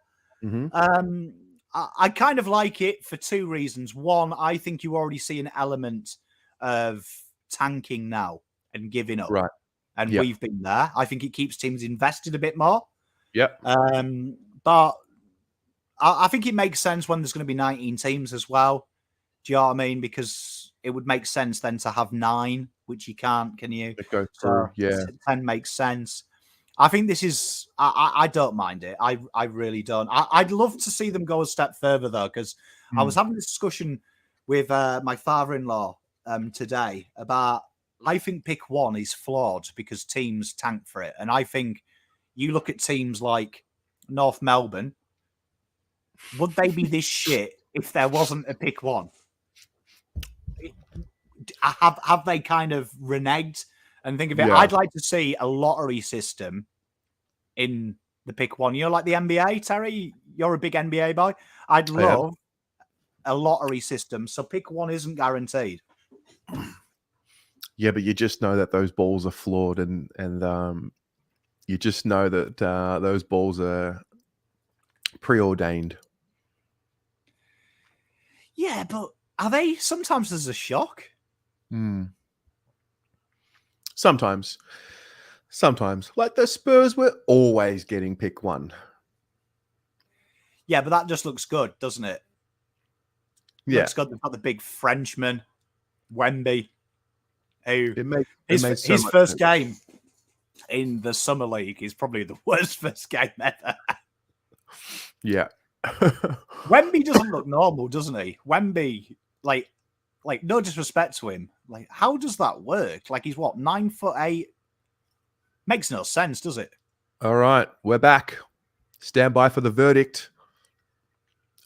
Mm-hmm. I kind of like it for 2 reasons. One, I think you already see an element of tanking now and giving up. Right. And Yep. we've been there. I think it keeps teams invested a bit more. Yep. But I think it makes sense when there's going to be 19 teams as well. Do you know what I mean? Because it would make sense then to have 9, which you can't, can you? It goes through. Yeah. 10 makes sense. I think this is, I don't mind it. I really don't. I'd love to see them go a step further, though, because I was having this discussion with my father-in-law today about, I think pick 1 is flawed because teams tank for it. And I think you look at teams like North Melbourne, would they be this shit if there wasn't a pick 1? Have they kind of reneged and think of it? Yeah. I'd like to see a lottery system in the pick 1. You know, like the NBA, Terry? You're a big NBA boy. I'd love a lottery system so pick 1 isn't guaranteed. Yeah, but you just know that those balls are flawed, and you just know that those balls are preordained. Yeah, but are they? Sometimes there's a shock. Sometimes, like the Spurs were always getting pick 1. Yeah, but that just looks good, doesn't it? Yeah, Looks good. They've got the big Frenchman, Wemby, who his first game in the Summer League is probably the worst first game ever. Yeah. Wemby doesn't look normal, doesn't he? Wemby, like no disrespect to him, like how does that work? Like he's what, 9'8"? Makes no sense, does it? All right, we're back. Stand by for the verdict.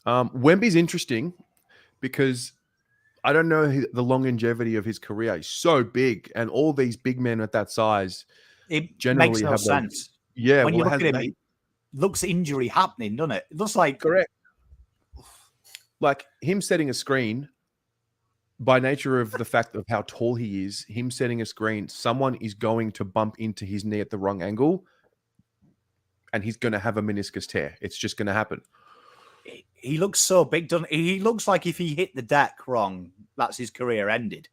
Wemby's interesting because I don't know the longevity of his career. He's so big, and all these big men at that size, it generally makes no have sense. Yeah, when you look at him, it looks injury happening, doesn't it? It looks like correct. Like him setting a screen, by nature of the fact of how tall he is, him setting a screen, someone is going to bump into his knee at the wrong angle, and he's going to have a meniscus tear. It's just going to happen. He looks so big, doesn't he? He looks like if he hit the deck wrong, that's his career ended.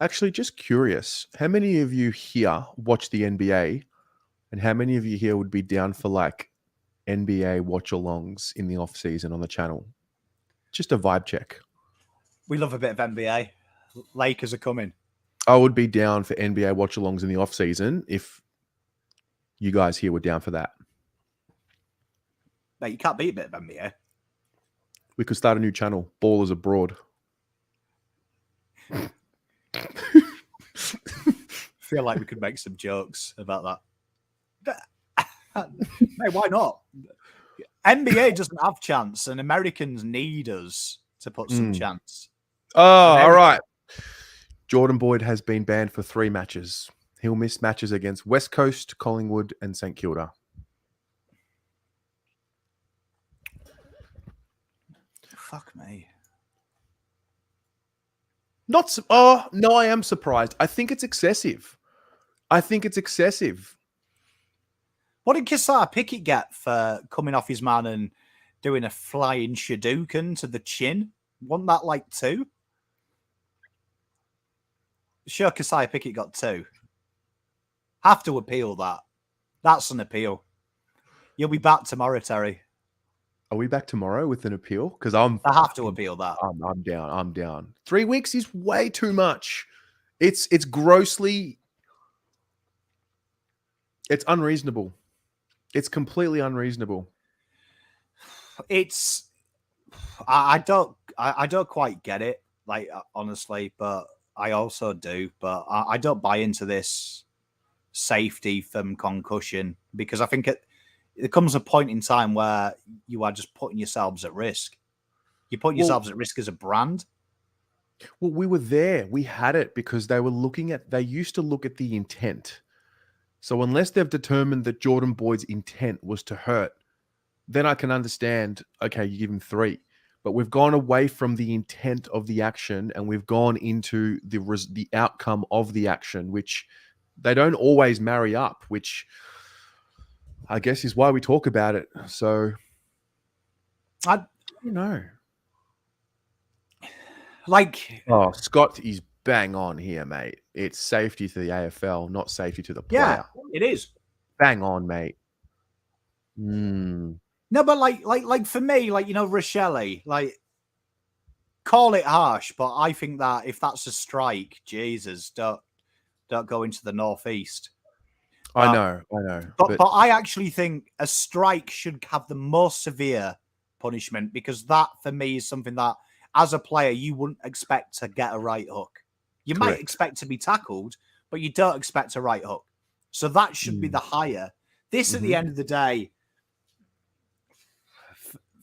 Actually, just curious, how many of you here watch the NBA, and how many of you here would be down for like NBA watch-alongs in the off-season on the channel? Just a vibe check. We love a bit of NBA. Lakers are coming. I would be down for NBA watch-alongs in the off-season if you guys here were down for that. Mate, you can't beat a bit of NBA. We could start a new channel, Ballers Abroad. Feel like we could make some jokes about that. Mate, why not? NBA doesn't have chance, and Americans need us to put some chance. Oh, all right. Jordan Boyd has been banned for 3 matches. He'll miss matches against West Coast, Collingwood, and St Kilda. Fuck me. No, I am surprised. I think it's excessive. What did Kisar Pickett get for coming off his man and doing a flying Shadookan to the chin? Wasn't that like 2? Sure, Keziah Pickett got 2. Have to appeal that. That's an appeal. You'll be back tomorrow, Terry. Are we back tomorrow with an appeal? Because I have to appeal that. I'm down. 3 weeks is way too much. It's grossly. It's unreasonable. It's completely unreasonable. I don't quite get it, like honestly, but I also do. But I don't buy into this safety from concussion because I think it comes a point in time where you are just putting yourselves at risk. You're putting yourselves at risk as a brand. Well, we were there. We had it because they used to look at the intent. So unless they've determined that Jordan Boyd's intent was to hurt, then I can understand, okay, you give him 3. But we've gone away from the intent of the action and we've gone into the outcome of the action, which they don't always marry up, which I guess is why we talk about it. So I don't know. Like, Scott is bang on here, mate. It's safety to the AFL, not safety to the Yeah, player. it is. Bang on, mate. Mm. No, but like for me, like, you know, Rochelle, like, call it harsh, but I think that if that's a strike, Jesus, don't go into the northeast. I know. But I actually think a strike should have the most severe punishment, because that, for me, is something that, as a player, you wouldn't expect to get a right hook. You might expect to be tackled, but you don't expect a right hook. So that should be the higher. This, at the end of the day,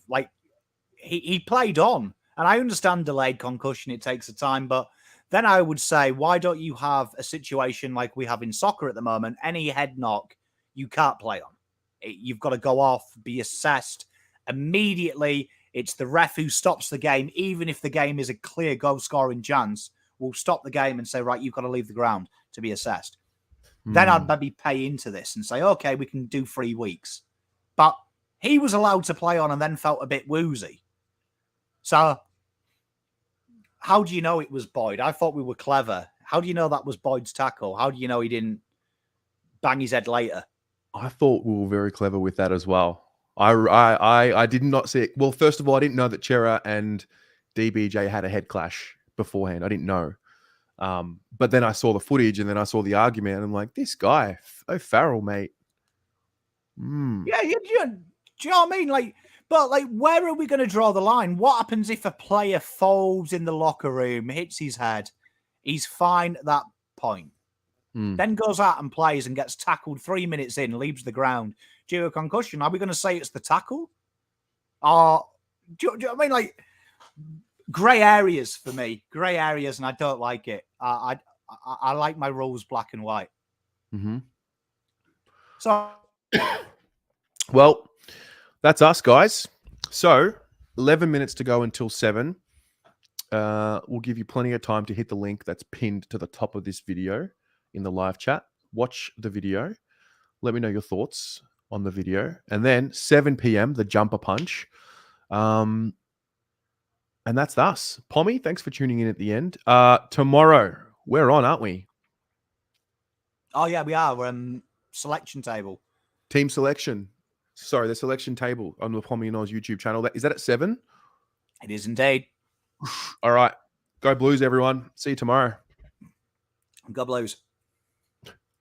like, he played on. And I understand delayed concussion, it takes a time, but then I would say, why don't you have a situation like we have in soccer at the moment? Any head knock, you can't play on. You've got to go off, be assessed immediately. It's the ref who stops the game, even if the game is a clear goal-scoring chance. Will stop the game and say, right, you've got to leave the ground to be assessed. Then I'd maybe pay into this and say, okay, we can do 3 weeks. But he was allowed to play on and then felt a bit woozy. So how do you know it was Boyd? I thought we were clever. How do you know that was Boyd's tackle? How do you know he didn't bang his head later? I thought we were very clever with that as well. I did not see it. Well, first of all, I didn't know that Chera and DBJ had a head clash beforehand. I didn't know. But then I saw the footage and then I saw the argument and I'm like, this guy, O'Farrell, mate. Yeah, do you know what I mean? Like, but like, where are we going to draw the line? What happens if a player folds in the locker room, hits his head? He's fine at that point. Then goes out and plays and gets tackled 3 minutes in, leaves the ground due to a concussion. Are we going to say it's the tackle? Or do you know what I mean? Like, grey areas for me, grey areas, and I don't like it. I like my rules black and white. So, well, that's us, guys. So 11 minutes to go until 7. We'll give you plenty of time to hit the link that's pinned to the top of this video in the live chat. Watch the video. Let me know your thoughts on the video. And then 7 p.m, the jumper punch. And that's us. Pommy, thanks for tuning in at the end. Tomorrow, we're on, aren't we? Oh, yeah, we are. We're selection table. Team selection. Sorry, the selection table on the Pommy and Oz YouTube channel. Is that at 7? It is indeed. All right. Go Blues, everyone. See you tomorrow. Go Blues.